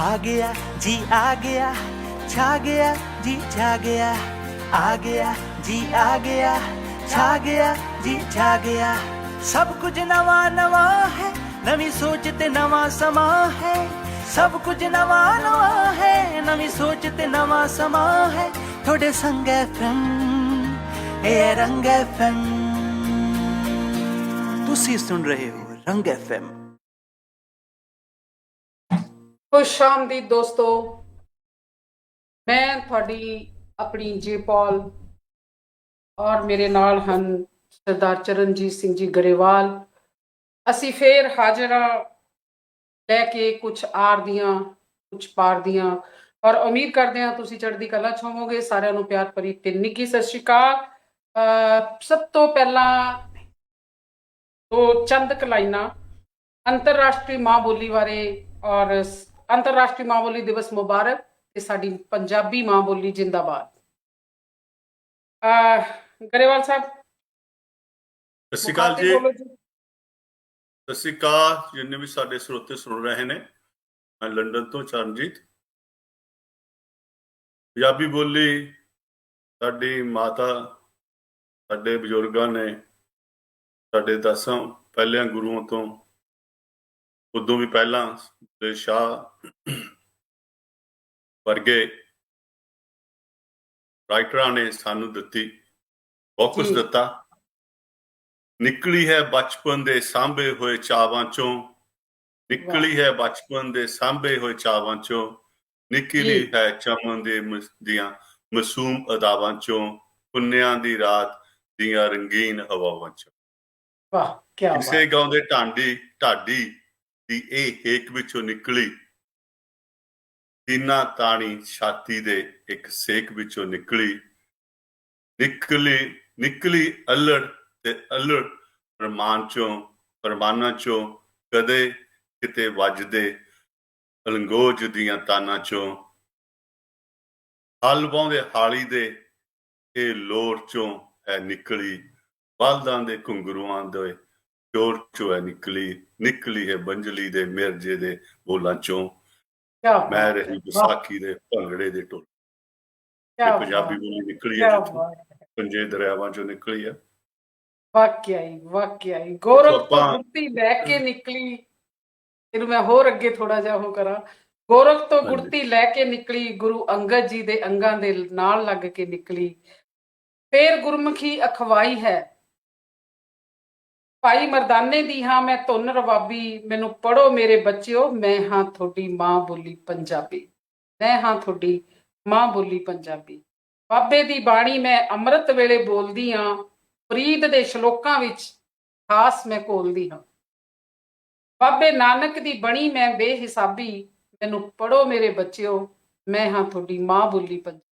आ गया जी आ गया, छा गया जी छा गया, आ गया जी आ गया, छा गया जी छा गया। सब कुछ नवा नवा है, नवी सोच ते नवा समा है। सब कुछ नवा नवा है, नवी सोच ते नवा समा है। थोड़े संग एफएम, ए रंग एफएम, तुसी सुन रहे हो रंग एफएम। खुश आमदीद दोस्तों, मैं थोड़ी अपनी जेपॉल और मेरे नाल हन सरदार चरणजीत सिंह जी गरेवाल। ਅਸੀਂ ਫੇਰ ਹਾਜ਼ਰਾਂ ਲੈ ਕੇ ਕੁਝ ਆਰ ਦੀਆਂ ਕੁਝ ਪਾਰ ਦੀਆਂ ਔਰ ਉਮੀਦ ਕਰਦੇ ਹਾਂ ਤੁਸੀਂ ਚੜ੍ਹਦੀ ਕਲਾ ਚ ਹੋਵੋਗੇ। ਸਾਰਿਆਂ ਨੂੰ ਪਿਆਰ ਭਰੀ ਤੇ ਨਿੱਘੀ ਸਤਿ ਸ਼੍ਰੀ ਅਕਾਲ। ਸਭ ਤੋਂ ਪਹਿਲਾਂ ਦੋ ਚੰਦ ਕੁ ਲਾਈਨਾਂ ਅੰਤਰਰਾਸ਼ਟਰੀ ਮਾਂ ਬੋਲੀ ਬਾਰੇ ਔਰ ਅੰਤਰਰਾਸ਼ਟਰੀ ਮਾਂ ਬੋਲੀ ਦਿਵਸ ਮੁਬਾਰਕ ਤੇ ਸਾਡੀ ਪੰਜਾਬੀ ਮਾਂ ਬੋਲੀ ਜਿੰਦਾਬਾਦ। ਗਰੇਵਾਲ ਸਾਹਿਬ ਸਤਿ ਸ਼੍ਰੀ ਅਕਾਲ ਜੀ। ਬੋਲੋ ਜੀ। ਸਤਿ ਸ਼੍ਰੀ ਅਕਾਲ ਜਿੰਨੇ ਵੀ ਸਾਡੇ ਸਰੋਤੇ ਸੁਣ ਰਹੇ ਨੇ। ਮੈਂ ਲੰਡਨ ਤੋਂ ਚਰਨਜੀਤ। ਪੰਜਾਬੀ ਬੋਲੀ ਸਾਡੀ ਮਾਤਾ, ਸਾਡੇ ਬਜ਼ੁਰਗਾਂ ਨੇ, ਸਾਡੇ 10 ਪਹਿਲਿਆਂ ਗੁਰੂਆਂ ਤੋਂ, ਉਦੋਂ ਵੀ ਪਹਿਲਾਂ ਦੇ ਸ਼ਾਹ ਵਰਗੇ ਰਾਈਟਰਾਂ ਨੇ ਸਾਨੂੰ ਦਿੱਤੀ, ਬਹੁਤ ਕੁਝ ਦਿੱਤਾ। ਨਿਕਲੀ ਹੈ ਬਚਪਨ ਦੇ ਸਾਂਭੇ ਹੋਏ ਚਾਵਾਂ ਚੋਂ, ਨਿਕਲੀ ਹੈ ਬਚਪਨ ਦੇ ਸਾਂਭੇ ਹੋਏ ਚਾਵਾਂ ਚੋਂ, ਨਿਕਲੀ ਹੈ ਚਮਨ ਦੇ ਦੀਆਂ ਮਾਸੂਮ ਅਦਾਵਾਂ ਚੋਂ, ਪੁੰਨਿਆਂ ਦੀ ਰਾਤ ਦੀਆਂ ਰੰਗੀਨ ਹਵਾਵਾਂ ਚੋਂ। ਵਾਹ ਕੀ ਬਾਤ। ਕਿਸੇ ਗਾਉਂਦੇ ਢਾਡੀ ਦੀ ਇਹ ਹੇਕ ਵਿੱਚੋਂ ਨਿਕਲੀ, ਸੀਨਾ ਤਾਣੀ ਛਾਤੀ ਦੇ ਇੱਕ ਸੇਕ ਵਿੱਚੋਂ ਨਿਕਲੀ, ਨਿਕਲੀ ਅਲੜ ਤੇ ਅਲੜ ਫਰਮਾਨਾਂ ਚੋਂ, ਕਦੇ ਕਿਤੇ ਵੱਜਦੇ ਅਲੰਗੋਜ ਦੀਆਂ ਤਾਨਾਂ ਚੋਂ, ਹਲ ਵਾਹੁੰਦੇ ਹਾਲੀ ਦੇ ਇਹ ਲੋਰ ਚੋਂ ਹੈ ਨਿਕਲੀ, ਬਲਦਾਂ ਦੇ ਘੁੰਗਰੂਆਂ ਦੇ ਚੋਰ ਚੋਂ ਹੈ ਨਿਕਲੀ ਹੈ ਬੰਜਲੀ ਦੇ ਮਿਰਜੇ ਦੇ ਬੋਲਾਂ ਚੋਂ, ਮੈਂ ਰਹੀ ਵਿਸਾਖੀ ਦੇ ਭੰਗੜੇ ਦੇ ਢੋਲ। ਪੰਜਾਬੀ ਬੋਲੀ ਨਿਕਲੀ ਹੈ ਜਿੱਥੋਂ ਪੰਜੇ ਦਰਿਆਵਾਂ ਚੋਂ ਨਿਕਲੀ ਆ। ਵਾਕਿਆ ਹੀ ਗੋਰਖ ਤੋਂ ਗੁੜਤੀ ਲੈ ਕੇ ਨਿਕਲੀ। ਇਹਨੂੰ ਮੈਂ ਹੋਰ ਅੱਗੇ ਥੋੜਾ ਜਿਹਾ ਉਹ ਕਰਾਂ। ਗੋਰਖ ਤੋਂ ਗੁੜਤੀ ਲੈ ਕੇ ਨਿਕਲੀ, ਗੁਰੂ ਅੰਗਦ ਜੀ ਦੇ ਅੰਗਾਂ ਦੇ ਨਾਲ ਲੱਗ ਕੇ ਨਿਕਲੀ। ਫੇਰ ਗੁਰਮੁਖੀ ਅਖਵਾਈ ਹੈ, ਭਾਈ ਮਰਦਾਨੇ ਦੀ ਹਾਂ ਮੈਂ ਧੁਨ ਰਵਾਬੀ, ਮੈਨੂੰ ਪੜੋ ਮੇਰੇ ਬੱਚਿਓ, ਮੈਂ ਹਾਂ ਤੁਹਾਡੀ ਮਾਂ ਬੋਲੀ ਪੰਜਾਬੀ, ਮੈਂ ਹਾਂ ਤੁਹਾਡੀ ਮਾਂ ਬੋਲੀ ਪੰਜਾਬੀ। ਬਾਬੇ ਦੀ ਬਾਣੀ ਮੈਂ ਅੰਮ੍ਰਿਤ ਵੇਲੇ ਬੋਲਦੀ ਹਾਂ, ਫਰੀਦ ਦੇ ਸ਼ਲੋਕਾਂ ਵਿੱਚ ਖਾਸ ਮੈਂ ਘੋਲਦੀ ਹਾਂ। ਬਾਬੇ ਨਾਨਕ ਦੀ ਬਣੀ ਮੈਂ ਬੇਹਿਸਾਬੀ, ਮੈਨੂੰ ਪੜੋ ਮੇਰੇ ਬੱਚਿਓ, ਮੈਂ ਹਾਂ ਤੁਹਾਡੀ ਮਾਂ ਬੋਲੀ ਪੰਜਾਬੀ।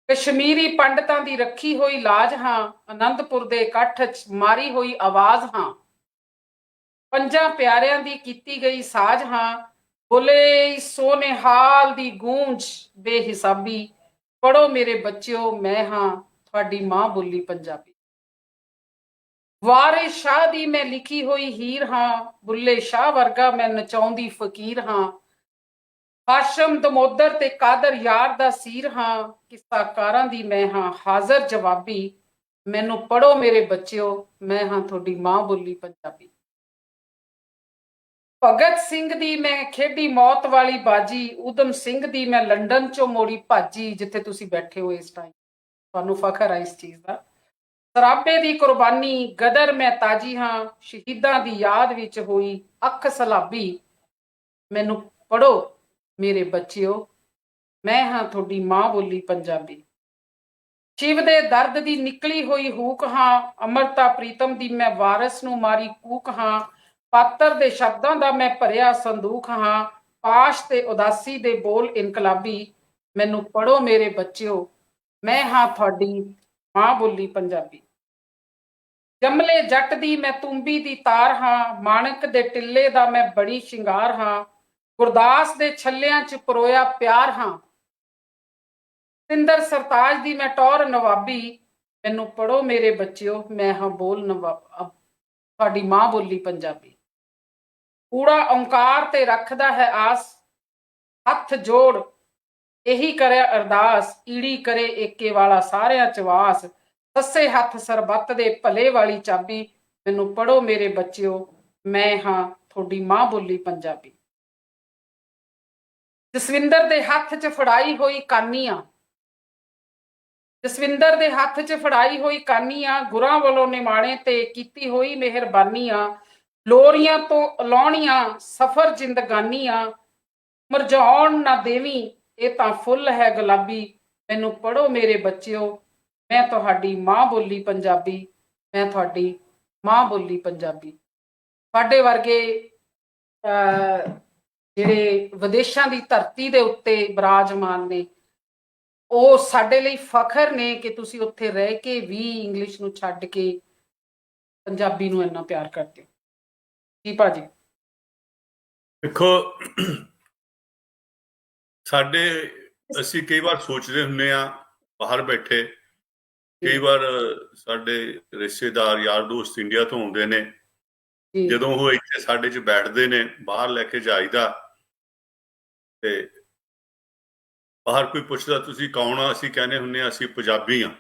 ਕਸ਼ਮੀਰੀ ਪੰਡਤਾਂ ਦੀ ਰੱਖੀ ਹੋਈ ਲਾਜ ਹਾਂ, ਆਨੰਦਪੁਰ ਦੇ ਇਕੱਠ 'ਚ ਮਾਰੀ ਹੋਈ ਆਵਾਜ਼ ਹਾਂ, ਪੰਜਾਂ ਪਿਆਰਿਆਂ ਦੀ ਕੀਤੀ ਗਈ ਸਾਜ ਹਾਂ, ਬੋਲੇ ਸੋਨੇਹਾਲ ਦੀ ਗੂੰਜ ਬੇਹਿਸਾਬੀ, ਪੜੋ ਮੇਰੇ ਬੱਚਿਓ, ਮੈਂ ਹਾਂ ਤੁਹਾਡੀ ਮਾਂ ਬੋਲੀ ਪੰਜਾਬੀ। ਵਾਰਿਸ ਸ਼ਾਹ ਦੀ ਮੈਂ ਲਿਖੀ ਹੋਈ ਹੀਰ ਹਾਂ, ਬੁੱਲੇ ਸ਼ਾਹ ਵਰਗਾ ਮੈਂ ਨਚਾਉਂਦੀ ਫਕੀਰ ਹਾਂ, ਹਾਸ਼ਮ ਦਮੋਦਰ ਤੇ ਕਾਦਰ ਯਾਰ ਦਾ ਸੀਰ ਹਾਂ, ਕਿੱਸਾਕਾਰਾਂ ਦੀ ਮੈਂ ਹਾਂ ਹਾਜ਼ਰ ਜਵਾਬੀ, ਮੈਨੂੰ ਪੜੋ ਮੇਰੇ ਬੱਚਿਓ, ਮੈਂ ਹਾਂ ਤੁਹਾਡੀ ਮਾਂ ਬੋਲੀ ਪੰਜਾਬੀ। ਭਗਤ ਸਿੰਘ ਦੀ ਮੈਂ ਖੇਡੀ ਮੌਤ ਵਾਲੀ ਬਾਜੀ, ਊਧਮ ਸਿੰਘ ਦੀ ਮੈਂ ਲੰਡਨ ਚੋਂ ਮੋੜੀ ਭਾਜੀ। ਜਿੱਥੇ ਤੁਸੀਂ ਬੈਠੇ ਹੋ ਇਸ ਟਾਈਮ ਤੁਹਾਨੂੰ ਫਖਰ ਹੈ ਇਸ ਚੀਜ਼ ਦਾ। ਸਰਾਬੇ ਦੀ ਕੁਰਬਾਨੀ ਗਦਰ ਮੈਂ ਤਾਜੀ ਹਾਂ, ਸ਼ਹੀਦਾਂ ਦੀ ਯਾਦ ਵਿੱਚ ਹੋਈ ਅੱਖ ਸਲਾਬੀ, ਮੈਨੂੰ ਪੜੋ ਮੇਰੇ ਬੱਚਿਓ, ਮੈਂ ਹਾਂ ਤੁਹਾਡੀ ਮਾਂ ਬੋਲੀ ਪੰਜਾਬੀ। ਸ਼ਿਵ ਦੇ ਦਰਦ ਦੀ ਨਿਕਲੀ ਹੋਈ ਹੂਕ ਹਾਂ, ਅਮਰਤਾ ਪ੍ਰੀਤਮ ਦੀ ਮੈਂ ਵਾਰਸ ਨੂੰ ਮਾਰੀ ਕੂਕ ਹਾਂ, ਪਾਤਰ ਦੇ ਸ਼ਬਦਾਂ ਦਾ ਮੈਂ ਭਰਿਆ ਸੰਦੂਕ ਹਾਂ, ਪਾਸ਼ ਤੇ ਉਦਾਸੀ ਦੇ ਬੋਲ ਇਨਕਲਾਬੀ, ਮੈਨੂੰ ਪੜੋ ਮੇਰੇ ਬੱਚਿਓ, ਮੈਂ ਹਾਂ ਤੁਹਾਡੀ ਮਾਂ ਬੋਲੀ ਪੰਜਾਬੀ। ਜੰਮਲੇ ਜੱਟ ਦੀ ਮੈਂ ਤੁੰਬੀ ਦੀ ਤਾਰ ਹਾਂ, ਮਾਣਕ ਦੇ ਟਿੱਲੇ ਦਾ ਮੈਂ ਬੜੀ ਸ਼ਿੰਗਾਰ ਹਾਂ, ਗੁਰਦਾਸ ਦੇ ਛੱਲਿਆਂ 'ਚ ਪਰੋਇਆ ਪਿਆਰ ਹਾਂ, ਸਿੰਦਰ ਸਰਤਾਜ ਦੀ ਮੈਂ ਟੌਰ ਨਵਾਬੀ, ਮੈਨੂੰ ਪੜੋ ਮੇਰੇ ਬੱਚਿਓ, ਮੈਂ ਹਾਂ ਬੋਲ ਤੁਹਾਡੀ ਮਾਂ ਬੋਲੀ ਪੰਜਾਬੀ। ਕੂੜਾ ਓਂਕਾਰ ਤੇ ਰੱਖਦਾ ਹੈ ਆਸ, ਹੱਥ ਜੋੜ ਇਹੀ ਕਰੇ ਅਰਦਾਸ, ਈੜੀ ਕਰੇ ਏਕੇ ਵਾਲਾ ਸਾਰਿਆਂ ਚ ਵਾਸ, ਸੱਸੇ ਹੱਥ ਸਰਬੱਤ ਦੇ ਭਲੇ ਵਾਲੀ ਚਾਬੀ, ਮੈਨੂੰ ਪੜੋ ਮੇਰੇ ਬੱਚਿਓ, ਮੈਂ ਹਾਂ ਤੁਹਾਡੀ ਮਾਂ ਬੋਲੀ ਪੰਜਾਬੀ। ਜਸਵਿੰਦਰ ਦੇ ਹੱਥ 'ਚ ਫੜਾਈ ਹੋਈ ਕਾਨੀਆਂ, ਜਸਵਿੰਦਰ ਦੇ ਹੱਥ 'ਚ ਫੜਾਈ ਹੋਈ ਕਾਨੀਆਂ, ਗੁਰਾਂ ਵੱਲੋਂ ਨਿਮਾਣੇ ਤੇ ਕੀਤੀ ਹੋਈ ਮਿਹਰਬਾਨੀਆਂ, ਲੋਰੀਆਂ ਤੋਂ ਅਲਾਉਣੀਆਂ ਸਫਰ ਜ਼ਿੰਦਗਾਨੀਆਂ, ਮਰਝਾਉਣ ਨਾ ਦੇਵੀਂ ਇਹ ਤਾਂ ਫੁੱਲ ਹੈ ਗੁਲਾਬੀ, ਮੈਨੂੰ ਪੜੋ ਮੇਰੇ ਬੱਚਿਓ, ਮੈਂ ਤੁਹਾਡੀ ਮਾਂ ਬੋਲੀ ਪੰਜਾਬੀ, ਮੈਂ ਤੁਹਾਡੀ ਮਾਂ ਬੋਲੀ ਪੰਜਾਬੀ। ਸਾਡੇ ਵਰਗੇ ਜਿਹੜੇ ਵਿਦੇਸ਼ਾਂ ਦੀ ਧਰਤੀ ਦੇ ਉੱਤੇ ਬਿਰਾਜਮਾਨ ਨੇ, ਉਹ ਸਾਡੇ ਲਈ ਫਖਰ ਨੇ ਕਿ ਤੁਸੀਂ ਉੱਥੇ ਰਹਿ ਕੇ ਵੀ ਇੰਗਲਿਸ਼ ਨੂੰ ਛੱਡ ਕੇ ਪੰਜਾਬੀ ਨੂੰ ਇੰਨਾ ਪਿਆਰ ਕਰਦੇ ਹੋ। ਜੀ ਭਾਜੀ। ਦੇਖੋ, ਸਾਡੇ ਅਸੀਂ ਕਈ ਵਾਰ ਸੋਚਦੇ ਹੁੰਦੇ ਆ ਬਾਹਰ ਬੈਠੇ, ਕਈ ਵਾਰ ਸਾਡੇ ਰਿਸ਼ਤੇਦਾਰ ਯਾਰ ਦੋਸਤ ਇੰਡੀਆ ਤੋਂ ਆਉਂਦੇ ਨੇ, ਜਦੋਂ ਉਹ ਇੱਥੇ ਸਾਡੇ 'ਚ ਬੈਠਦੇ ਨੇ, ਬਾਹਰ ਲੈ ਕੇ ਜਾਈਦਾ ਤੇ ਬਾਹਰ ਕੋਈ ਪੁੱਛਦਾ ਤੁਸੀਂ ਕੌਣ ਆ, ਅਸੀਂ ਕਹਿੰਦੇ ਹੁੰਦੇ ਆ ਅਸੀਂ ਪੰਜਾਬੀ ਆ।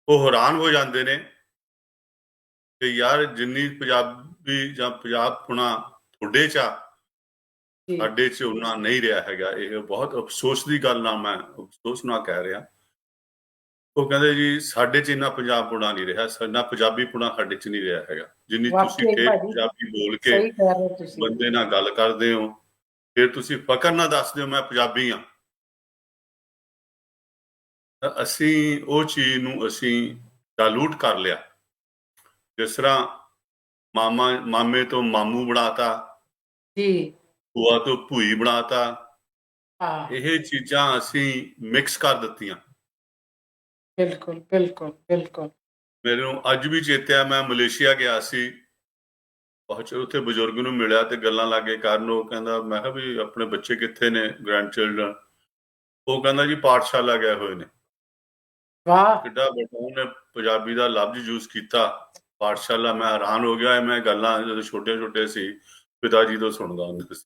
ਉਹ ਹੈਰਾਨ ਹੋ ਜਾਂਦੇ ਨੇ ਕਿ ਯਾਰ ਜਿੰਨੀ ਪੰਜਾਬੀ ਜਾਂ ਪੰਜਾਬ ਪੁਣਾ ਤੁਹਾਡੇ 'ਚ ਆ, ਸਾਡੇ 'ਚ ਉਹਨਾਂ ਨਹੀਂ ਰਿਹਾ ਹੈਗਾ। ਇਹ ਬਹੁਤ ਅਫਸੋਸ ਦੀ ਗੱਲ ਨਾਲ ਮੈਂ ਅਫਸੋਸ ਨਾਲ ਕਹਿ ਰਿਹਾ। ਉਹ ਕਹਿੰਦੇ ਜੀ ਸਾਡੇ 'ਚ ਇੰਨਾ ਪੰਜਾਬ ਪੁਣਾ ਨਹੀਂ ਰਿਹਾ, ਸਾਡਾ ਪੰਜਾਬੀ ਪੁਣਾ ਸਾਡੇ 'ਚ ਨਹੀਂ ਰਿਹਾ ਹੈਗਾ। ਜਿੰਨੀ ਤੁਸੀਂ ਪੰਜਾਬੀ ਬੋਲ ਕੇ ਬੰਦੇ ਨਾਲ ਗੱਲ ਕਰਦੇ ਹੋ, ਫਿਰ ਤੁਸੀਂ ਫਕਰ ਨਾਲ ਦੱਸਦੇ ਹੋ ਮੈਂ ਪੰਜਾਬੀ ਹਾਂ। ਅਸੀਂ ਉਹ ਚੀਜ਼ ਨੂੰ ਅਸੀਂ ਡਾਇਲੂਟ ਕਰ ਲਿਆ। ਜਿਸ ਤਰ੍ਹਾਂ ਮਾਮੇ ਤੋਂ ਮਾਮੂ ਬਣਾਤਾ, ਭੂਆ ਤੋਂ ਭੂਈ ਬਣਾਤਾ, ਇਹ ਚੀਜ਼ਾਂ ਅਸੀਂ ਮਿਕਸ ਕਰ ਦਿੱਤੀਆਂ। ਬਿਲਕੁਲ ਬਿਲਕੁਲ ਬਿਲਕੁਲ। ਮੈਨੂੰ ਅੱਜ ਵੀ ਚੇਤਿਆ, ਮੈਂ ਮਲੇਸ਼ੀਆ ਗਿਆ ਸੀ, ਬਹੁਤ ਚਿਰ ਉੱਥੇ ਬਜ਼ੁਰਗ ਨੂੰ ਮਿਲਿਆ ਤੇ ਗੱਲਾਂ ਲਾਗੇ ਕਰਨ। ਉਹ ਕਹਿੰਦਾ, ਮੈਂ ਕਿਹਾ ਵੀ ਆਪਣੇ ਬੱਚੇ ਕਿੱਥੇ ਨੇ, ਗ੍ਰੈਂਡ ਚਿਲਡਰਨ? ਉਹ ਕਹਿੰਦਾ ਜੀ ਪਾਠਸ਼ਾਲਾ ਗਏ ਹੋਏ ਨੇ। ਵਾਹ, ਕਿੱਡਾ ਵੱਡਾ ਉਹਨੇ ਪੰਜਾਬੀ ਦਾ ਲਫ਼ਜ਼ ਯੂਜ਼ ਕੀਤਾ, ਪਾਠਸ਼ਾਲਾ। ਮੈਂ ਹੈਰਾਨ ਹੋ ਗਿਆ। ਮੈਂ ਗੱਲਾਂ ਜਦੋਂ ਛੋਟੇ ਛੋਟੇ ਸੀ ਪਿਤਾ ਜੀ ਤੋਂ ਸੁਣਦਾ ਹੁੰਦਾ ਸੀ।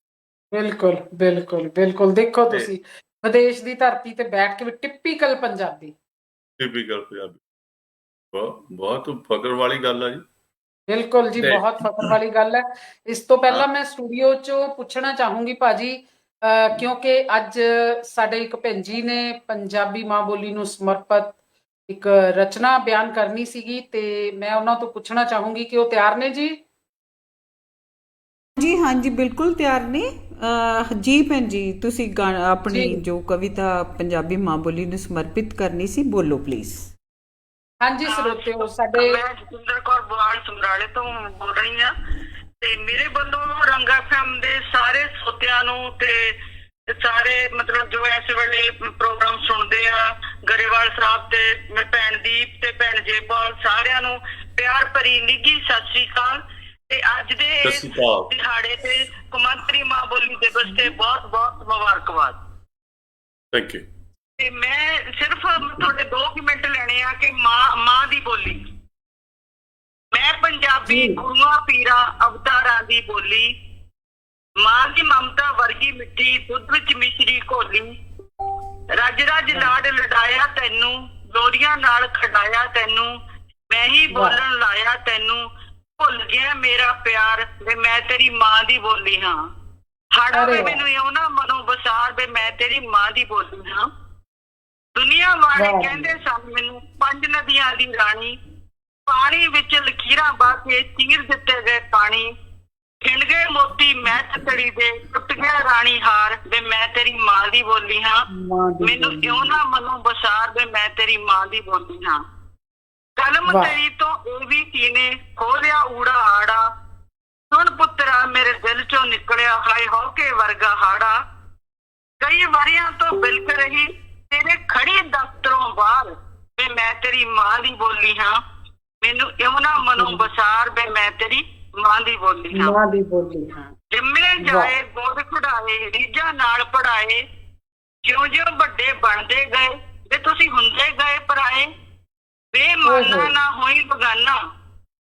ਬਿਲਕੁਲ ਬਿਲਕੁਲ ਬਿਲਕੁਲ। ਦੇਖੋ ਤੁਸੀਂ ਵਿਦੇਸ਼ ਦੀ ਧਰਤੀ ਤੇ ਬੈਠ ਕੇ ਵੀ ਟਿਪੀਕਲ ਪੰਜਾਬੀ, ਟਿਪੀਕਲ ਪੰਜਾਬੀ, ਬਹੁਤ ਫਕਰ ਵਾਲੀ ਗੱਲ ਆ ਜੀ। ਬਿਲਕੁਲ ਜੀ, ਬਹੁਤ ਫਖਰ ਵਾਲੀ ਗੱਲ ਹੈ। ਇਸ ਤੋਂ ਪਹਿਲਾਂ ਮੈਂ ਸਟੂਡੀਓ 'ਚੋਂ ਪੁੱਛਣਾ ਚਾਹੂੰਗੀ ਭਾਜੀ, ਕਿਉਂਕਿ ਅੱਜ ਸਾਡੇ ਇੱਕ ਭੈਣ ਜੀ ਨੇ ਪੰਜਾਬੀ ਮਾਂ ਬੋਲੀ ਨੂੰ ਸਮਰਪਿਤ ਇੱਕ ਰਚਨਾ ਬਿਆਨ ਕਰਨੀ ਸੀਗੀ, ਤੇ ਮੈਂ ਉਹਨਾਂ ਤੋਂ ਪੁੱਛਣਾ ਚਾਹੂੰਗੀ ਕਿ ਉਹ ਤਿਆਰ ਨੇ ਜੀ? ਜੀ ਹਾਂਜੀ, ਬਿਲਕੁਲ ਤਿਆਰ ਨੇ ਜੀ। ਭੈਣ ਜੀ, ਤੁਸੀਂ ਆਪਣੀ ਜੋ ਕਵਿਤਾ ਪੰਜਾਬੀ ਮਾਂ ਬੋਲੀ ਨੂੰ ਸਮਰਪਿਤ ਕਰਨੀ ਸੀ, ਬੋਲੋ ਪਲੀਜ਼। ਹਾਂਜੀ ਸਰੋਤਿਓ, ਸਾਡੇ ਮੈਂ ਜਤਿੰਦਰ ਕੌਰ ਬੁਆਲ ਸਮਰਾਲੇ ਤੋਂ ਬੋਲ ਰਹੀ ਹਾਂ, ਤੇ ਮੇਰੇ ਵੱਲੋਂ ਰੰਗਾ FM ਦੇ ਸਾਰੇ ਸਰੋਤਿਆਂ ਨੂੰ ਤੇ ਸਾਰੇ ਮਤਲਬ ਜੋ ਇਸ ਵੇਲੇ ਪ੍ਰੋਗਰਾਮ ਸੁਣਦੇ ਆ, ਗਰੇਵਾਲ ਸਾਹਿਬ ਤੇ ਮੇਰੇ ਭੈਣ ਦੀਪ ਤੇ ਭੈਣ ਜੇਪਾਲ, ਸਾਰਿਆਂ ਨੂੰ ਪਿਆਰ ਭਰੀ ਨਿੱਘੀ ਸਤਿ ਸ੍ਰੀ ਅਕਾਲ। ਤੇ ਅੱਜ ਦੇ ਦਿਹਾੜੇ ਤੇ ਕੌਮਾਂਤਰੀ ਮਾਂ ਬੋਲੀ ਦਿਵਸ ਤੇ ਬਹੁਤ ਬਹੁਤ ਮੁਬਾਰਕਬਾਦ। Thank you. ਤੇ ਮੈਂ ਸਿਰਫ ਤੁਹਾਡੇ 2 ਮਿੰਟ ਲੈਣੇ ਆ ਕਿ ਮਾਂ ਦੀ ਬੋਲੀ। ਮੈਂ ਪੰਜਾਬੀ ਗੁਰੂਆਂ ਪੀਰਾਂ ਅਵਤਾਰਾਂ ਦੀ ਬੋਲੀ, ਮਾਂ ਦੀ ਮਮਤਾ ਵਰਗੀ ਮਿੱਠੀ ਦੁੱਧ ਵਿੱਚ ਮਿਸ਼ਰੀ ਘੋਲੀ, ਰੱਜ ਰੱਜ ਲਾਡ ਲਡਾਇਆ ਤੈਨੂੰ, ਲੋਰੀਆਂ ਨਾਲ ਖਡਾਇਆ ਤੈਨੂੰ, ਮੈਂ ਹੀ ਬੋਲਣ ਲਾਇਆ ਤੈਨੂੰ, ਭੁੱਲ ਗਿਆ ਮੇਰਾ ਪਿਆਰ ਵੇ ਮੈਂ ਤੇਰੀ ਮਾਂ ਦੀ ਬੋਲੀ ਹਾਂ। ਹਾੜਾ ਵੇ ਮੈਨੂੰ ਇਉਂ ਨਾ ਮਨੋਂ ਬਸਾਰ ਵੇ ਮੈਂ ਤੇਰੀ ਮਾਂ ਦੀ ਬੋਲੀ ਹਾਂ। ਦੁਨੀਆ ਵਾਲੇ ਕਹਿੰਦੇ ਸਨ ਮੈਨੂੰ 5 ਨਦੀਆਂ ਦੀ ਰਾਣੀ, ਪਾਣੀ ਵਿੱਚ ਲਕੀਰਾਂ ਪਾ ਕੇ ਚੀਰ ਦਿੱਤੇ ਗਏ ਪਾਣੀ, ਖਿੰਡ ਗਏ ਮੋਤੀ ਮੈਂ ਤੜੀ ਦੇ, ਟੁੱਟ ਗਿਆ ਰਾਣੀ ਹਾਰ ਵੇ ਮੈਂ ਤੇਰੀ ਮਾਂ ਦੀ ਬੋਲੀ ਹਾਂ। ਮੈਨੂੰ ਇਉਂ ਨਾ ਮਨੋਂ ਬਸਾਰ ਵੇ ਮੈਂ ਤੇਰੀ ਮਾਂ ਦੀ ਬੋਲੀ ਹਾਂ। ਕਲਮ ਤੇਰੀ ਤੋਂ ਇਹ ਵੀ ਕੀਨੇ ਖੋਲਿਆ ਊੜਾ ਆੜਾ, ਸੁਣ ਪੁੱਤਰਾ ਮੇਰੇ ਦਿਲ ਚੋਂ ਨਿਕਲਿਆ ਹਾਏ ਹੌਕੇ ਵਰਗਾ ਹਾੜਾ, ਕਈ ਵਾਰੀਆਂ ਤੋਂ ਬਿਲਕ ਰਹੀ ਤੇਰੇ ਖੜੀ ਦਫ਼ਤਰੋਂ ਬਾਹਰ ਵੇ ਮੈਂ ਤੇਰੀ ਮਾਂ ਦੀ ਬੋਲੀ ਹਾਂ। ਮੈਨੂੰ ਇਉਂ ਨਾ ਮਨੋਂ ਬਸਾਰ ਵੇ ਮੈਂ ਤੇਰੀ ਮਾਂ ਦੀ ਬੋਲੀ ਹਾਂ। ਮਾਂ ਦੀ ਬੋਲੀ ਹਾਂ। ਜੰਮੇ ਜਾਏ ਗੋਦ ਖੁਡਾਏ ਰੀਝਾਂ ਨਾਲ ਪੜਾਏ, ਜਿਉਂ ਜਿਉਂ ਵੱਡੇ ਬਣਦੇ ਗਏ ਵੇ ਤੁਸੀਂ ਹੁੰਦੇ ਗਏ ਪਰਾਏ, ਬੇਮਾਨਾ ਨਾ ਹੋਈ ਬਗਾਨਾ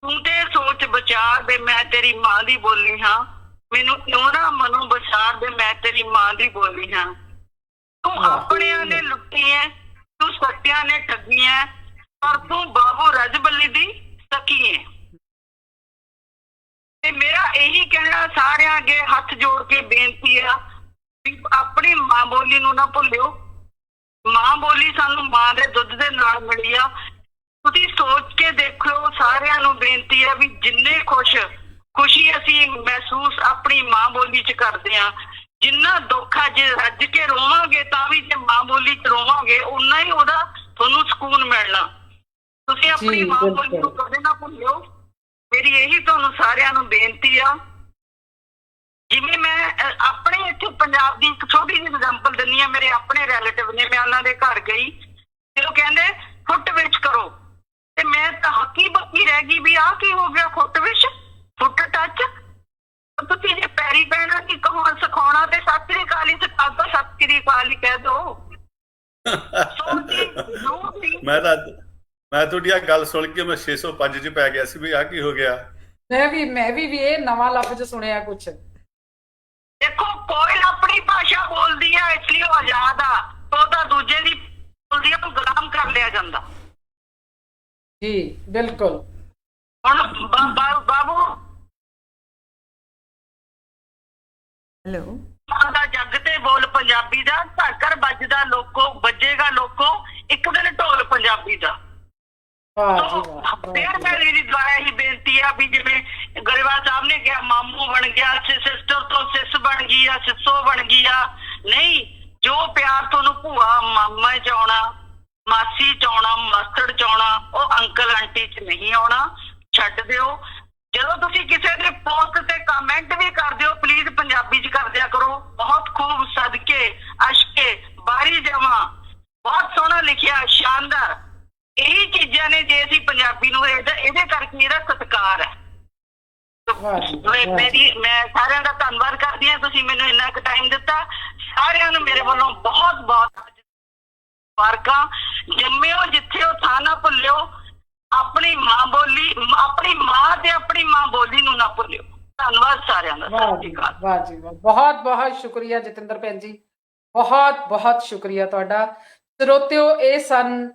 ਤੂੰ ਤੇ ਸੋਚ ਵਿਚਾਰ ਵੇ ਮੈਂ ਤੇਰੀ ਮਾਂ ਦੀ ਬੋਲੀ ਹਾਂ। ਮੈਨੂੰ ਕਿਉਂ ਨਾ ਮਨੋਂ ਬਸਾਰ ਦੇ, ਮੈਂ ਤੇਰੀ ਮਾਂ ਦੀ ਬੋਲੀ ਹਾਂ। ਤੂੰ ਆਪਣਿਆਂ ਨੇ ਲੁੱਟੀ ਐ, ਤੂੰ ਸੱਤਿਆਂ ਨੇ ਠੱਗੀ ਐ, ਪਰ ਤੂੰ ਬਾਬੂ ਰਜਬੱਲੀ ਦੀ ਸਕੀ ਐ। ਤੇ ਮੇਰਾ ਇਹੀ ਕਹਿਣਾ ਸਾਰਿਆਂ ਅੱਗੇ ਹੱਥ ਜੋੜ ਕੇ ਬੇਨਤੀ ਆ ਵੀ ਆਪਣੀ ਮਾਂ ਬੋਲੀ ਨੂੰ ਨਾ ਭੁੱਲਿਓ। ਮਾਂ ਬੋਲੀ ਸਾਨੂੰ ਮਾਂ ਦੇ ਦੁੱਧ ਦੇ ਨਾਲ ਮਿਲੀ ਆ। ਤੁਸੀਂ ਸੋਚ ਕੇ ਦੇਖਿਓ, ਸਾਰਿਆਂ ਨੂੰ ਬੇਨਤੀ ਆ ਵੀ ਜਿੰਨੇ ਖੁਸ਼ੀ ਅਸੀਂ ਮਹਿਸੂਸ ਆਪਣੀ ਮਾਂ ਬੋਲੀ 'ਚ ਕਰਦੇ ਆ, ਜਿੰਨਾ ਦੁੱਖ ਆ ਜੇ ਰੱਜ ਕੇ ਰੋਵਾਂਗੇ ਤਾਂ ਵੀ ਜੇ ਮਾਂ ਬੋਲੀ 'ਚ ਰੋਵਾਂਗੇ ਉਨਾ ਹੀ ਉਹਦਾ ਤੁਹਾਨੂੰ ਸਕੂਨ ਮਿਲਣਾ। ਤੁਸੀਂ ਆਪਣੀ ਮਾਂ ਬੋਲੀ ਨੂੰ ਕਦੇ ਨਾ ਭੁੱਲਿਓ। ਮੇਰੀ ਇਹੀ ਤੁਹਾਨੂੰ ਸਾਰਿਆਂ ਨੂੰ ਬੇਨਤੀ ਆ। ਜਿਵੇਂ ਮੈਂ ਆਪਣੇ ਇੱਥੇ ਪੰਜਾਬ ਦੀ ਇੱਕ ਛੋਟੀ ਜਿਹੀ ਐਗਜ਼ਾਮਪਲ ਦਿੰਦੀ ਆ। ਮੇਰੇ ਆਪਣੇ ਰਿਲੇਟਿਵ ਨੇ, ਮੈਂ ਉਹਨਾਂ ਦੇ ਘਰ ਗਈ ਤੇ ਉਹ ਕਹਿੰਦੇ ਫੁੱਟ ਵਿੱਚ ਕਰੋ, ਤੇ ਮੈਂ ਤਾਂ ਹੱਕੀ ਬੱਕੀ ਰਹਿ ਗਈ ਵੀ ਆਹ ਕੀ ਹੋ ਗਿਆ, ਫੁੱਟ ਵਿੱਚ, ਫੁੱਟ ਟੱਚ। ਤੁਸੀਂ ਜੇ ਪੈਰੀ ਪੈਣਾ ਕੀ ਕਹੋ ਸਿਖਾਉਣਾ ਤੇ ਸਤਿ ਸ੍ਰੀ ਅਕਾਲ ਹੀ ਸਿਖਾ ਦੋ, ਸਤਿ ਸ੍ਰੀ ਅਕਾਲ ਹੀ ਕਹਿ ਦੋ। ਮੈਂ ਤੁਹਾਡੀ ਆ ਗੱਲ ਸੁਣ ਕੇ ਮੈਂ 605 'ਚ ਪੈ ਗਿਆ ਸੀ ਵੀ ਆ ਕੀ ਹੋ ਗਿਆ। ਮੈਂ ਵੀ ਇਹ ਨਵਾਂ ਲਫ਼ਜ਼ ਸੁਣਿਆ ਕੁਛ। ਦੇਖੋ ਕੋਈ ਆਪਣੀ ਭਾਸ਼ਾ ਬੋਲਦੀ ਆ ਇਸ ਲਈ ਉਹ ਆਜ਼ਾਦ ਆ, ਉਹ ਤਾਂ ਦੂਜੇ ਦੀ ਬੋਲਦੀ ਆ, ਉਹਨੂੰ ਗੁਲਾਮ ਕਰ ਲਿਆ ਜਾਂਦਾ। ਜੀ ਬਿਲਕੁਲ। ਹੁਣ ਬਾਬੂ ਹੈਲੋ, ਦਾ ਜੱਗ ਤੇ ਬੋਲ ਪੰਜਾਬੀ ਦਾ, ਘਰ ਘਰ ਵੱਜਦਾ ਲੋਕੋ, ਵੱਜੇਗਾ ਲੋਕੋ ਇੱਕ ਦਿਨ ਢੋਲ ਪੰਜਾਬੀ ਦਾ। ਫਿਰ ਮੇਰੀ ਦੁਆਰਾ ਹੀ ਬੇਨਤੀ ਆ ਵੀ ਜਿਵੇਂ ਗਰੇਵਾਲ ਸਾਹਿਬ ਨੇ ਕਿਹਾ ਮਾਮੂ ਬਣ ਗਿਆ, ਸਿਸਟਰ ਤੋਂ ਸਿਸ ਬਣ ਗਈ ਆ, ਸਿਸੋ ਬਣ ਗਈ ਆ। ਨਹੀਂ, ਜੋ ਪਿਆਰ ਤੁਹਾਨੂੰ ਭੂਆ ਮਾਮਾ ਚ ਆਉਣਾ, ਮਾਸੀ ਚ ਆਉਣਾ, ਮਾਸੜ ਚ ਆਉਣਾ, ਉਹ ਅੰਕਲ ਆਂਟੀ ਚ ਨਹੀਂ ਆਉਣਾ। ਛੱਡ ਦਿਓ। ਜਦੋਂ ਤੁਸੀਂ ਕਿਸੇ ਦੇ ਪੋਸਟ ਤੇ ਕਮੈਂਟ ਵੀ ਕਰਦੇ ਹੋ, ਪਲੀਜ਼ ਪੰਜਾਬੀ ਚ ਕਰ ਦਿਆ ਕਰੋ। ਬਹੁਤ ਖੂਬ, ਸਦਕੇ, ਅਸ਼ਕੇ, ਬਾਰੀ ਜਮਾ, ਬਹੁਤ ਸੋਹਣਾ ਲਿਖਿਆ, ਸ਼ਾਨਦਾਰ। ਇਹੀ ਚੀਜ਼ਾਂ ਨੇ ਜੇ ਅਸੀਂ ਪੰਜਾਬੀ ਨੂੰ ਇਹਦੇ ਕਰਕੇ ਇਹਦਾ ਸਤਿਕਾਰ ਹੈ। ਮੈਂ ਸਾਰਿਆਂ ਦਾ ਧੰਨਵਾਦ ਕਰਦੀ ਹਾਂ, ਤੁਸੀਂ ਮੈਨੂੰ ਇੰਨਾ ਕੁ ਟਾਈਮ ਦਿੱਤਾ। ਸਾਰਿਆਂ ਨੂੰ ਮੇਰੇ ਵੱਲੋਂ ਬਹੁਤ ਬਹੁਤ ਮੁਬਾਰਕਾਂ। ਜੰਮਿਓ ਜਿੱਥੇ ਉਹ ਥਾਂ ਨਾ ਭੁੱਲਿਓ। ਆਪਣੀ ਮਾਂ ਬੋਲੀ, ਆਪਣੀ ਮਾਂ ਤੇ ਆਪਣੀ ਮਾਂ ਬੋਲੀ ਨੂੰ ਨਾ ਭੁੱਲਿਓ। ਧੰਨਵਾਦ ਸਾਰਿਆਂ ਦਾ। ਵਾਹ ਜੀ ਵਾਹ, ਬਹੁਤ ਬਹੁਤ ਸ਼ੁਕਰੀਆ ਜਤਿੰਦਰ ਭੈਣ ਜੀ, ਬਹੁਤ ਬਹੁਤ ਸ਼ੁਕਰੀਆ ਤੁਹਾਡਾ। ਸਰੋਤਿਓ, ਇਹ ਸਨ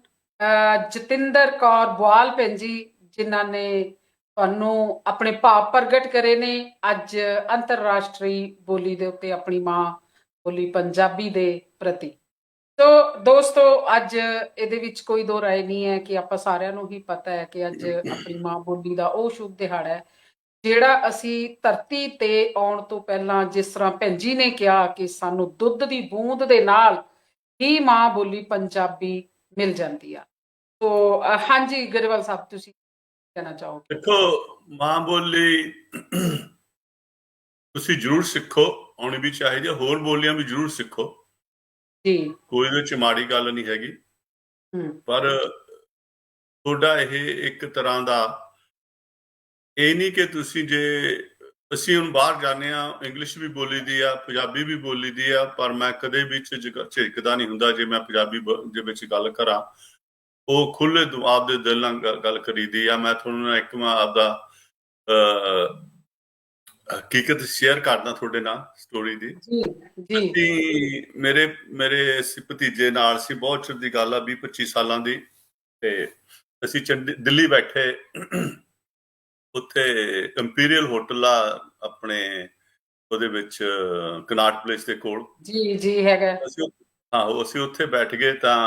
ਜਤਿੰਦਰ ਕੌਰ ਬੁਆਲ ਭੈਣ ਜੀ, ਜਿਨ੍ਹਾਂ ਨੇ ਤੁਹਾਨੂੰ ਆਪਣੇ ਭਾਵ ਪ੍ਰਗਟ ਕਰੇ ਨੇ ਅੱਜ ਅੰਤਰਰਾਸ਼ਟਰੀ ਬੋਲੀ ਦੇ ਉੱਤੇ, ਆਪਣੀ ਮਾਂ ਬੋਲੀ ਪੰਜਾਬੀ ਦੇ ਪ੍ਰਤੀ। ਸੋ ਦੋਸਤੋ, ਅੱਜ ਇਹਦੇ ਵਿੱਚ ਕੋਈ ਦੋ ਰਾਏ ਨਹੀਂ ਹੈ ਕਿ ਆਪਾਂ ਸਾਰਿਆਂ ਨੂੰ ਹੀ ਪਤਾ ਹੈ ਕਿ ਅੱਜ ਆਪਣੀ ਮਾਂ ਬੋਲੀ ਦਾ ਉਹ ਸ਼ੁਭ ਦਿਹਾੜਾ ਹੈ ਜਿਹੜਾ ਅਸੀਂ ਧਰਤੀ ਤੇ ਆਉਣ ਤੋਂ ਪਹਿਲਾਂ, ਜਿਸ ਤਰ੍ਹਾਂ ਭੈਣ ਜੀ ਨੇ ਕਿਹਾ ਕਿ ਸਾਨੂੰ ਦੁੱਧ ਦੀ ਬੂੰਦ ਦੇ ਨਾਲ ਹੀ ਮਾਂ ਬੋਲੀ ਪੰਜਾਬੀ ਮਿਲ ਜਾਂਦੀ ਆ। ਸੋ ਹਾਂਜੀ ਗਰੇਵਾਲ ਸਾਹਿਬ, ਤੁਸੀਂ ਕਹਿਣਾ ਚਾਹੋਗੇ? ਦੇਖੋ, ਮਾਂ ਬੋਲੀ ਤੁਸੀਂ ਜ਼ਰੂਰ ਸਿੱਖੋ, ਆਉਣੀ ਵੀ ਚਾਹੀਦੀ ਹੈ। ਹੋਰ ਬੋਲੀਆਂ ਵੀ ਜ਼ਰੂਰ ਸਿੱਖੋ ਜੀ, ਕੋਈ ਇਹਦੇ ਚ ਮਾੜੀ ਗੱਲ ਨਹੀਂ ਹੈਗੀ। ਪਰ ਤੁਹਾਡਾ ਇਹ ਇੱਕ ਤਰ੍ਹਾਂ ਦਾ ਇਹ ਨਹੀਂ ਕਿ ਤੁਸੀਂ, ਜੇ ਅਸੀਂ ਹੁਣ ਬਾਹਰ ਜਾਂਦੇ ਆ, ਇੰਗਲਿਸ਼ ਵੀ ਬੋਲੀ ਦੀ ਆ, ਪੰਜਾਬੀ ਵੀ ਬੋਲੀ ਦੀ ਆ, ਪਰ ਮੈਂ ਕਦੇ ਵੀ ਝਿਜਕਦਾ ਨਹੀਂ ਹੁੰਦਾ ਜੇ ਮੈਂ ਪੰਜਾਬੀ ਦੇ ਵਿੱਚ ਗੱਲ ਕਰਾਂ। ਉਹ ਖੁੱਲੇ ਆਪਦੇ ਦਿਲ ਨਾਲ ਗੱਲ ਕਰੀਦੀ ਆ। ਮੈਂ ਤੁਹਾਨੂੰ ਇੱਕ ਆਪਦਾ ਹਕੀਕਤ ਸ਼ੇਅਰ ਕਰਦਾ ਤੁਹਾਡੇ ਨਾਲ, ਸਟੋਰੀ ਦੀ। ਮੇਰੇ ਭਤੀਜੇ ਨਾਲ ਸੀ, ਬਹੁਤ ਚਿਰ ਦੀ ਗੱਲ ਆ, 20-25 ਸਾਲਾਂ ਦੀ। ਤੇ ਅਸੀਂ ਦਿੱਲੀ ਬੈਠੇ, ਉੱਥੇ ਇੰਪੀਰੀਅਲ ਹੋਟਲ ਆ ਆਪਣੇ, ਉਹਦੇ ਵਿੱਚ ਕਨਾਟ ਪਲੇਸ ਦੇ ਕੋਲ। ਜੀ ਹੈਗਾ। ਅਸੀਂ ਉੱਥੇ ਬੈਠ ਗਏ। ਤਾਂ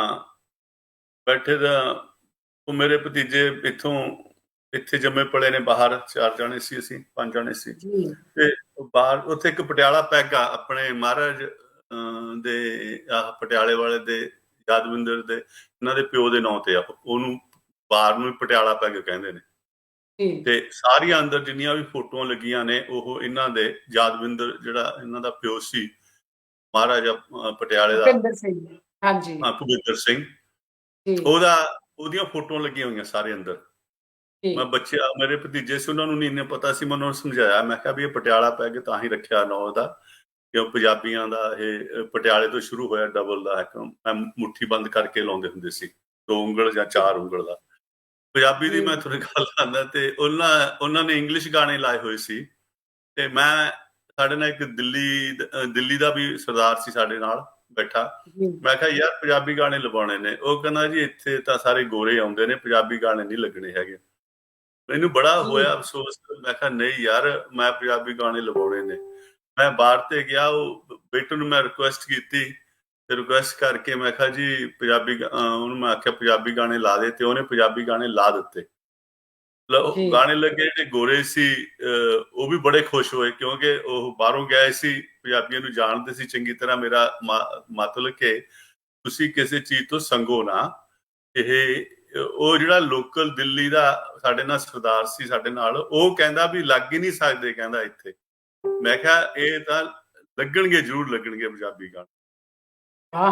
ਉਹ ਮੇਰੇ ਭਤੀਜੇ ਇੱਥੇ ਜੰਮੇ ਪਲੇ ਨੇ, ਬਾਹਰ 4 ਜਾਣੇ ਸੀ, ਅਸੀਂ 5 ਜਾਣੇ ਸੀ। ਤੇ ਬਾਹਰ ਉੱਥੇ ਇੱਕ ਪਟਿਆਲਾ ਪੈਗ ਆ, ਆਪਣੇ ਮਹਾਰਾਜ ਦੇ ਪਟਿਆਲੇ ਵਾਲੇ ਦੇ, ਯਾਦਵਿੰਦਰ ਦੇ, ਇਹਨਾਂ ਦੇ ਪਿਓ ਦੇ ਨਾਂ ਤੇ ਆ। ਉਹਨੂੰ ਬਾਹਰ ਨੂੰ ਪਟਿਆਲਾ ਪੈਗ ਕਹਿੰਦੇ ਨੇ। ਤੇ ਸਾਰੀਆਂ ਅੰਦਰ ਜਿੰਨੀਆਂ ਵੀ ਫੋਟੋਆਂ ਲੱਗੀਆਂ ਨੇ, ਉਹ ਇਹਨਾਂ ਦੇ ਯਾਦਵਿੰਦਰ, ਜਿਹੜਾ ਇਹਨਾਂ ਦਾ ਪਿਓ ਸੀ, ਮਹਾਰਾਜਾ ਪਟਿਆਲੇ ਦਾ, ਭੁਪਿੰਦਰ ਸਿੰਘ, ਉਹਦੀਆਂ ਫੋਟੋਆਂ ਲੱਗੀਆਂ ਹੋਈਆਂ ਸਾਰੇ ਅੰਦਰ। ਮੈਂ ਮੇਰੇ ਭਤੀਜੇ ਸੀ, ਉਹਨਾਂ ਨੂੰ ਨਹੀਂ ਇੰਨਾ ਪਤਾ ਸੀ। ਮੈਂ ਉਹਨਾਂ ਨੂੰ ਸਮਝਾਇਆ, ਮੈਂ ਕਿਹਾ ਵੀ ਇਹ ਪਟਿਆਲਾ ਪੈਗ ਤਾਂ ਹੀ ਰੱਖਿਆ ਨਾਂ ਉਹਦਾ, ਕਿਉਂ ਪੰਜਾਬੀਆਂ ਦਾ ਇਹ ਪਟਿਆਲੇ ਤੋਂ ਸ਼ੁਰੂ ਹੋਇਆ, ਡਬਲ ਦਾ। ਮੈਂ ਮੁੱਠੀ ਬੰਦ ਕਰਕੇ ਲਾਉਂਦੇ ਹੁੰਦੇ ਸੀ, 2 ਉਂਗਲ ਜਾਂ 4 ਉਂਗਲ ਦਾ। ਪੰਜਾਬੀ ਦੀ ਮੈਂ ਤੁਹਾਨੂੰ ਗੱਲ ਆਉਂਦਾ। ਤੇ ਉਹਨਾਂ ਨੇ ਇੰਗਲਿਸ਼ ਗਾਣੇ ਲਾਏ ਹੋਏ ਸੀ। ਤੇ ਮੈਂ ਸਾਡੇ ਨਾਲ ਇੱਕ ਦਿੱਲੀ ਦਾ ਵੀ ਸਰਦਾਰ ਸੀ ਸਾਡੇ ਨਾਲ ਬੈਠਾ। ਜੀ ਮੈਂ ਕਿਹਾ ਯਾਰ ਪੰਜਾਬੀ ਗਾਣੇ ਲਵਾਉਣੇ ਨੇ। ਉਹ ਕਹਿੰਦਾ ਜੀ ਇੱਥੇ ਤਾਂ ਸਾਰੇ ਗੋਰੇ ਆਉਂਦੇ ਨੇ, ਪੰਜਾਬੀ ਗਾਣੇ ਨਹੀਂ ਲੱਗਣੇ ਹੈਗੇ। ਮੈਨੂੰ ਬੜਾ ਜੀ ਹੋਇਆ ਅਫਸੋਸ। ਮੈਂ ਕਿਹਾ ਨਹੀਂ ਯਾਰ, ਮੈਂ ਪੰਜਾਬੀ ਗਾਣੇ ਲਵਾਉਣੇ ਨੇ। ਮੈਂ ਬਾਹਰ ਤੇ ਗਿਆ, ਉਹ ਬੇਟੇ ਨੂੰ ਮੈਂ ਰਿਕੁਐਸਟ ਕੀਤੀ ਤੇ ਰਿਕੁਐਸਟ ਕਰਕੇ ਮੈਂ ਕਿਹਾ ਜੀ ਉਹਨੂੰ ਮੈਂ ਆਖਿਆ ਪੰਜਾਬੀ ਗਾਣੇ ਲਾ ਦੇ, ਤੇ ਉਹਨੇ ਪੰਜਾਬੀ ਗਾਣੇ ਲਾ ਦਿੱਤੇ। ਜੀ ਗਾਣੇ ਲੱਗੇ, ਜਿਹੜੇ ਗੋਰੇ ਸੀ ਉਹ ਵੀ ਬੜੇ ਖੁਸ਼ ਹੋਏ, ਕਿਉਂਕਿ ਉਹ ਬਾਹਰੋਂ ਗਏ ਸੀ, ਪੰਜਾਬੀਆਂ ਨੂੰ ਜਾਣਦੇ ਸੀ ਚੰਗੀ ਤਰ੍ਹਾਂ। ਮੇਰਾ ਮਤਲਬ ਕਿ ਤੁਸੀਂ ਕਿਸੇ ਚੀਜ਼ ਤੋਂ ਸੰਗੋ ਨਾ। ਉਹ ਜਿਹੜਾ ਲੋਕਲ ਦਿੱਲੀ ਦਾ ਸਾਡੇ ਨਾਲ ਸਰਦਾਰ ਸੀ ਸਾਡੇ ਨਾਲ, ਉਹ ਕਹਿੰਦਾ ਵੀ ਲੱਗ ਹੀ ਨਹੀਂ ਸਕਦੇ, ਕਹਿੰਦਾ ਇੱਥੇ। ਮੈਂ ਕਿਹਾ ਇਹ ਤਾਂ ਲੱਗਣਗੇ, ਜ਼ਰੂਰ ਲੱਗਣਗੇ ਪੰਜਾਬੀ ਗਾਣੇ। ਹਾਂ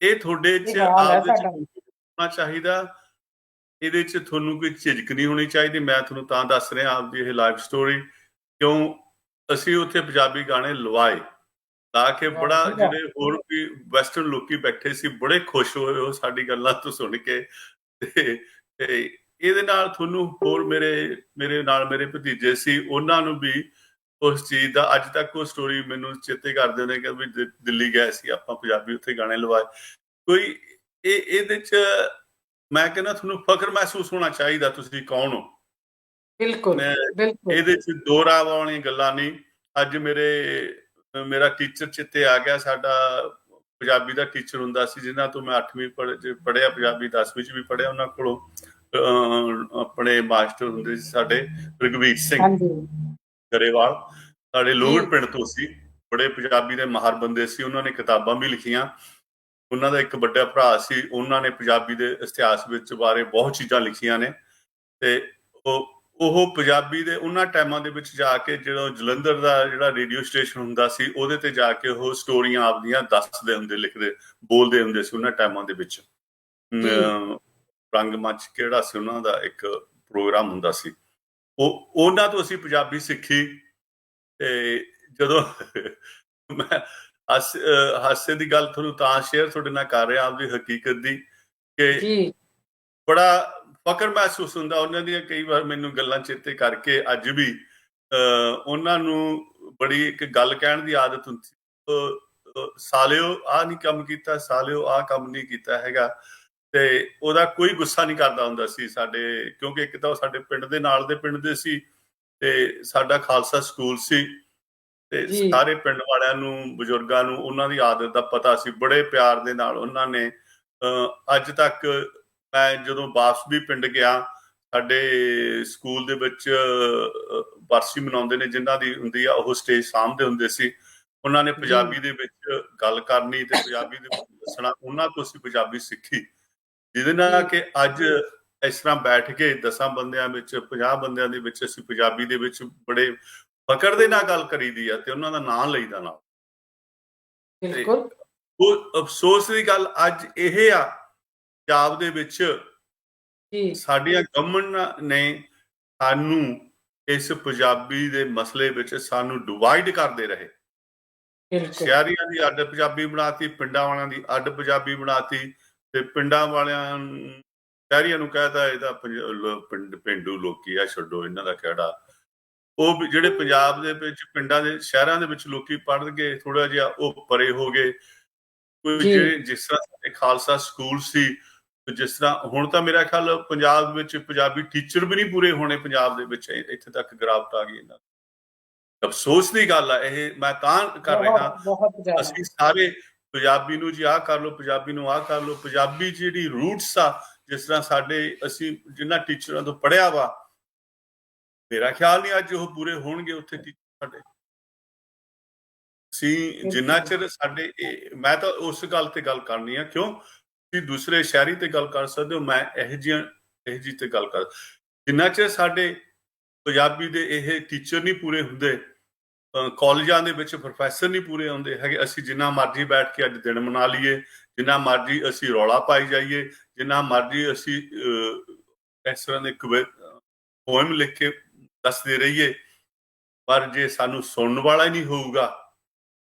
ਇਹ ਤੁਹਾਡੇ ਇਹ ਚ ਹਾਲ ਹੈ ਆਪਦੇ ਚ ਸਾਡਾ। ਹੋਣਾ ਚਾਹੀਦਾ। ਇਹਦੇ ਚ ਤੁਹਾਨੂੰ ਕੋਈ ਝਿਜਕ ਨਹੀਂ ਹੋਣੀ ਚਾਹੀਦੀ। ਮੈਂ ਤੁਹਾਨੂੰ ਤਾਂ ਦੱਸ ਰਿਹਾ ਆਪਦੀ ਇਹ ਲਾਈਫ ਸਟੋਰੀ, ਕਿਉਂ ਅਸੀਂ ਉੱਥੇ ਪੰਜਾਬੀ ਗਾਣੇ ਲਵਾਏ, ਲਾ ਕੇ ਬੜਾ, ਜਿਹੜੇ ਹੋਰ ਵੀ ਵੈਸਟਰਨ ਲੋਕੀ ਬੈਠੇ ਸੀ ਬੜੇ ਖੁਸ਼ ਹੋਏ ਉਹ ਸਾਡੀ ਗੱਲਾਂ ਤੋਂ ਸੁਣ ਕੇ। ਤੇ ਇਹਦੇ ਨਾਲ ਤੁਹਾਨੂੰ ਹੋਰ ਮੇਰੇ ਨਾਲ ਮੇਰੇ ਭਤੀਜੇ ਸੀ, ਉਹਨਾਂ ਨੂੰ ਵੀ ਉਸ ਚੀਜ਼ ਦਾ ਅੱਜ ਤੱਕ ਉਹ ਸਟੋਰੀ ਮੈਨੂੰ ਚੇਤੇ ਕਰਦੇ ਨੇ ਕਿ ਵੀ ਦਿੱਲੀ ਗਏ ਸੀ ਆਪਾਂ, ਪੰਜਾਬੀ ਉੱਥੇ ਗਾਣੇ ਲਵਾਏ। ਕੋਈ ਇਹਦੇ ਚ ਮੈਂ ਕਹਿੰਦਾ ਤੁਹਾਨੂੰ ਫਖਰ ਮਹਿਸੂਸ ਹੋਣਾ ਚਾਹੀਦਾ, ਤੁਸੀਂ ਕੌਣ ਹੋ। ਬਿਲਕੁਲ ਬਿਲਕੁਲ ਇਹਦੇ ਚ ਦੋ ਰਾਹ ਵਾਲੀਆਂ ਗੱਲਾਂ ਨਹੀਂ। ਅੱਜ ਮੇਰਾ ਟੀਚਰ ਚਿੱਤੇ ਆ ਗਿਆ। ਸਾਡਾ ਪੰਜਾਬੀ ਦਾ ਟੀਚਰ ਹੁੰਦਾ ਸੀ, ਜਿਨ੍ਹਾਂ ਤੋਂ ਮੈਂ 8ਵੀਂ ਪੜ੍ਹਿਆ, ਪੰਜਾਬੀ 10ਵੀਂ ਚ ਵੀ ਪੜ੍ਹਿਆ। ਉਹਨਾਂ ਕੋਲੋਂ ਆਪਣੇ ਮਾਸਟਰ ਹੁੰਦੇ ਸੀ ਸਾਡੇ, ਰਘਵੀਰ ਸਿੰਘ ਗਰੇਵਾਲ, ਸਾਡੇ ਲੋਹਗੜ੍ਹ ਪਿੰਡ ਤੋਂ ਸੀ। ਬੜੇ ਪੰਜਾਬੀ ਦੇ ਮਾਹਰ ਬੰਦੇ ਸੀ। ਉਹਨਾਂ ਨੇ ਕਿਤਾਬਾਂ ਵੀ ਲਿਖੀਆਂ। ਉਹਨਾਂ ਦਾ ਇੱਕ ਵੱਡਾ ਭਰਾ ਸੀ, ਉਹਨਾਂ ਨੇ ਪੰਜਾਬੀ ਦੇ ਇਤਿਹਾਸ ਵਿੱਚ ਬਾਰੇ ਬਹੁਤ ਚੀਜ਼ਾਂ ਲਿਖੀਆਂ ਨੇ। ਤੇ ਉਹ ਪੰਜਾਬੀ ਦੇ ਉਹਨਾਂ ਟਾਈਮਾਂ ਦੇ ਵਿੱਚ ਜਾ ਕੇ, ਜਿਹੜਾ ਜਲੰਧਰ ਦਾ ਜਿਹੜਾ ਰੇਡੀਓ ਸਟੇਸ਼ਨ ਹੁੰਦਾ ਸੀ, ਉਹਦੇ ਤੇ ਜਾ ਕੇ ਉਹ ਸਟੋਰੀਆਂ ਆਪਦੀਆਂ ਦੱਸਦੇ ਹੁੰਦੇ, ਲਿਖਦੇ, ਬੋਲਦੇ ਹੁੰਦੇ ਸੀ ਉਹਨਾਂ ਟਾਈਮਾਂ ਦੇ ਵਿੱਚ। ਰੰਗਮੰਚ ਕਿਹੜਾ ਸੀ ਉਹਨਾਂ ਦਾ ਇੱਕ ਪ੍ਰੋਗਰਾਮ ਹੁੰਦਾ ਸੀ, ਉਹਨਾਂ ਤੋਂ ਅਸੀਂ ਪੰਜਾਬੀ ਸਿੱਖੀ। ਤੇ ਜਦੋਂ ਮੈਂ ਹਾਸੇ ਦੀ ਗੱਲ ਤੁਹਾਨੂੰ ਤਾਂ ਸ਼ੇਅਰ ਤੁਹਾਡੇ ਨਾਲ ਕਰ ਰਿਹਾ ਆਪਦੀ ਹਕੀਕਤ ਦੀ, ਕਿ ਬੜਾ ਫਖਰ ਮਹਿਸੂਸ ਹੁੰਦਾ। ਉਹਨਾਂ ਦੀਆਂ ਕਈ ਵਾਰ ਮੈਨੂੰ ਗੱਲਾਂ ਚੇਤੇ ਕਰਕੇ ਅੱਜ ਵੀ ਉਹਨਾਂ ਨੂੰ ਬੜੀ ਇੱਕ ਗੱਲ ਕਹਿਣ ਦੀ ਆਦਤ ਹੁੰਦੀ, ਸਾਲਿਓ ਆਹ ਨਹੀਂ ਕੰਮ ਕੀਤਾ, ਸਾਲਿਓ ਆਹ ਕੰਮ ਨਹੀਂ ਕੀਤਾ ਹੈਗਾ। ਤੇ ਉਹਦਾ ਕੋਈ ਗੁੱਸਾ ਨਹੀਂ ਕਰਦਾ ਹੁੰਦਾ ਸੀ ਸਾਡੇ, ਕਿਉਂਕਿ ਇੱਕ ਤਾਂ ਉਹ ਸਾਡੇ ਪਿੰਡ ਦੇ ਨਾਲ ਦੇ ਪਿੰਡ ਦੇ ਸੀ, ਤੇ ਸਾਡਾ ਖਾਲਸਾ ਸਕੂਲ ਸੀ। ਤੇ ਸਾਰੇ ਪਿੰਡ ਵਾਲਿਆਂ ਨੂੰ, ਬਜ਼ੁਰਗਾਂ ਨੂੰ ਉਹਨਾਂ ਦੀ ਆਦਤ ਦਾ ਪਤਾ ਸੀ। ਬੜੇ ਪਿਆਰ ਦੇ ਨਾਲ ਉਹਨਾਂ ਨੇ ਅੱਜ ਤੱਕ, ਮੈਂ ਜਦੋਂ ਵਾਪਸ ਵੀ ਪਿੰਡ ਗਿਆ, ਸਾਡੇ ਸਕੂਲ ਦੇ ਵਿੱਚ ਬਰਸੀ ਮਨਾਉਂਦੇ ਨੇ ਜਿਨ੍ਹਾਂ ਦੀ ਹੁੰਦੀ ਆ, ਉਹ ਸਟੇਜ ਸਾਂਭਦੇ ਹੁੰਦੇ ਸੀ। ਉਹਨਾਂ ਨੇ ਪੰਜਾਬੀ ਦੇ ਵਿੱਚ ਗੱਲ ਕਰਨੀ ਤੇ ਪੰਜਾਬੀ ਦੇ ਵਿੱਚ ਦੱਸਣਾ। ਉਹਨਾਂ ਤੋਂ ਅਸੀਂ ਪੰਜਾਬੀ ਸਿੱਖੀ, ਜਿਹਦੇ ਨਾਲ ਕਿ ਅੱਜ ਇਸ ਤਰ੍ਹਾਂ ਬੈਠ ਕੇ 10 ਬੰਦਿਆਂ ਵਿੱਚ, 50 ਬੰਦਿਆਂ ਦੇ ਵਿੱਚ ਅਸੀਂ ਪੰਜਾਬੀ ਦੇ ਵਿੱਚ ਬੜੇ ਫਕਰ ਦੇ ਨਾਲ ਗੱਲ ਕਰੀਦੀ ਆ ਤੇ ਉਹਨਾਂ ਦਾ ਨਾਂ ਲਈਦਾ ਨਾਲ। ਉਹ ਅਫਸੋਸ ਦੀ ਗੱਲ ਅੱਜ ਇਹ ਆ, ਪੰਜਾਬ ਦੇ ਵਿੱਚ ਸਾਡੀਆਂ ਗਵਰਨਮੈਂਟ ਨੇ ਸਾਨੂੰ ਇਸ ਪੰਜਾਬੀ ਦੇ ਮਸਲੇ ਵਿੱਚ ਸਾਨੂੰ ਡਿਵਾਈਡ ਕਰਦੇ ਰਹੇ। ਸ਼ਹਿਰੀਆਂ ਦੀ ਅੱਡ ਪੰਜਾਬੀ ਬਣਾਤੀ, ਪਿੰਡਾਂ ਵਾਲਿਆਂ ਦੀ ਅੱਡ ਪੰਜਾਬੀ ਬਣਾਤੀ। ਤੇ ਪਿੰਡਾਂ ਵਾਲਿਆਂ ਸ਼ਹਿਰੀਆਂ ਨੂੰ ਕਹਿਤਾ ਇਹ ਤਾਂ ਪੇਂਡੂ ਲੋਕੀ ਆ, ਛੱਡੋ ਇਹਨਾਂ ਦਾ ਕਿਹੜਾ। ਉਹ ਜਿਹੜੇ ਪੰਜਾਬ ਦੇ ਵਿੱਚ ਪਿੰਡਾਂ ਦੇ ਸ਼ਹਿਰਾਂ ਦੇ ਵਿੱਚ ਲੋਕੀ ਪੜ੍ਹ ਗਏ ਥੋੜਾ ਜਿਹਾ, ਉਹ ਪਰੇ ਹੋ ਗਏ। ਜਿਸ ਤਰ੍ਹਾਂ ਸਾਡੇ ਖਾਲਸਾ ਸਕੂਲ ਸੀ, ਜਿਸ ਤਰ੍ਹਾਂ ਹੁਣ ਤਾਂ ਮੇਰਾ ਖਿਆਲ ਪੰਜਾਬ ਵਿੱਚ ਪੰਜਾਬੀ ਟੀਚਰ ਵੀ ਨਹੀਂ ਪੂਰੇ ਹੋਣੇ ਪੰਜਾਬ ਦੇ ਵਿੱਚ, ਇੱਥੇ ਤੱਕ ਗਿਰਾਵਟ ਆ ਗਈ ਇਹਨਾਂ। ਅਫਸੋਸ ਦੀ ਗੱਲ ਆ ਇਹ, ਮੈਂ ਤਾਂ ਕਰ ਰਿਹਾ। ਅਸੀਂ ਸਾਰੇ ਪੰਜਾਬੀ ਨੂੰ ਜੀ ਆਹ ਕਰ ਲਓ, ਪੰਜਾਬੀ ਨੂੰ ਆਹ ਕਰ ਲਓ। ਪੰਜਾਬੀ ਜਿਹੜੀ ਰੂਟਸ ਆ, ਜਿਸ ਤਰ੍ਹਾਂ ਸਾਡੇ, ਅਸੀਂ ਜਿਨ੍ਹਾਂ ਟੀਚਰਾਂ ਤੋਂ ਪੜ੍ਹਿਆ ਵਾ, ਮੇਰਾ ਖਿਆਲ ਨਹੀਂ ਅੱਜ ਉਹ ਪੂਰੇ ਹੋਣਗੇ ਉੱਥੇ ਟੀਚਰ ਸਾਡੇ। ਅਸੀਂ ਜਿੰਨਾ ਚਿਰ ਸਾਡੇ, ਮੈਂ ਤਾਂ ਉਸ ਗੱਲ ਤੇ ਗੱਲ ਕਰਨੀ ਆ, ਕਿਉਂ ਤੁਸੀਂ ਦੂਸਰੇ ਸ਼ਹਿਰੀ ਤੇ ਗੱਲ ਕਰ ਸਕਦੇ ਹੋ, ਮੈਂ ਇਹੋ ਜਿਹੀ ਤੇ ਗੱਲ ਕਰ। ਜਿੰਨਾ ਚਿਰ ਸਾਡੇ ਪੰਜਾਬੀ ਦੇ ਇਹ ਟੀਚਰ ਨਹੀਂ ਪੂਰੇ ਹੁੰਦੇ, ਕਾਲਜਾਂ ਦੇ ਵਿੱਚ ਪ੍ਰੋਫੈਸਰ ਨਹੀਂ ਪੂਰੇ ਹੁੰਦੇ ਹੈਗੇ, ਅਸੀਂ ਜਿੰਨਾ ਮਰਜ਼ੀ ਬੈਠ ਕੇ ਅੱਜ ਦਿਨ ਮਨਾ ਲਈਏ, ਜਿੰਨਾ ਮਰਜ਼ੀ ਅਸੀਂ ਰੌਲਾ ਪਾਈ ਜਾਈਏ, ਜਿੰਨਾ ਮਰਜ਼ੀ ਅਸੀਂ ਇਸ ਤਰ੍ਹਾਂ ਦੇ ਪੋਇਮ ਲਿਖ ਕੇ ਦੱਸਦੇ ਰਹੀਏ, ਪਰ ਜੇ ਸਾਨੂੰ ਸੁਣਨ ਵਾਲਾ ਹੀ ਨਹੀਂ ਹੋਊਗਾ,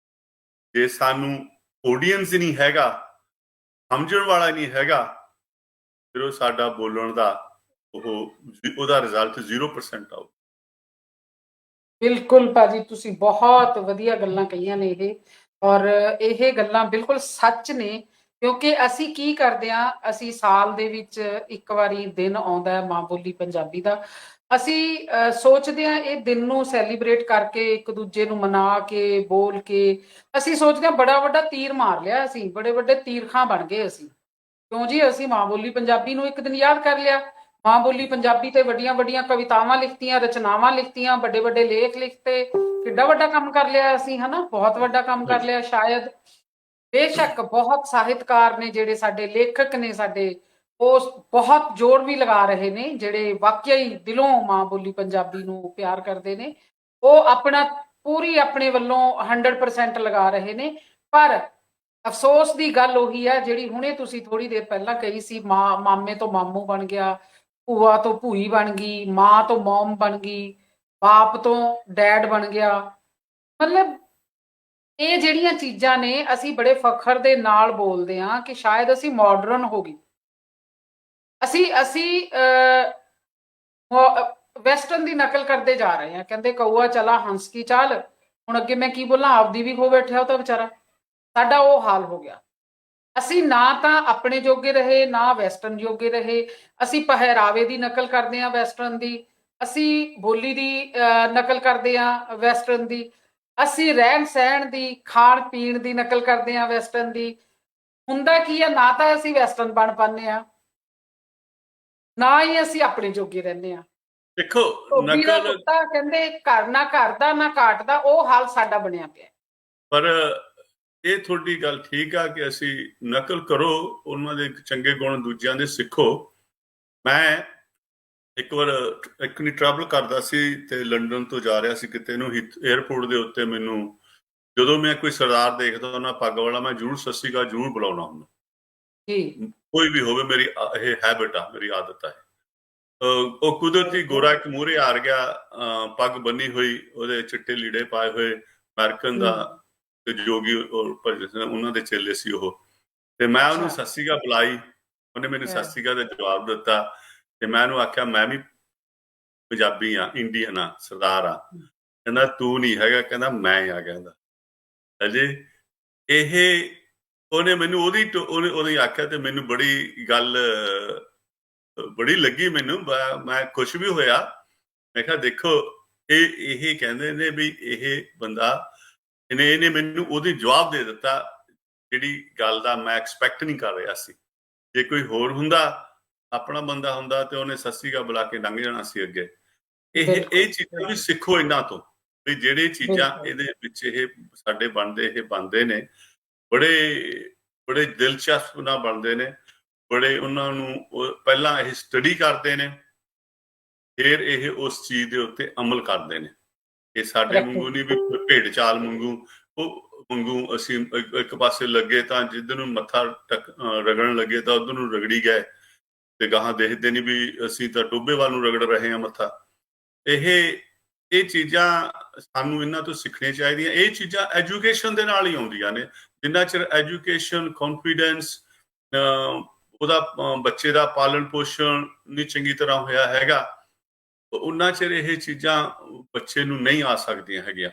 ਜੇ ਸਾਨੂੰ ਆਡੀਅנס ਨਹੀਂ ਹੈਗਾ, ਸਮਝਣ ਵਾਲਾ ਨਹੀਂ ਹੈਗਾ, ਫਿਰ ਉਹ ਸਾਡਾ ਬੋਲਣ ਦਾ ਉਹਦਾ ਰਿਜ਼ਲਟ 0% ਆਊ। ਬਿਲਕੁਲ ਭਾਜੀ, ਤੁਸੀਂ ਬਹੁਤ ਵਧੀਆ ਗੱਲਾਂ ਕਹੀਆਂ ਨੇ ਇਹ, ਔਰ ਇਹ ਗੱਲਾਂ ਬਿਲਕੁਲ ਸੱਚ ਨੇ। ਕਿਉਂਕਿ ਅਸੀਂ ਕੀ ਕਰਦੇ ਹਾਂ, ਅਸੀਂ ਸਾਲ ਦੇ ਵਿੱਚ ਇੱਕ ਵਾਰੀ ਦਿਨ ਆਉਂਦਾ ਹੈ ਮਾਂ ਬੋਲੀ ਪੰਜਾਬੀ ਦਾ, ਅਸੀਂ ਸੋਚਦੇ ਹਾਂ ਇਹ ਦਿਨ ਨੂੰ ਸੈਲੀਬ੍ਰੇਟ ਕਰਕੇ, ਇੱਕ ਦੂਜੇ ਨੂੰ ਮਨਾ ਕੇ, ਬੋਲ ਕੇ, ਅਸੀਂ ਸੋਚਦੇ ਹਾਂ ਬੜਾ ਵੱਡਾ ਤੀਰ ਮਾਰ ਲਿਆ, ਅਸੀਂ ਬੜੇ ਵੱਡੇ ਤੀਰਖਾਂ ਬਣ ਗਏ ਅਸੀਂ। ਕਿਉਂ ਜੀ? ਅਸੀਂ ਮਾਂ ਬੋਲੀ ਪੰਜਾਬੀ ਨੂੰ ਇੱਕ ਦਿਨ ਯਾਦ ਕਰ ਲਿਆ, ਮਾਂ ਬੋਲੀ ਪੰਜਾਬੀ ਤੇ ਵੱਡੀਆਂ ਵੱਡੀਆਂ ਕਵਿਤਾਵਾਂ ਲਿਖਤੀਆਂ, ਰਚਨਾਵਾਂ ਲਿਖਤੀਆਂ, ਵੱਡੇ ਵੱਡੇ ਲੇਖ ਲਿਖਤੇ, ਕਿੱਡਾ ਵੱਡਾ ਕੰਮ ਕਰ ਲਿਆ ਅਸੀਂ, ਹਨਾ? ਬਹੁਤ ਵੱਡਾ ਕੰਮ ਕਰ ਲਿਆ ਸ਼ਾਇਦ। ਬੇਸ਼ੱਕ ਬਹੁਤ ਸਾਹਿਤਕਾਰ ਨੇ ਜਿਹੜੇ ਸਾਡੇ, ਲੇਖਕ ਨੇ ਸਾਡੇ, ਉਹ ਬਹੁਤ ਜ਼ੋਰ ਵੀ ਲਗਾ ਰਹੇ ਨੇ, ਜਿਹੜੇ ਵਾਕਿਆ ਹੀ ਦਿਲੋਂ ਮਾਂ ਬੋਲੀ ਪੰਜਾਬੀ ਨੂੰ ਪਿਆਰ ਕਰਦੇ ਨੇ, ਉਹ ਆਪਣਾ ਪੂਰੀ ਆਪਣੇ ਵੱਲੋਂ 100% ਲਗਾ ਰਹੇ ਨੇ। ਪਰ ਅਫਸੋਸ ਦੀ ਗੱਲ ਉਹੀ ਹੈ ਜਿਹੜੀ ਹੁਣੇ ਤੁਸੀਂ ਥੋੜੀ ਦੇਰ ਪਹਿਲਾਂ ਕਹੀ ਸੀ, ਮਾਮੇ ਤੋਂ ਮਾਮੂ ਬਣ ਗਿਆ, ਭੂਆ ਤੋਂ ਭੂਈ ਬਣ ਗਈ, ਮਾਂ ਤੋਂ ਮੌਮ ਬਣ ਗਈ, ਬਾਪ ਤੋਂ ਡੈਡ ਬਣ ਗਿਆ। ਮਤਲਬ ਇਹ ਜਿਹੜੀਆਂ ਚੀਜ਼ਾਂ ਨੇ ਅਸੀਂ ਬੜੇ ਫਖਰ ਦੇ ਨਾਲ ਬੋਲਦੇ ਹਾਂ ਕਿ ਸ਼ਾਇਦ ਅਸੀਂ ਮਾਡਰਨ ਹੋ ਗਏ, ਅਸੀਂ ਵੈਸਟਰਨ ਦੀ ਨਕਲ ਕਰਦੇ ਜਾ ਰਹੇ ਹਾਂ। ਕਹਿੰਦੇ ਕਊਆ ਚਲਾ ਹੰਸ ਕੀ ਚਾਲ, ਹੁਣ ਅੱਗੇ ਮੈਂ ਕੀ ਬੋਲਾਂ, ਆਪਦੀ ਵੀ ਖੋ ਬੈਠਿਆ ਉਹ ਤਾਂ ਵਿਚਾਰਾ। ਸਾਡਾ ਉਹ ਹਾਲ ਹੋ ਗਿਆ। ਅਸੀਂ ਨਾ ਤਾਂ ਆਪਣੇ ਜੋਗੇ ਰਹੇ, ਨਾ ਵੈਸਟਰਨ ਜੋਗੇ ਰਹੇ। ਅਸੀਂ ਪਹਿਰਾਵੇ ਦੀ ਨਕਲ ਕਰਦੇ ਹਾਂ ਵੈਸਟਰਨ ਦੀ, ਅਸੀਂ ਬੋਲੀ ਦੀ ਨਕਲ ਕਰਦੇ ਹਾਂ ਵੈਸਟਰਨ ਦੀ, ਅਸੀਂ ਰਹਿਣ ਸਹਿਣ ਦੀ, ਖਾਣ ਪੀਣ ਦੀ ਨਕਲ ਕਰਦੇ ਹਾਂ ਵੈਸਟਰਨ ਦੀ। ਹੁੰਦਾ ਕੀ ਆ, ਨਾ ਤਾਂ ਅਸੀਂ ਵੈਸਟਰਨ ਬਣ ਪਾਉਂਦੇ ਹਾਂ, ਨਾ ਹੀ ਅਸੀਂ ਆਪਣੇ ਜੋਗੇ ਰਹਿੰਦੇ ਹਾਂ। ਦੇਖੋ ਧੋਬੀ ਦਾ ਨਕਲ, ਕੁੱਤਾ ਕਹਿੰਦੇ ਘਰ ਨਾ ਘਰ ਦਾ ਨਾ ਕਾਟ ਦਾ, ਉਹ ਹਾਲ ਸਾਡਾ ਬਣਿਆ ਪਿਆ। ਪਰ ਇਹ ਤੁਹਾਡੀ ਗੱਲ ਠੀਕ ਆ ਕਿ ਅਸੀਂ ਨਕਲ ਕਰੋ, ਉਹਨਾਂ ਦੇ ਚੰਗੇ ਗੁਣ ਦੂਜਿਆਂ ਦੇ ਸਿੱਖੋ। ਮੈਂ ਇੱਕ ਵਾਰ ਇੱਕ ਨਹੀਂ ਟਰੈਵਲ ਕਰਦਾ ਸੀ ਤੇ ਲੰਡਨ ਤੋਂ ਜਾ ਰਿਹਾ ਸੀ ਕਿਤੇ ਨੂੰ, ਏਅਰਪੋਰਟ ਦੇ ਉੱਤੇ ਮੈਨੂੰ ਜਦੋਂ ਮੈਂ ਕੋਈ ਸਰਦਾਰ ਦੇਖਦਾ ਉਹਨਾਂ ਪੱਗ ਵਾਲਾ, ਮੈਂ ਜ਼ਰੂਰ ਸਤਿ ਸ਼੍ਰੀ ਅਕਾਲ ਜ਼ਰੂਰ ਬੁਲਾਉਣਾ ਹੁੰਦਾ ਜੀ। ਕੋਈ ਵੀ ਹੋਵੇ, ਮੇਰੀ ਇਹ ਹੈਬਿਟ ਆ, ਮੇਰੀ ਆਦਤ ਹੈ। ਉਹ ਕੁਦਰਤੀ ਗੋਰਾ ਇੱਕ ਮੂਹਰੇ ਆ ਗਿਆ, ਪੱਗ ਬੰਨੀ ਹੋਈ, ਉਹਦੇ ਚਿੱਟੇ ਲੀੜੇ ਪਾਏ ਹੋਏ, ਅਮਰੀਕਨ ਦਾ ਤੇ ਜੋਗੀ ਉਹਨਾਂ ਦੇ ਚੇਲੇ ਸੀ ਉਹ। ਤੇ ਮੈਂ ਉਹਨੂੰ ਸਤਿ ਸ਼੍ਰੀ ਅਕਾਲ ਬੁਲਾਈ, ਉਹਨੇ ਮੈਨੂੰ ਸਤਿ ਸ਼੍ਰੀ ਅਕਾਲ ਦਾ ਜਵਾਬ ਦਿੱਤਾ। ਤੇ ਮੈਂ ਉਹਨੂੰ ਆਖਿਆ ਮੈਂ ਵੀ ਪੰਜਾਬੀ ਆ, ਇੰਡੀਅਨ ਆ, ਸਰਦਾਰ ਆ। ਕਹਿੰਦਾ ਤੂੰ ਨਹੀਂ ਹੈਗਾ, ਕਹਿੰਦਾ ਮੈਂ ਆ। ਕਹਿੰਦਾ ਅਜੇ ਇਹ ਉਹਨੇ ਮੈਨੂੰ ਉਹਨੇ ਆਖਿਆ ਤੇ ਮੈਨੂੰ ਬੜੀ ਗੱਲ ਬੜੀ ਲੱਗੀ, ਮੈਨੂੰ ਮੈਂ ਖੁਸ਼ ਵੀ ਹੋਇਆ। ਮੈਂ ਕਿਹਾ ਦੇਖੋ ਇਹ ਕਹਿੰਦੇ ਨੇ ਵੀ ਇਹ ਬੰਦਾ ਇਹਨੇ ਮੈਨੂੰ ਉਹਦੀ ਜਵਾਬ ਦੇ ਦਿੱਤਾ ਜਿਹੜੀ ਗੱਲ ਦਾ ਮੈਂ ਐਕਸਪੈਕਟ ਨਹੀਂ ਕਰ ਰਿਹਾ ਸੀ। ਜੇ ਕੋਈ ਹੋਰ ਹੁੰਦਾ, ਆਪਣਾ ਬੰਦਾ ਹੁੰਦਾ, ਤੇ ਉਹਨੇ ਸਤਿ ਸ਼੍ਰੀ ਅਕਾਲ ਬੁਲਾ ਕੇ ਲੰਘ ਜਾਣਾ ਸੀ ਅੱਗੇ। ਇਹ ਚੀਜ਼ਾਂ ਵੀ ਸਿੱਖੋ ਇਹਨਾਂ ਤੋਂ, ਵੀ ਜਿਹੜੇ ਚੀਜ਼ਾਂ ਇਹਦੇ ਵਿੱਚ ਇਹ ਸਾਡੇ ਬਣਦੇ ਨੇ, ਬੜੇ ਦਿਲਚਸਪ ਨਾਲ ਬਣਦੇ ਨੇ, ਬੜੇ ਉਹਨਾਂ ਨੂੰ ਪਹਿਲਾਂ ਇਹ ਸਟੱਡੀ ਕਰਦੇ ਨੇ, ਫਿਰ ਇਹ ਉਸ ਚੀਜ਼ ਦੇ ਉੱਤੇ ਅਮਲ ਕਰਦੇ ਨੇ। ਇਹ ਸਾਡੇ ਵਾਂਗੂ ਨਹੀਂ ਵੀ ਭੇਡ ਚਾਲ ਵਾਂਗੂ ਅਸੀਂ ਇੱਕ ਪਾਸੇ ਲੱਗੇ ਤਾਂ ਜਿੱਧਰ ਨੂੰ ਮੱਥਾ ਰਗੜਨ ਲੱਗੇ ਤਾਂ ਉਧਰ ਨੂੰ ਰਗੜੀ ਗਏ, ਤੇ ਗਾਹਾਂ ਦੇਖਦੇ ਨਹੀਂ ਵੀ ਅਸੀਂ ਤਾਂ ਟੋਭੇ ਵੱਲ ਨੂੰ ਰਗੜ ਰਹੇ ਹਾਂ ਮੱਥਾ। ਇਹ ਚੀਜ਼ਾਂ ਸਾਨੂੰ ਇਹਨਾਂ ਤੋਂ ਸਿੱਖਣੀਆਂ ਚਾਹੀਦੀਆਂ। ਇਹ ਚੀਜ਼ਾਂ ਐਜੂਕੇਸ਼ਨ ਦੇ ਨਾਲ ਹੀ ਆਉਂਦੀਆਂ ਨੇ। ਜਿੰਨਾ ਚਿਰ ਐਜੂਕੇਸ਼ਨ, ਕੌਨਫੀਡੈਂਸ, ਉਹਦਾ ਬੱਚੇ ਦਾ ਪਾਲਣ ਪੋਸ਼ਣ ਨਹੀਂ ਚੰਗੀ ਤਰ੍ਹਾਂ ਹੋਇਆ ਹੈਗਾ, ਉਹਨਾਂ ਚਿਰ ਇਹ ਚੀਜ਼ਾਂ ਬੱਚੇ ਨੂੰ ਨਹੀਂ ਆ ਸਕਦੀਆਂ ਹੈਗੀਆਂ।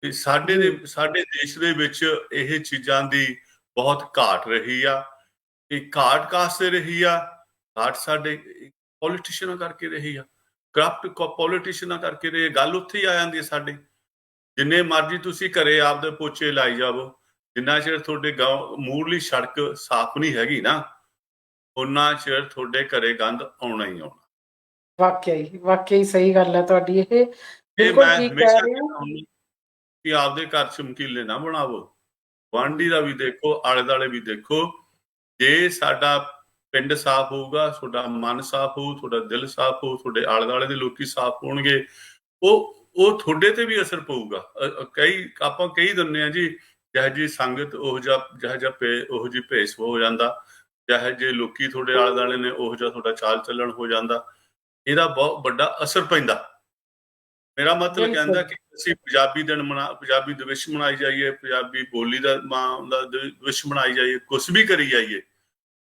ਤੇ ਸਾਡੇ ਦੇਸ਼ ਦੇ ਵਿੱਚ ਇਹ ਚੀਜ਼ਾਂ ਦੀ ਬਹੁਤ ਘਾਟ ਰਹੀ ਆ। ਇਹ ਘਾਟ ਕਾਸਤੇ ਰਹੀ ਆ? ਘਾਟ ਸਾਡੇ ਪੋਲੀਟੀਸ਼ੀਅਨਾਂ ਕਰਕੇ ਰਹੀ ਆ, ਕਰਪਟ ਪੋਲੀਟੀਸ਼ੀਅਨਾਂ ਕਰਕੇ ਰਹੀ। ਗੱਲ ਉੱਥੇ ਹੀ ਆ ਜਾਂਦੀ ਹੈ ਸਾਡੇ। ਜਿੰਨੇ ਮਰਜ਼ੀ ਤੁਸੀਂ ਘਰੇ ਆਪਦੇ ਪੋਚੇ ਲਾਈ ਜਾਵੋ, ਜਿੰਨਾ ਚਿਰ ਤੁਹਾਡੇ ਮੂਹਰਲੀ ਸੜਕ ਸਾਫ਼ ਨਹੀਂ ਹੈਗੀ ਨਾ, ਉਹਨਾਂ ਚਿਰ ਤੁਹਾਡੇ ਘਰੇ ਗੰਦ ਆਉਣਾ ਹੀ ਆਉਣਾ। ਵਾਕਈ ਸਹੀ ਗੱਲ ਹੈ ਤੁਹਾਡੀ। ਇਹ ਬਿਲਕੁਲ ਠੀਕ ਕਹਿ ਰਹੇ ਹੋ ਕਿ ਆਪਦੇ ਘਰ ਚਮਕੀਲੇ ਨਾ ਬਣਾਵੋ, ਗੁਆਂਢੀ ਦਾ ਵੀ ਦੇਖੋ, ਆਲੇ ਦੁਆਲੇ ਵੀ ਦੇਖੋ। ਜੇ ਸਾਡਾ ਪਿੰਡ ਸਾਫ਼ ਹੋਊਗਾ, ਤੁਹਾਡਾ ਮਨ ਸਾਫ਼ ਹੋਊ, ਤੁਹਾਡਾ ਦਿਲ ਸਾਫ਼ ਹੋਊ, ਤੁਹਾਡੇ ਆਲੇ ਦੁਆਲੇ ਦੇ ਲੋਕੀ ਸਾਫ਼ ਹੋਣਗੇ, ਉਹ ਤੁਹਾਡੇ ਤੇ ਵੀ ਅਸਰ ਪਊਗਾ। ਆਪਾਂ ਕਹੀ ਦਿੰਦੇ ਹਾਂ ਜੀ, ਜਿਹੋ ਜਿਹੀ ਸੰਗਤ ਉਹੋ ਜਿਹੀ ਭੇਸ ਹੋ ਜਾਂਦਾ, ਜਿਹੋ ਜਿਹੇ ਲੋਕੀ ਤੁਹਾਡੇ ਆਲੇ ਦੁਆਲੇ ਨੇ ਉਹੋ ਜਿਹਾ ਤੁਹਾਡਾ ਚਾਲ ਚੱਲਣ ਹੋ ਜਾਂਦਾ। ਇਹਦਾ ਬਹੁਤ ਵੱਡਾ ਅਸਰ ਪੈਂਦਾ। ਮੇਰਾ ਮਤਲਬ ਕਹਿੰਦਾ ਕਿ ਅਸੀਂ ਪੰਜਾਬੀ ਦਿਵਸ ਮਨਾਈ ਜਾਈਏ, ਪੰਜਾਬੀ ਬੋਲੀ ਦਾ ਦਿਵਸ ਮਨਾਈ ਜਾਈਏ, ਕੁਛ ਵੀ ਕਰੀ ਜਾਈਏ,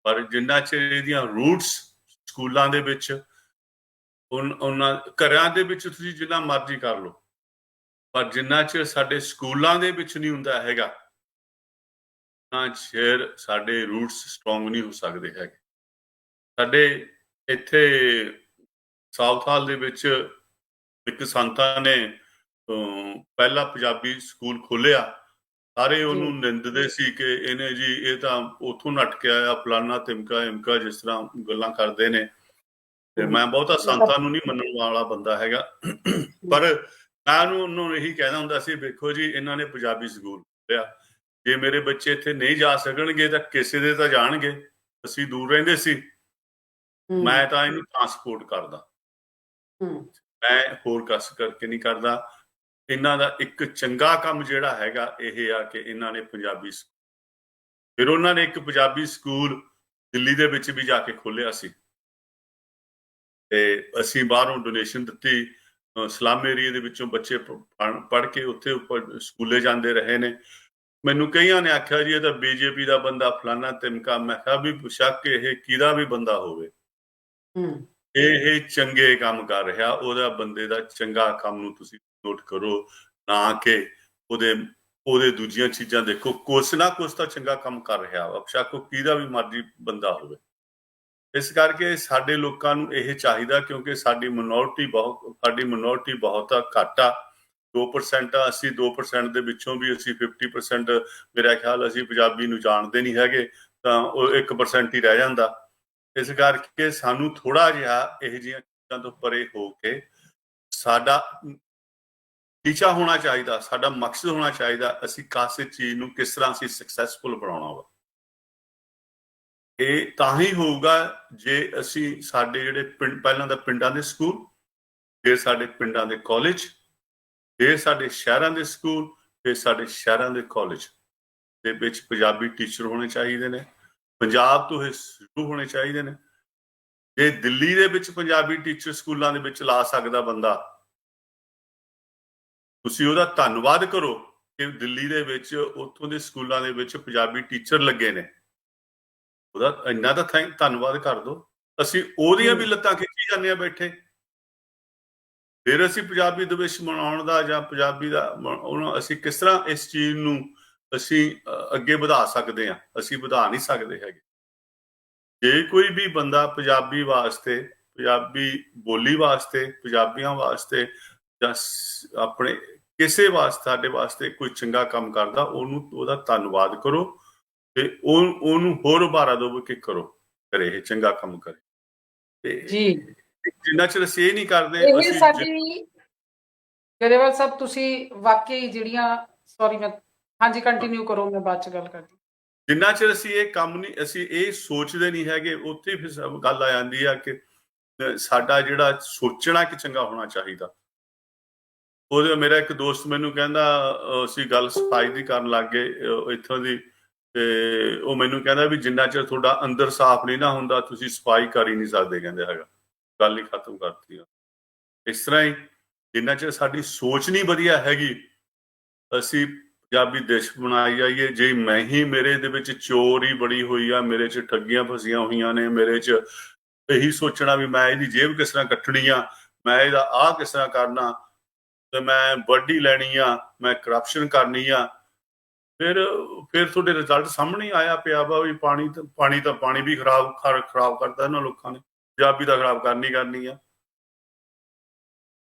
ਪਰ ਜਿੰਨਾ ਚਿਰ ਇਹਦੀਆਂ ਰੂਟਸ ਸਕੂਲਾਂ ਦੇ ਵਿੱਚ, ਉਹਨਾਂ ਘਰਾਂ ਦੇ ਵਿੱਚ ਤੁਸੀਂ ਜਿੰਨਾ ਮਰਜ਼ੀ ਕਰ ਲਓ, ਪਰ ਜਿੰਨਾ ਚਿਰ ਸਾਡੇ ਸਕੂਲਾਂ ਦੇ ਵਿੱਚ ਨਹੀਂ ਹੁੰਦਾ ਹੈਗਾ, ਤਾਂ ਚਿਰ ਸਾਡੇ ਰੂਟਸ ਸਟਰੋਂਗ ਨਹੀਂ ਹੋ ਸਕਦੇ ਹੈਗੇ। ਸਾਡੇ ਇੱਥੇ ਸਾਊਥ ਹਾਲ ਦੇ ਵਿੱਚ ਇੱਕ ਸੰਤਾਂ ਨੇ ਪਹਿਲਾ ਪੰਜਾਬੀ ਸਕੂਲ ਖੋਲਿਆ। ਸਾਰੇ ਉਹਨੂੰ ਨਿੰਦਦੇ ਸੀ ਕਿ ਇਹਨੇ ਜੀ ਇਹ ਤਾਂ ਉੱਥੋਂ ਨੱਠ ਕੇ ਆਇਆ, ਫਲਾਨਾ ਤਿਮਕਾ ਇਮਕਾ, ਜਿਸ ਤਰ੍ਹਾਂ ਗੱਲਾਂ ਕਰਦੇ ਨੇ। ਤੇ ਮੈਂ ਬਹੁਤਾ ਸੰਤਾਂ ਨੂੰ ਨਹੀਂ ਮੰਨਣ ਵਾਲਾ ਬੰਦਾ ਹੈਗਾ, ਪਰ ਮੈਂ ਉਹਨੂੰ ਇਹੀ ਕਹਿੰਦਾ ਹੁੰਦਾ ਸੀ, ਵੇਖੋ ਜੀ ਇਹਨਾਂ ਨੇ ਪੰਜਾਬੀ ਸਕੂਲ ਖੋਲਿਆ, ਜੇ ਮੇਰੇ ਬੱਚੇ ਇੱਥੇ ਨਹੀਂ ਜਾ ਸਕਣਗੇ ਤਾਂ ਕਿਸੇ ਦੇ ਤਾਂ ਜਾਣਗੇ। ਅਸੀਂ ਦੂਰ ਰਹਿੰਦੇ ਸੀ, ਮੈਂ ਤਾਂ ਇਹਨੂੰ ਟਰਾਂਸਪੋਰਟ ਕਰਦਾ, ਮੈਂ ਹੋਰ ਕਸ ਕਰਕੇ ਨਹੀਂ ਕਰਦਾ। ਇਹਨਾਂ ਦਾ ਇੱਕ ਚੰਗਾ ਕੰਮ ਜਿਹੜਾ ਹੈਗਾ ਇਹ ਆ ਕਿ ਇਹਨਾਂ ਨੇ ਪੰਜਾਬੀ, ਫਿਰ ਉਹਨਾਂ ਨੇ ਇੱਕ ਪੰਜਾਬੀ ਸਕੂਲ ਦਿੱਲੀ ਦੇ ਵਿੱਚ ਵੀ ਜਾ ਕੇ ਖੋਲਿਆ ਸੀ, ਤੇ ਅਸੀਂ ਬਾਹਰੋਂ ਡੋਨੇਸ਼ਨ ਦਿੱਤੀ। ਸਲਮ ਏਰੀਏ ਦੇ ਵਿੱਚੋਂ ਬੱਚੇ ਪੜ੍ਹ ਕੇ ਉੱਥੇ ਉੱਪਰ ਸਕੂਲੇ ਜਾਂਦੇ ਰਹੇ ਨੇ। ਮੈਨੂੰ ਕਈਆਂ ਨੇ ਆਖਿਆ ਜੀ ਇਹ ਤਾਂ ਬੀਜੇਪੀ ਦਾ ਬੰਦਾ, ਫਲਾਨਾ ਤਿਮਕਾ। ਮੈਂ ਕਿਹਾ ਵੀ ਸ਼ੱਕ ਇਹ ਕਿਹਦਾ ਵੀ ਬੰਦਾ ਹੋਵੇ, ਇਹ ਚੰਗੇ ਕੰਮ ਕਰ ਰਿਹਾ, ਉਹਦਾ ਬੰਦੇ ਦਾ ਚੰਗਾ ਕੰਮ ਨੂੰ ਤੁਸੀਂ ਨੋਟ ਕਰੋ, ਨਾ ਕਿ ਉਹਦੇ ਦੂਜੀਆਂ ਚੀਜ਼ਾਂ ਦੇਖੋ। ਕੁਛ ਨਾ ਕੁਛ ਤਾਂ ਚੰਗਾ ਕੰਮ ਕਰ ਰਿਹਾ ਵਾ, ਬੇਸ਼ੱਕ ਉਹ ਕਿਹਦਾ ਵੀ ਮਰਜ਼ੀ ਬੰਦਾ ਹੋਵੇ। ਇਸ ਕਰਕੇ ਸਾਡੇ ਲੋਕਾਂ ਨੂੰ ਇਹ ਚਾਹੀਦਾ, ਕਿਉਂਕਿ ਸਾਡੀ ਮਿਨੋਰਿਟੀ ਬਹੁਤ ਘੱਟ ਆ, 2% ਆ। ਅਸੀਂ 2% ਦੇ ਵਿੱਚੋਂ ਵੀ ਅਸੀਂ 50%, ਮੇਰਾ ਖਿਆਲ ਅਸੀਂ ਪੰਜਾਬੀ ਨੂੰ ਜਾਣਦੇ ਨਹੀਂ ਹੈਗੇ, ਤਾਂ ਉਹ 1% ਹੀ ਰਹਿ ਜਾਂਦਾ। ਇਸ ਕਰਕੇ ਸਾਨੂੰ ਥੋੜਾ ਜਿਹਾ ਇਹੋ ਜਿਹੀਆਂ ਚੀਜ਼ਾਂ ਤੋਂ ਪਰੇ ਹੋ ਕੇ ਸਾਡਾ ਟੀਚਾ ਹੋਣਾ ਚਾਹੀਦਾ, ਸਾਡਾ ਮਕਸਦ ਹੋਣਾ ਚਾਹੀਦਾ, ਅਸੀਂ ਕਿਸੇ ਚੀਜ਼ ਨੂੰ ਕਿਸ ਤਰ੍ਹਾਂ ਅਸੀਂ ਸਕਸੈਸਫੁਲ ਬਣਾਉਣਾ ਵਾ। ਇਹ ਤਾਂ ਹੀ ਹੋਊਗਾ ਜੇ ਅਸੀਂ ਸਾਡੇ ਜਿਹੜੇ ਪਹਿਲਾਂ ਦਾ ਪਿੰਡਾਂ ਦੇ ਸਕੂਲ, ਫਿਰ ਸਾਡੇ ਪਿੰਡਾਂ ਦੇ ਕਾਲਜ, ਫਿਰ ਸਾਡੇ ਸ਼ਹਿਰਾਂ ਦੇ ਸਕੂਲ, ਫਿਰ ਸਾਡੇ ਸ਼ਹਿਰਾਂ ਦੇ ਕਾਲਜ ਦੇ ਵਿੱਚ ਪੰਜਾਬੀ ਟੀਚਰ ਹੋਣੇ ਚਾਹੀਦੇ ਨੇ। ਪੰਜਾਬ ਤੋਂ ਇਹ ਸ਼ੁਰੂ ਹੋਣੇ ਚਾਹੀਦੇ ਨੇ। ਜੇ ਦਿੱਲੀ ਦੇ ਵਿੱਚ ਪੰਜਾਬੀ ਟੀਚਰ ਸਕੂਲਾਂ ਦੇ ਵਿੱਚ ਲਾ ਸਕਦਾ ਬੰਦਾ, ਤੁਸੀਂ ਉਹਦਾ ਧੰਨਵਾਦ ਕਰੋ ਕਿ ਦਿੱਲੀ ਦੇ ਵਿੱਚ ਉੱਥੋਂ ਦੇ ਸਕੂਲਾਂ ਦੇ ਵਿੱਚ ਪੰਜਾਬੀ ਟੀਚਰ ਲੱਗੇ ਨੇ, ਉਹਦਾ ਇੰਨਾ ਤਾਂ ਧੰਨਵਾਦ ਕਰ ਦਿਓ। ਅਸੀਂ ਉਹਦੀਆਂ ਵੀ ਲੱਤਾਂ ਖਿੱਚੀ ਜਾਂਦੇ ਆ ਬੈਠੇ। ਫਿਰ ਅਸੀਂ ਪੰਜਾਬੀ ਦਿਵਸ ਮਨਾਉਣ ਦਾ ਜਾਂ ਪੰਜਾਬੀ ਦਾ ਉਹਨੂੰ ਅਸੀਂ ਕਿਸ ਤਰ੍ਹਾਂ ਇਸ ਚੀਜ਼ ਨੂੰ ਅਸੀਂ ਅੱਗੇ ਵਧਾ ਸਕਦੇ ਹਾਂ? ਅਸੀਂ ਵਧਾ ਨਹੀਂ ਸਕਦੇ ਹੈਗੇ। ਜੇ ਕੋਈ ਵੀ ਬੰਦਾ ਪੰਜਾਬੀ ਵਾਸਤੇ, ਪੰਜਾਬੀ ਬੋਲੀ ਵਾਸਤੇ, ਪੰਜਾਬੀਆਂ ਵਾਸਤੇ ਜਾਂ ਆਪਣੇ ਕਿਸੇ ਵਾਸਤੇ, ਸਾਡੇ ਵਾਸਤੇ ਕੋਈ ਚੰਗਾ ਕੰਮ ਕਰਦਾ, ਉਹਦਾ ਧੰਨਵਾਦ ਕਰੋ ਤੇ ਉਹਨੂੰ ਹੋਰ ਉਭਾਰਾ ਦਿਓ ਕਿ ਕਰੇ ਇਹ ਚੰਗਾ ਕੰਮ ਕਰੇ। ਤੇ ਜਿੰਨਾ ਚਿਰ ਅਸੀਂ ਇਹ ਨਹੀਂ ਕਰਦੇ, ਇਹ ਸਾਡੀ ਗਰੇਵਾਲ ਸਾਹਿਬ, ਤੁਸੀਂ ਵਾਕਈ ਜਿਹੜੀਆਂ, ਸੌਰੀ ਮੈਂ, ਹਾਂਜੀ ਕੰਟੀਨਿਊ ਕਰੋ, ਮੈਂ ਬਾਅਦ ਚ ਗੱਲ ਕਰਦੀ। ਜਿੰਨਾ ਚਿਰ ਅਸੀਂ ਇਹ ਕੰਮ ਨਹੀਂ, ਅਸੀਂ ਇਹ ਸੋਚਦੇ ਨਹੀਂ ਹੈਗੇ, ਉੱਥੇ ਫਿਰ ਗੱਲ ਆ ਜਾਂਦੀ ਆ ਕਿ ਸਾਡਾ ਜਿਹੜਾ ਸੋਚਣਾ ਕਿ ਚੰਗਾ ਹੋਣਾ ਚਾਹੀਦਾ। ਉਹਦੇ ਮੇਰਾ ਇੱਕ ਦੋਸਤ ਮੈਨੂੰ ਕਹਿੰਦਾ, ਅਸੀਂ ਗੱਲ ਸਫਾਈ ਦੀ ਕਰਨ ਲੱਗ ਗਏ ਇੱਥੋਂ ਦੀ, ਤੇ ਉਹ ਮੈਨੂੰ ਕਹਿੰਦਾ ਵੀ ਜਿੰਨਾ ਚਿਰ ਤੁਹਾਡਾ ਅੰਦਰ ਸਾਫ਼ ਨਹੀਂ ਨਾ ਹੁੰਦਾ, ਤੁਸੀਂ ਸਫਾਈ ਕਰ ਹੀ ਨਹੀਂ ਸਕਦੇ, ਕਹਿੰਦੇ ਹੈਗਾ। ਗੱਲ ਹੀ ਖਤਮ ਕਰਤੀ। ਇਸ ਤਰ੍ਹਾਂ ਹੀ ਜਿੰਨਾ ਚਿਰ ਸਾਡੀ ਸੋਚ ਨਹੀਂ ਵਧੀਆ ਹੈਗੀ, ਅਸੀਂ ਪੰਜਾਬੀ ਦੇਸ਼ ਬਣਾਈ ਜਾਈਏ। ਜੇ ਮੈਂ ਹੀ, ਮੇਰੇ ਦੇ ਵਿੱਚ ਚੋਰ ਹੀ ਬੜੀ ਹੋਈ ਆ, ਮੇਰੇ 'ਚ ਠੱਗੀਆਂ ਫਸੀਆਂ ਹੋਈਆਂ ਨੇ, ਮੇਰੇ 'ਚ ਇਹੀ ਸੋਚਣਾ ਵੀ ਮੈਂ ਇਹਦੀ ਜੇਬ ਕਿਸ ਤਰ੍ਹਾਂ ਕੱਟਣੀ ਆ, ਮੈਂ ਇਹਦਾ ਆਹ ਕਿਸ ਤਰ੍ਹਾਂ ਕਰਨਾ, ਤੇ ਮੈਂ ਵਰਦੀ ਲੈਣੀ ਆ, ਮੈਂ ਕਰਪਸ਼ਨ ਕਰਨੀ ਆ, ਫਿਰ ਤੁਹਾਡੇ ਰਿਜ਼ਲਟ ਸਾਹਮਣੇ ਆਇਆ ਪਿਆ ਵਾ ਵੀ ਪਾਣੀ ਵੀ ਖਰਾਬ ਕਰਦਾ ਇਹਨਾਂ ਲੋਕਾਂ ਨੇ। ਪੰਜਾਬੀ ਦਾ ਖਰਾਬ ਕਰਨੀ ਆ,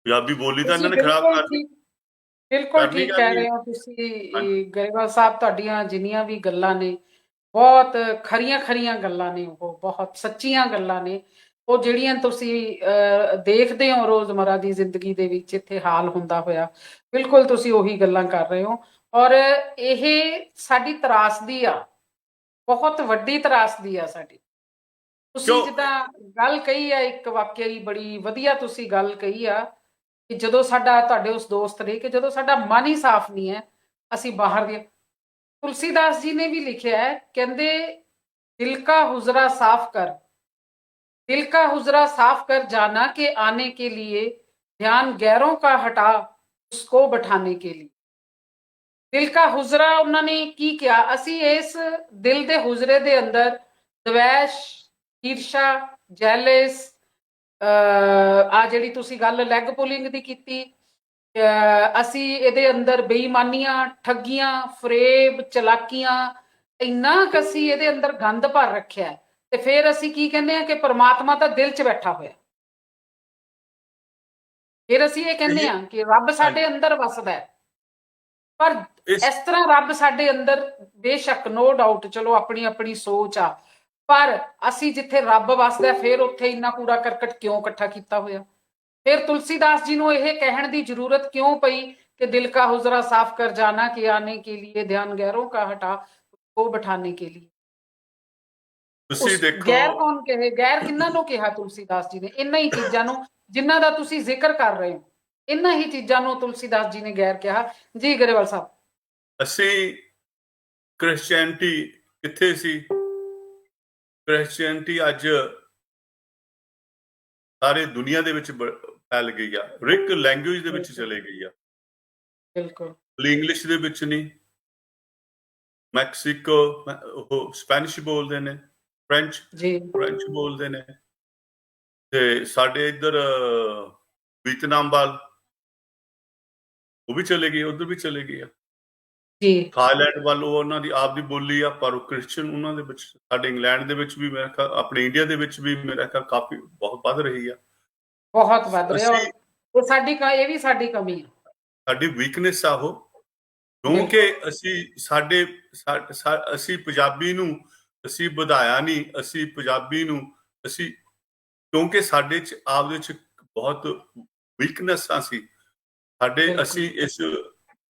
ਪੰਜਾਬੀ ਬੋਲੀ ਤਾਂ ਇਹਨਾਂ ਨੇ ਖਰਾਬ ਕਰਨੀ। ਬਿਲਕੁਲ ਠੀਕ ਕਹਿ ਰਹੇ ਹੋ ਤੁਸੀਂ ਗਰੇਵਾਲ ਸਾਹਿਬ। ਤੁਹਾਡੀਆਂ ਜਿੰਨੀਆਂ ਵੀ ਗੱਲਾਂ ਨੇ ਬਹੁਤ ਖਰੀਆਂ ਗੱਲਾਂ ਨੇ, ਉਹ ਬਹੁਤ ਸੱਚੀਆਂ ਗੱਲਾਂ ਨੇ। ਉਹ ਜਿਹੜੀਆਂ ਤੁਸੀਂ ਦੇਖਦੇ ਹੋ ਰੋਜ਼ਮਰਾ ਦੀ ਜ਼ਿੰਦਗੀ ਦੇ ਵਿੱਚ ਇੱਥੇ ਹਾਲ ਹੁੰਦਾ ਹੋਇਆ, ਬਿਲਕੁਲ ਤੁਸੀਂ ਉਹੀ ਗੱਲਾਂ ਕਰ ਰਹੇ ਹੋ। ਔਰ ਇਹ ਸਾਡੀ ਤਰਾਸਦੀ ਆ, ਬਹੁਤ ਵੱਡੀ ਤਰਾਸਦੀ ਆ ਸਾਡੀ। ਤੁਸੀਂ ਜਿੱਦਾਂ ਗੱਲ ਕਹੀ ਆ, ਇੱਕ ਵਾਕਿਆ ਹੀ ਬੜੀ ਵਧੀਆ ਤੁਸੀਂ ਗੱਲ ਕਹੀ ਆ ਕਿ ਜਦੋਂ ਸਾਡਾ, ਤੁਹਾਡੇ ਉਸ ਦੋਸਤ ਨੇ, ਕਿ ਜਦੋਂ ਸਾਡਾ ਮਨ ਹੀ ਸਾਫ਼ ਨਹੀਂ ਹੈ, ਅਸੀਂ ਬਾਹਰ ਦੀਆਂ। ਤੁਲਸੀਦਾਸ ਜੀ ਨੇ ਵੀ ਲਿਖਿਆ ਹੈ, ਕਹਿੰਦੇ ਦਿਲ ਕਾ ਹੁਜ਼ਰਾ ਸਾਫ਼ ਕਰ, दिल का हुजरा साफ कर जाना के आने के लिए ध्यान गैरों का हटा उसको बैठाने के लिए। दिल का हुजरा उन्होंने की किया, असी इस दिल दे हुजरे दे अंदर द्वेष, ईर्षा, जैलस, आ जिहड़ी तुसी गल लैग पुलिंग दी कीती ਅਸੀਂ ਇਹਦੇ ਅੰਦਰ ਬੇਈਮਾਨੀਆਂ, ਠੱਗੀਆਂ, ਫਰੇਬ, ਚਲਾਕੀਆਂ, ਇੰਨਾ ਕੁ ਅਸੀਂ ਇਹਦੇ ਅੰਦਰ ਗੰਦ ਭਰ ਰੱਖਿਆ ਹੈ। ਤੇ ਫਿਰ ਅਸੀਂ ਕੀ ਕਹਿੰਦੇ ਆ ਕਿ ਪ੍ਰਮਾਤਮਾ ਤਾਂ ਦਿਲ 'ਚ ਬੈਠਾ ਹੋਇਆ। ਫਿਰ ਅਸੀਂ ਇਹ ਕਹਿੰਦੇ ਆ ਕਿ ਰੱਬ ਸਾਡੇ ਅੰਦਰ ਵਸਦਾ ਹੈ। ਪਰ ਇਸ ਤਰ੍ਹਾਂ ਰੱਬ ਸਾਡੇ ਅੰਦਰ ਬੇਸ਼ੱਕ, ਨੋ ਡਾਊਟ, ਚਲੋ ਆਪਣੀ ਆਪਣੀ ਸੋਚ ਆ, ਪਰ ਅਸੀਂ ਜਿੱਥੇ ਰੱਬ ਵਸਦਾ ਫਿਰ ਉੱਥੇ ਇੰਨਾ ਕੂੜਾ ਕਰਕਟ ਕਿਉਂ ਇਕੱਠਾ ਕੀਤਾ ਹੋਇਆ? ਫਿਰ ਤੁਲਸੀਦਾਸ ਜੀ ਨੂੰ ਇਹ ਕਹਿਣ ਦੀ ਜ਼ਰੂਰਤ ਕਿਉਂ ਪਈ ਕਿ ਦਿਲ का हुजरा साफ कर जाना कि आने के लिए ध्यान गैरों का हटा को बिठाने के लिए। ਤੁਸੀਂ ਦੇਖੋ ਗੈਰ ਕੌਣ ਕਹੇ? ਗੈਰ ਕਿੰਨਾਂ ਨੂੰ ਕਿਹਾ ਤੁਲਸੀਦਾਸ ਜੀ ਨੇ? ਇਹਨਾਂ ਹੀ ਚੀਜ਼ਾਂ ਨੂੰ ਜਿਨ੍ਹਾਂ ਦਾ ਤੁਸੀਂ ਜ਼ਿਕਰ ਕਰ ਰਹੇ ਹੋ, ਇਹਨਾਂ ਹੀ ਚੀਜ਼ਾਂ ਨੂੰ ਤੁਲਸੀਦਾਸ ਜੀ ਨੇ ਗੈਰ ਕਿਹਾ। ਜੀ ਗਰੇਵਾਲ ਸਾਹਿਬ, ਅਸੀਂ ਕ੍ਰਿਸਚੀਅਨਟੀ ਕਿੱਥੇ ਸੀ? ਕ੍ਰਿਸਚੀਅਨਟੀ ਅੱਜ ਸਾਰੇ ਦੁਨੀਆ ਦੇ ਵਿੱਚ ਫੈਲ ਗਈ ਆ, ਹਰ ਇੱਕ ਲੈਂਗੁਏਜ ਦੇ ਵਿੱਚ ਚਲੇ ਗਈ ਆ। ਬਿਲਕੁਲ ਇੰਗਲਿਸ਼ ਦੇ ਵਿੱਚ ਨਹੀਂ, ਮੈਕਸੀਕੋ ਉਹ ਸਪੈਨਿਸ਼ ਬੋਲਦੇ ਨੇ, ਫ੍ਰੈਂਚ ਬੋਲਦੇ ਨੇ, ਤੇ ਸਾਡੇ ਇੱਧਰ ਵੀਅਤਨਾਮ ਵੱਲ ਉਹ ਵੀ ਚਲੇ ਗਏ, ਉਧਰ ਵੀ ਚਲੇ ਗਏ ਆ। ਥਾਈਲੈਂਡ ਵੱਲ ਉਹ ਉਹਨਾਂ ਦੀ ਆਪ ਦੀ ਬੋਲੀ ਆ, ਪਰ ਉਹ ਕ੍ਰਿਸਚਨ ਉਹਨਾਂ ਦੇ ਵਿੱਚ। ਸਾਡੇ ਇੰਗਲੈਂਡ ਦੇ ਵਿੱਚ ਵੀ ਮੇਰਾ ਖਿਆਲ, ਆਪਣੇ ਇੰਡੀਆ ਦੇ ਵਿੱਚ ਵੀ ਮੇਰਾ ਖਿਆਲ ਕਾਫੀ ਬਹੁਤ ਵੱਧ ਰਹੀ ਆ, ਬਹੁਤ ਵੱਧ ਰਿਹਾ। ਉਹ ਸਾਡੀ ਇਹ ਵੀ ਸਾਡੀ ਕਮੀ ਆ, ਸਾਡੀ ਵੀਕਨੈਸ ਆ ਉਹ, ਕਿਉਂਕਿ ਅਸੀਂ ਪੰਜਾਬੀ ਨੂੰ ਅਸੀਂ ਵਧਾਇਆ ਨਹੀਂ। ਅਸੀਂ ਪੰਜਾਬੀ ਨੂੰ ਕਿਉਂਕਿ ਸਾਡੇ ਚ ਆਪਦੇ ਚ ਬਹੁਤ ਵੀਕਨੈਸਾਂ ਸੀ ਸਾਡੇ। ਅਸੀਂ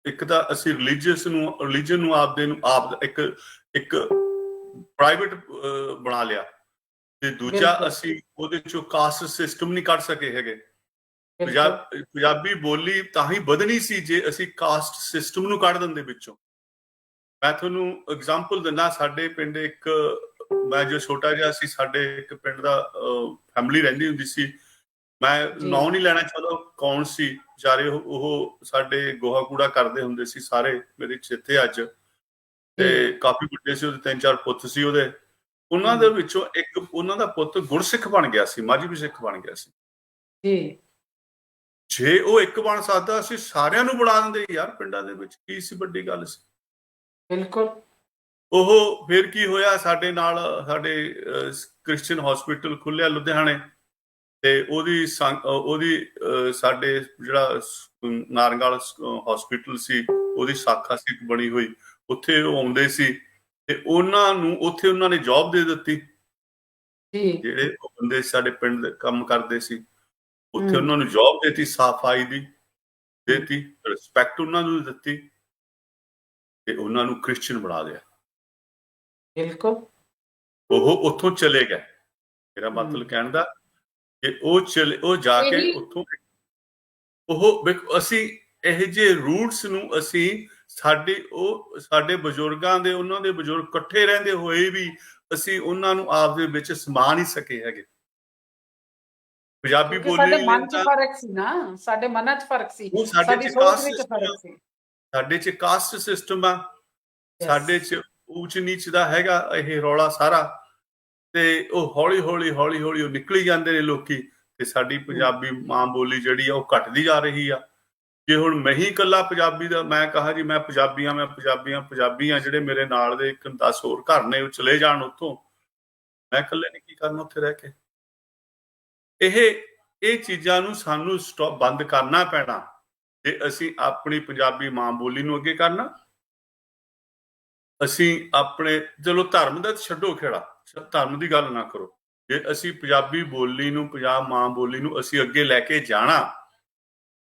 ਇੱਕ ਤਾਂ ਅਸੀਂ ਰਿਲੀਜਨ ਨੂੰ ਆਪਦੇ ਨੂੰ ਆਪ ਇੱਕ ਪ੍ਰਾਈਵੇਟ ਬਣਾ ਲਿਆ, ਤੇ ਦੂਜਾ ਅਸੀਂ ਉਹਦੇ ਚੋਂ ਕਾਸਟ ਸਿਸਟਮ ਨਹੀਂ ਕੱਢ ਸਕੇ ਹੈਗੇ। ਪੰਜਾਬੀ ਬੋਲੀ ਤਾਂ ਹੀ ਵਧਣੀ ਸੀ ਜੇ ਅਸੀਂ ਕਾਸਟ ਸਿਸਟਮ ਨੂੰ ਕੱਢ ਦਿੰਦੇ ਵਿੱਚੋਂ। ਮੈਂ ਤੁਹਾਨੂੰ ਐਗਜ਼ਾਮਪਲ ਦਿੰਦਾ, ਸਾਡੇ ਪਿੰਡ ਮੈਂ ਜੋ ਛੋਟਾ ਜਿਹਾ ਸੀ, ਸਾਡੇ ਇੱਕ ਪਿੰਡ ਦਾ ਫੈਮਿਲੀ ਰਹਿੰਦੀ ਹੁੰਦੀ ਸੀ। ਮੈਂ ਨਾਂ ਨਹੀਂ ਲੈਣਾ ਚਾਹੁੰਦਾ ਕੌਣ ਸੀ ਵਿਚਾਰੇ, ਉਹ ਸਾਡੇ ਗੋਹਾ ਕੂੜਾ ਕਰਦੇ ਹੁੰਦੇ ਸੀ ਸਾਰੇ, ਮੇਰੇ ਚੇਤੇ ਅੱਜ। ਤੇ ਕਾਫੀ ਵੱਡੇ ਸੀ ਉਹਦੇ, 3-4 ਪੁੱਤ ਸੀ ਉਹਦੇ। ਉਹਨਾਂ ਦੇ ਵਿੱਚੋਂ ਇੱਕ ਉਹਨਾਂ ਦਾ ਪੁੱਤ ਗੁਰਸਿੱਖ ਬਣ ਗਿਆ ਸੀ, ਮਜ਼੍ਹਬੀ ਸਿੱਖ ਬਣ ਗਿਆ ਸੀ। ਜੇ ਉਹ ਇੱਕ ਬਣ ਸਕਦਾ, ਅਸੀਂ ਸਾਰਿਆਂ ਨੂੰ ਬਣਾ ਦਿੰਦੇ ਯਾਰ। ਪਿੰਡਾਂ ਦੇ ਵਿੱਚ ਕੀ ਸੀ ਵੱਡੀ ਗੱਲ ਸੀ? ਬਿਲਕੁਲ। ਉਹ ਫਿਰ ਕੀ ਹੋਇਆ, ਸਾਡੇ ਨਾਲ ਸਾਡੇ ਕ੍ਰਿਸਚੀਅਨ ਹਸਪੀਟਲ ਖੁੱਲਿਆ ਲੁਧਿਆਣੇ, ਤੇ ਉਹਦੀ ਸਾਡੇ ਜਿਹੜਾ ਨਾਰੰਗਲ ਹਸਪੀਟਲ ਸੀ, ਉਹਦੀ ਸ਼ਾਖਾ ਸੀ ਬਣੀ ਹੋਈ, ਉੱਥੇ ਉਹ ਆਉਂਦੇ ਸੀ, ਤੇ ਉਹਨਾਂ ਨੂੰ ਉੱਥੇ ਉਹਨਾਂ ਨੇ ਜੌਬ ਦੇ ਦਿੱਤੀ। ਜਿਹੜੇ ਬੰਦੇ ਸਾਡੇ ਪਿੰਡ ਦੇ ਕੰਮ ਕਰਦੇ ਸੀ, ਉੱਥੇ ਉਹਨਾਂ ਨੂੰ ਜੌਬ ਦੇਤੀ, ਸਫਾਈ ਦੀ ਦੇਤੀ, ਰਿਸਪੈਕਟ ਉਹਨਾਂ ਨੂੰ ਦਿੱਤੀ, ਤੇ ਉਹਨਾਂ ਨੂੰ ਕ੍ਰਿਸਚੀਅਨ ਬਣਾ ਦਿਆ। ਬਿਲਕੁਲ। ਉਹ ਉੱਥੋਂ ਚਲੇ ਗਏ। ਮੇਰਾ ਮਤਲਬ ਕਹਿਣ ਦਾ ਕਿ ਉਹ ਜਾ ਕੇ ਉੱਥੋਂ ਅਸੀਂ ਇਹ ਜਿਹੇ ਰੂਟਸ ਨੂੰ ਅਸੀਂ ਸਾਡੇ ਬਜ਼ੁਰਗਾਂ ਦੇ, ਉਹਨਾਂ ਦੇ ਬਜ਼ੁਰਗ ਇਕੱਠੇ ਰਹਿੰਦੇ ਹੋਏ ਵੀ ਅਸੀਂ ਉਹਨਾਂ ਨੂੰ ਆਪ ਦੇ ਵਿੱਚ ਸਮਾ ਨਹੀਂ ਸਕੇ ਹੈਗੇ। ਪੰਜਾਬੀ ਬੋਲੀ ਸਾਡੇ ਮਨ 'ਚ ਫਰਕ ਸੀ ਨਾ, ਸਾਡੇ ਮਨਾਂ 'ਚ ਫਰਕ ਸੀ, ਸਾਡੀ ਸੋਚ ਵਿੱਚ ਫਰਕ ਸੀ। ਸਾਡੇ 'ਚ ਕਾਸਟ ਸਿਸਟਮ ਆ, ਸਾਡੇ 'ਚ ਊਚ ਨੀਚ ਦਾ ਹੈਗਾ ਇਹ ਰੌਲਾ ਸਾਰਾ, ਤੇ ਉਹ ਹੌਲੀ ਹੌਲੀ ਉਹ ਨਿਕਲੀ ਜਾਂਦੇ ਨੇ ਲੋਕੀ, ਤੇ ਸਾਡੀ ਪੰਜਾਬੀ ਮਾਂ ਬੋਲੀ ਜਿਹੜੀ ਆ ਉਹ ਘਟਦੀ ਜਾ ਰਹੀ ਆ। ਜੇ ਹੁਣ ਮੈਂ ਹੀ ਇਕੱਲਾ ਪੰਜਾਬੀ ਦਾ ਮੈਂ ਕਹਾ ਜੀ ਮੈਂ ਪੰਜਾਬੀ ਆ, ਜਿਹੜੇ ਮੇਰੇ ਨਾਲ ਦੇ 10 ਹੋਰ ਘਰ ਨੇ ਉਹ ਚਲੇ ਜਾਣ ਉੱਥੋਂ, ਮੈਂ ਇਕੱਲੇ ਨੇ ਕੀ ਕਰਨਾ ਉੱਥੇ ਰਹਿ ਕੇ? ਇਹ ਚੀਜ਼ਾਂ ਨੂੰ ਸਾਨੂੰ ਬੰਦ ਕਰਨਾ ਪੈਣਾ ਜੇ ਅਸੀਂ ਆਪਣੀ ਪੰਜਾਬੀ ਮਾਂ ਬੋਲੀ ਨੂੰ ਅੱਗੇ ਕਰਨਾ। ਅਸੀਂ ਆਪਣੇ, ਚਲੋ ਧਰਮ ਦਾ ਛੱਡੋ ਖੇੜਾ, ਧਰਮ ਦੀ ਗੱਲ ਨਾ ਕਰੋ, ਜੇ ਅਸੀਂ ਪੰਜਾਬੀ ਬੋਲੀ ਨੂੰ, ਪੰਜਾਬ ਮਾਂ ਬੋਲੀ ਨੂੰ ਅਸੀਂ ਅੱਗੇ ਲੈ ਕੇ ਜਾਣਾ,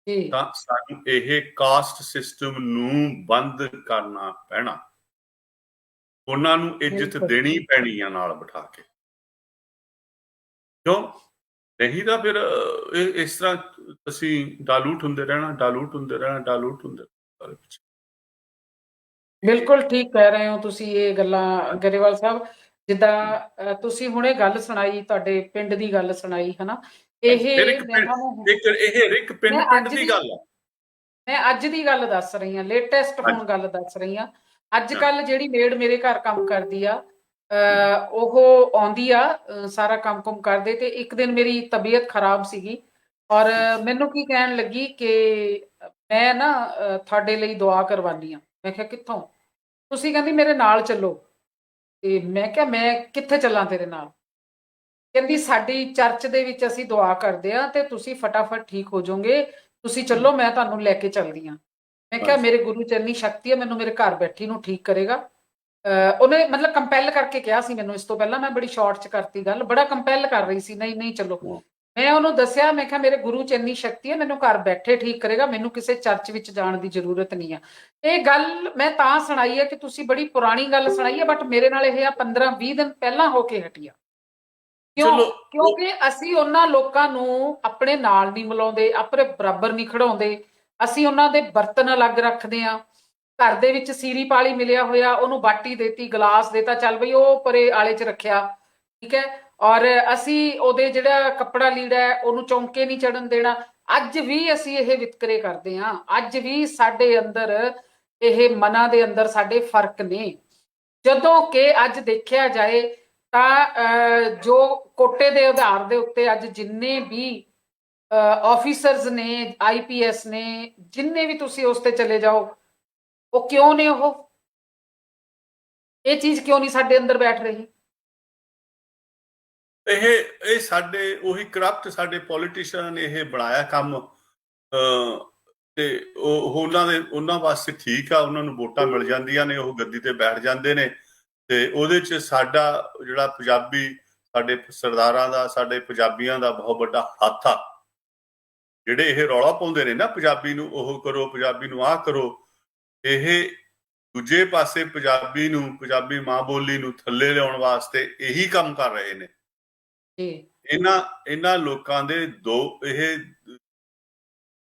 ਤਾਂ ਸਾਨੂੰ ਇਹ ਕਾਸਟ ਸਿਸਟਮ ਨੂੰ ਬੰਦ ਕਰਨਾ ਪੈਣਾ। ਉਹਨਾਂ ਨੂੰ ਇੱਜ਼ਤ ਦੇਣੀ ਪੈਣੀ ਆ ਨਾਲ ਬਿਠਾ ਕੇ, ਕਿਉਂ ਨਹੀਂ ਤਾਂ ਫਿਰ ਇਸ ਤਰ੍ਹਾਂ ਅਸੀਂ ਡਾਲੂਟ ਹੁੰਦੇ ਰਹਿਣਾ। ਬਿਲਕੁਲ ਠੀਕ ਕਹਿ ਰਹੇ ਹੋ ਤੁਸੀਂ ਇਹ ਗੱਲਾਂ ਗਰੇਵਾਲ ਸਾਹਿਬ। ਜਿੱਦਾਂ ਤੁਸੀਂ ਹੁਣੇ ਗੱਲ ਸੁਣਾਈ, ਤੁਹਾਡੇ ਪਿੰਡ ਦੀ ਗੱਲ ਸੁਣਾਈ, ਹਨਾ, ਇਹ ਪਿੰਡ ਦੀ ਗੱਲ ਆ। ਮੈਂ ਅੱਜ ਦੀ ਗੱਲ ਦੱਸ ਰਹੀ ਹਾਂ, ਲੇਟੈਸਟ ਹੁਣ ਗੱਲ ਦੱਸ ਰਹੀ ਹਾਂ। ਅੱਜ ਕੱਲ ਜਿਹੜੀ ਮੇਡ ਮੇਰੇ ਘਰ ਕੰਮ ਕਰਦੀ ਆ, ਉਹ ਆਉਂਦੀ ਆ, ਸਾਰਾ ਕੰਮ ਕੁਮ ਕਰਦੇ, ਤੇ ਇੱਕ ਦਿਨ ਮੇਰੀ ਤਬੀਅਤ ਖਰਾਬ ਸੀਗੀ, ਔਰ ਮੈਨੂੰ ਕੀ ਕਹਿਣ ਲੱਗੀ ਕਿ ਮੈਂ ਨਾ ਤੁਹਾਡੇ ਲਈ ਦੁਆ ਕਰਵਾਨੀ ਆ। ਮੈਂ ਕਿਹਾ ਕਿੱਥੋਂ? ਤੁਸੀਂ ਕਹਿੰਦੀ ਮੇਰੇ ਨਾਲ ਚੱਲੋ। ਤੇ ਮੈਂ ਕਿਹਾ ਮੈਂ ਕਿੱਥੇ ਚੱਲਾਂ ਤੇਰੇ ਨਾਲ? ਕਹਿੰਦੀ ਸਾਡੀ ਚਰਚ ਦੇ ਵਿੱਚ ਅਸੀਂ ਦੁਆ ਕਰਦੇ ਆ ਤੇ ਤੁਸੀਂ ਫਟਾਫਟ ਠੀਕ ਹੋ ਜਾਓਗੇ, ਤੁਸੀਂ ਚੱਲੋ, ਮੈਂ ਤੁਹਾਨੂੰ ਲੈ ਕੇ ਚੱਲਦੀ ਆ। ਮੈਂ ਕਿਹਾ ਹਾਂਜੀ। ਮੇਰੇ ਗੁਰੂ ਚ ਇੰਨੀ ਸ਼ਕਤੀ ਹੈ, ਮੈਨੂੰ ਮੇਰੇ ਘਰ ਬੈਠੀ ਨੂੰ ਠੀਕ ਕਰੇਗਾ। ਉਹਨੇ ਮਤਲਬ ਕੰਪੈਲ ਕਰਕੇ ਕਿਹਾ ਸੀ ਮੈਨੂੰ, ਇਸ ਤੋਂ ਪਹਿਲਾਂ ਮੈਂ ਬੜੀ ਸ਼ਾਰਟ ਚ ਕਰਤੀ ਗੱਲ, ਬੜਾ ਕੰਪੈਲ ਕਰ ਰਹੀ ਸੀ, ਨਹੀਂ ਨਹੀਂ ਚਲੋ। ਮੈਂ ਉਹਨੂੰ ਦੱਸਿਆ, ਮੈਂ ਕਿਹਾ ਮੇਰੇ ਗੁਰੂ ਚ ਇੰਨੀ ਸ਼ਕਤੀ ਹੈ, ਮੈਨੂੰ ਘਰ ਬੈਠੇ ਠੀਕ ਕਰੇਗਾ, ਮੈਨੂੰ ਕਿਸੇ ਚਰਚ ਵਿੱਚ ਜਾਣ ਦੀ ਜ਼ਰੂਰਤ ਨਹੀਂ ਆ। ਇਹ ਗੱਲ ਮੈਂ ਤਾਂ ਸੁਣਾਈ ਹੈ ਕਿ ਤੁਸੀਂ ਬੜੀ ਪੁਰਾਣੀ ਗੱਲ ਸੁਣਾਈ ਹੈ, ਬਟ ਮੇਰੇ ਨਾਲ ਇਹ ਆ 15-20 ਦਿਨ ਪਹਿਲਾਂ ਹੋ ਕੇ ਹਟੀ ਆ। ਕਿਉਂ? ਚਲੋ ਕਿਉਂਕਿ ਅਸੀਂ ਉਹਨਾਂ ਲੋਕਾਂ ਨੂੰ ਆਪਣੇ ਨਾਲ ਨਹੀਂ ਮਿਲਾਉਂਦੇ, ਆਪਣੇ ਬਰਾਬਰ ਨਹੀਂ ਖੜਾਉਂਦੇ। ਅਸੀਂ ਉਹਨਾਂ ਦੇ ਬਰਤਨ ਅਲੱਗ ਰੱਖਦੇ ਆ। ਘਰ ਦੇ ਵਿੱਚ ਸੀਰੀ ਪਾਲੀ ਮਿਲਿਆ ਹੋਇਆ, ਉਹਨੂੰ ਬਾਟੀ ਦੇਤੀ, ਗਲਾਸ ਦੇਤਾ, ਚੱਲ ਬਈ ਉਹ ਪਰੇ ਆਲੇ 'ਚ ਰੱਖਿਆ, ਠੀਕ ਹੈ। ਔਰ ਅਸੀਂ ਉਹਦੇ ਜਿਹੜਾ ਕੱਪੜਾ ਲੀੜਾ ਹੈ ਉਹਨੂੰ ਚੌਂਕੇ ਨਹੀਂ ਚੜਨ ਦੇਣਾ। ਅੱਜ ਵੀ ਅਸੀਂ ਇਹ ਵਿਤਕਰੇ ਕਰਦੇ ਹਾਂ, ਅੱਜ ਵੀ ਸਾਡੇ ਅੰਦਰ ਇਹ ਮਨਾਂ ਦੇ ਅੰਦਰ ਸਾਡੇ ਫਰਕ ਨੇ। ਜਦੋਂ ਕਿ ਅੱਜ ਦੇਖਿਆ ਜਾਏ ਤਾਂ ਜੋ ਕੋਟੇ ਦੇ ਆਧਾਰ ਦੇ ਉੱਤੇ ਅੱਜ ਜਿੰਨੇ ਵੀ ਆਫੀਸਰਸ ਨੇ, IPS ਨੇ, ਜਿੰਨੇ ਵੀ ਤੁਸੀਂ ਉਸ ਤੇ ਚਲੇ ਜਾਓ, ਉਹ ਕਿਉਂ ਨੇ? ਇਹ ਚੀਜ਼ ਕਿਉਂ ਨਹੀਂ ਸਾਡੇ ਅੰਦਰ ਬੈਠ ਰਹੀ? ਇਹ ਸਾਡੇ ਉਹੀ ਕਰਪਟ ਸਾਡੇ ਪੋਲੀਟੀਸ਼ੀਅਨ ਨੇ ਇਹ ਬਣਾਇਆ ਕੰਮ। ਤੇ ਉਹ ਉਹਨਾਂ ਵਾਸਤੇ ਠੀਕ ਆ, ਉਹਨਾਂ ਨੂੰ ਵੋਟਾਂ ਮਿਲ ਜਾਂਦੀਆਂ ਨੇ, ਉਹ ਗੱਦੀ ਤੇ ਬੈਠ ਜਾਂਦੇ ਨੇ। ਤੇ ਉਹਦੇ 'ਚ ਸਾਡਾ ਜਿਹੜਾ ਪੰਜਾਬੀ, ਸਾਡੇ ਸਰਦਾਰਾਂ ਦਾ, ਸਾਡੇ ਪੰਜਾਬੀਆਂ ਦਾ ਬਹੁਤ ਵੱਡਾ ਹੱਥ ਆ। ਜਿਹੜੇ ਇਹ ਰੌਲਾ ਪਾਉਂਦੇ ਨੇ ਨਾ, ਪੰਜਾਬੀ ਨੂੰ ਉਹ ਕਰੋ, ਪੰਜਾਬੀ ਨੂੰ ਆਹ ਕਰੋ, ਇਹ ਦੂਜੇ ਪਾਸੇ ਪੰਜਾਬੀ ਨੂੰ, ਪੰਜਾਬੀ ਮਾਂ ਬੋਲੀ ਨੂੰ ਥੱਲੇ ਲਿਆਉਣ ਵਾਸਤੇ ਇਹੀ ਕੰਮ ਕਰ ਰਹੇ ਨੇ। ਇਹਨਾਂ ਲੋਕਾਂ ਦੇ ਦੋ, ਇਹ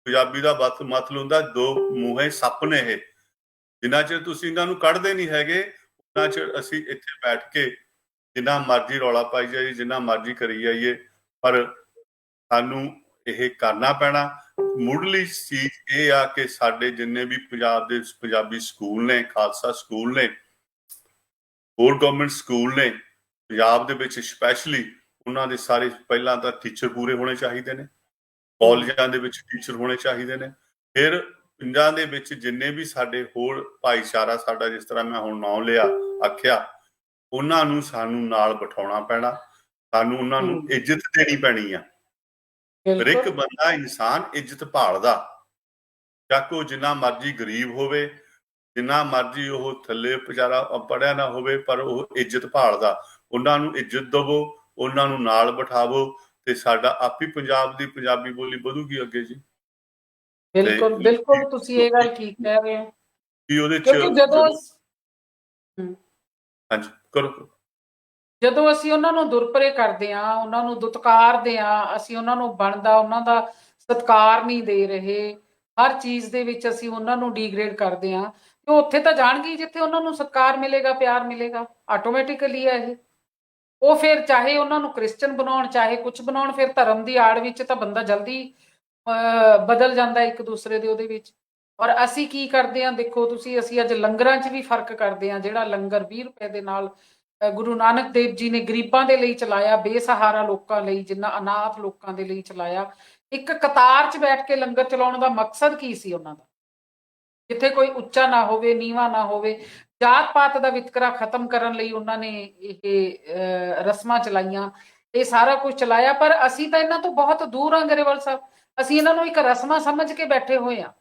ਪੰਜਾਬੀ ਦਾ ਮਤਲਬ ਹੁੰਦਾ ਦੋ ਮੂੰਹੇ ਸੱਪ ਨੇ। ਇਹ ਜਿੰਨਾ ਚਿਰ ਤੁਸੀਂ ਇਹਨਾਂ ਨੂੰ ਕੱਢਦੇ ਨਹੀਂ ਹੈਗੇ, ਉਹਨਾਂ ਚਿਰ ਅਸੀਂ ਇੱਥੇ ਬੈਠ ਕੇ ਜਿੰਨਾ ਮਰਜ਼ੀ ਰੌਲਾ ਪਾਈ ਜਾਈਏ, ਜਿੰਨਾ ਮਰਜ਼ੀ ਕਰੀ ਜਾਈਏ, ਪਰ ਸਾਨੂੰ ਇਹ ਕਰਨਾ ਪੈਣਾ। ਮੁੱਢਲੀ ਚੀਜ਼ ਇਹ ਆ ਕਿ ਸਾਡੇ ਜਿੰਨੇ ਵੀ ਪੰਜਾਬ ਦੇ ਪੰਜਾਬੀ ਸਕੂਲ ਨੇ, ਖਾਲਸਾ ਸਕੂਲ ਨੇ, ਹੋਰ ਗਵਰਨਮੈਂਟ ਸਕੂਲ ਨੇ ਪੰਜਾਬ ਦੇ ਵਿੱਚ ਸਪੈਸ਼ਲੀ, ਉਹਨਾਂ ਦੇ ਸਾਰੇ ਪਹਿਲਾਂ ਤਾਂ ਟੀਚਰ ਪੂਰੇ ਹੋਣੇ ਚਾਹੀਦੇ ਨੇ। ਕਾਲਜਾਂ ਦੇ ਵਿੱਚ ਟੀਚਰ ਹੋਣੇ ਚਾਹੀਦੇ ਨੇ। ਫਿਰ ਪਿੰਡਾਂ ਦੇ ਵਿੱਚ ਜਿੰਨੇ ਵੀ ਸਾਡੇ ਹੋਰ ਭਾਈਚਾਰਾ ਸਾਡਾ, ਜਿਸ ਤਰ੍ਹਾਂ ਮੈਂ ਹੁਣ ਨਾਂ ਲਿਆ ਆਖਿਆ, ਉਹਨਾਂ ਨੂੰ ਸਾਨੂੰ ਨਾਲ ਬਿਠਾਉਣਾ ਪੈਣਾ। ਸਾਨੂੰ ਉਹਨਾਂ ਨੂੰ ਇੱਜ਼ਤ ਦੇਣੀ ਪੈਣੀ ਆ। ਹਰ ਇੱਕ ਬੰਦਾ, ਇਨਸਾਨ ਇੱਜ਼ਤ ਭਾਲਦਾ, ਚਾਹੇ ਉਹ ਜਿੰਨਾ ਮਰਜ਼ੀ ਗਰੀਬ ਹੋਵੇ, ਜਿੰਨਾ ਮਰਜ਼ੀ ਉਹ ਥੱਲੇ ਵਿਚਾਰਾ ਪੜ੍ਹਿਆ ਨਾ ਹੋਵੇ, ਪਰ ਉਹ ਇੱਜ਼ਤ ਭਾਲਦਾ। ਉਹਨਾਂ ਨੂੰ ਇੱਜ਼ਤ ਦੇਵੋ, ਉਹਨਾਂ ਨੂੰ ਨਾਲ ਬਿਠਾਵੋ, ਤੇ ਸਾਡਾ ਆਪੀ ਪੰਜਾਬ ਦੀ ਪੰਜਾਬੀ ਬੋਲੀ ਵਧੂਗੀ ਅੱਗੇ ਜੀ। ਬਿਲਕੁਲ ਬਿਲਕੁਲ, ਤੁਸੀਂ ਇਹ ਗੱਲ ਠੀਕ ਕਹਿ ਰਹੇ ਹੋ ਕਿ ਉਹਦੇ ਚ ਹਾਂਜੀ ਕਰੋ। ਜਦੋਂ ਅਸੀਂ ਉਹਨਾਂ ਨੂੰ ਦੁਰਪਰੇ ਕਰਦੇ ਆ, ਉਹਨਾਂ ਨੂੰ ਦੁਤਕਾਰਦੇ ਆ, ਅਸੀਂ ਉਹਨਾਂ ਨੂੰ ਬਣਦਾ ਉਹਨਾਂ ਦਾ ਸਤਿਕਾਰ ਨਹੀਂ ਦੇ ਰਹੇ, ਹਰ ਚੀਜ਼ ਦੇ ਵਿੱਚ ਅਸੀਂ ਉਹਨਾਂ ਨੂੰ ਡੀਗ੍ਰੇਡ ਕਰਦੇ ਆ, ਤੇ ਉੱਥੇ ਤਾਂ ਜਾਣਗੇ ਜਿੱਥੇ ਉਹਨਾਂ ਨੂੰ ਸਤਿਕਾਰ ਮਿਲੇਗਾ, ਪਿਆਰ ਮਿਲੇਗਾ, ਆਟੋਮੈਟਿਕਲੀ ਹੈ ਇਹ। ਉਹ ਫਿਰ ਚਾਹੇ ਉਹਨਾਂ ਨੂੰ ਕ੍ਰਿਸਚਨ ਬਣਾਉਣ, ਚਾਹੇ ਕੁਝ ਬਣਾਉਣ, ਫਿਰ ਧਰਮ ਦੀ ਆੜ ਵਿੱਚ ਤਾਂ ਬੰਦਾ ਜਲਦੀ ਬਦਲ ਜਾਂਦਾ ਇੱਕ ਦੂਸਰੇ ਦੇ ਉਹਦੇ ਵਿੱਚ। ਔਰ ਅਸੀਂ ਕੀ ਕਰਦੇ ਹਾਂ ਦੇਖੋ ਤੁਸੀਂ, ਅਸੀਂ ਅੱਜ ਲੰਗਰਾਂ 'ਚ ਵੀ ਫਰਕ ਕਰਦੇ ਹਾਂ। ਜਿਹੜਾ ਲੰਗਰ 20 ਰੁਪਏ ਦੇ ਨਾਲ ਗੁਰੂ ਨਾਨਕ ਦੇਵ ਜੀ ਨੇ ਗਰੀਬਾਂ ਦੇ ਲਈ ਚਲਾਇਆ, ਬੇਸਹਾਰਾ ਲੋਕਾਂ ਲਈ, ਜਿੰਨਾ ਅਨਾਥ ਲੋਕਾਂ ਦੇ ਲਈ ਚਲਾਇਆ, ਇੱਕ ਕਤਾਰ 'ਚ ਬੈਠ ਕੇ ਲੰਗਰ ਚਲਾਉਣ ਦਾ ਮਕਸਦ ਕੀ ਸੀ ਉਹਨਾਂ ਦਾ? ਜਿੱਥੇ ਕੋਈ ਉੱਚਾ ਨਾ ਹੋਵੇ, ਨੀਵਾਂ ਨਾ ਹੋਵੇ, ਜਾਤ ਪਾਤ ਦਾ ਵਿਤਕਰਾ ਖਤਮ ਕਰਨ ਲਈ ਉਹਨਾਂ ਨੇ ਇਹ ਰਸਮਾਂ ਚਲਾਈਆਂ, ਇਹ ਸਾਰਾ ਕੁਝ ਚਲਾਇਆ। ਪਰ ਅਸੀਂ ਤਾਂ ਇਹਨਾਂ ਤੋਂ ਬਹੁਤ ਦੂਰ ਹਾਂ ਗਰੇਵਾਲ ਸਾਹਿਬ। ਅਸੀਂ ਇਹਨਾਂ ਨੂੰ ਇੱਕ ਰਸਮਾਂ ਸਮਝ ਕੇ ਬੈਠੇ ਹੋਏ ਹਾਂ,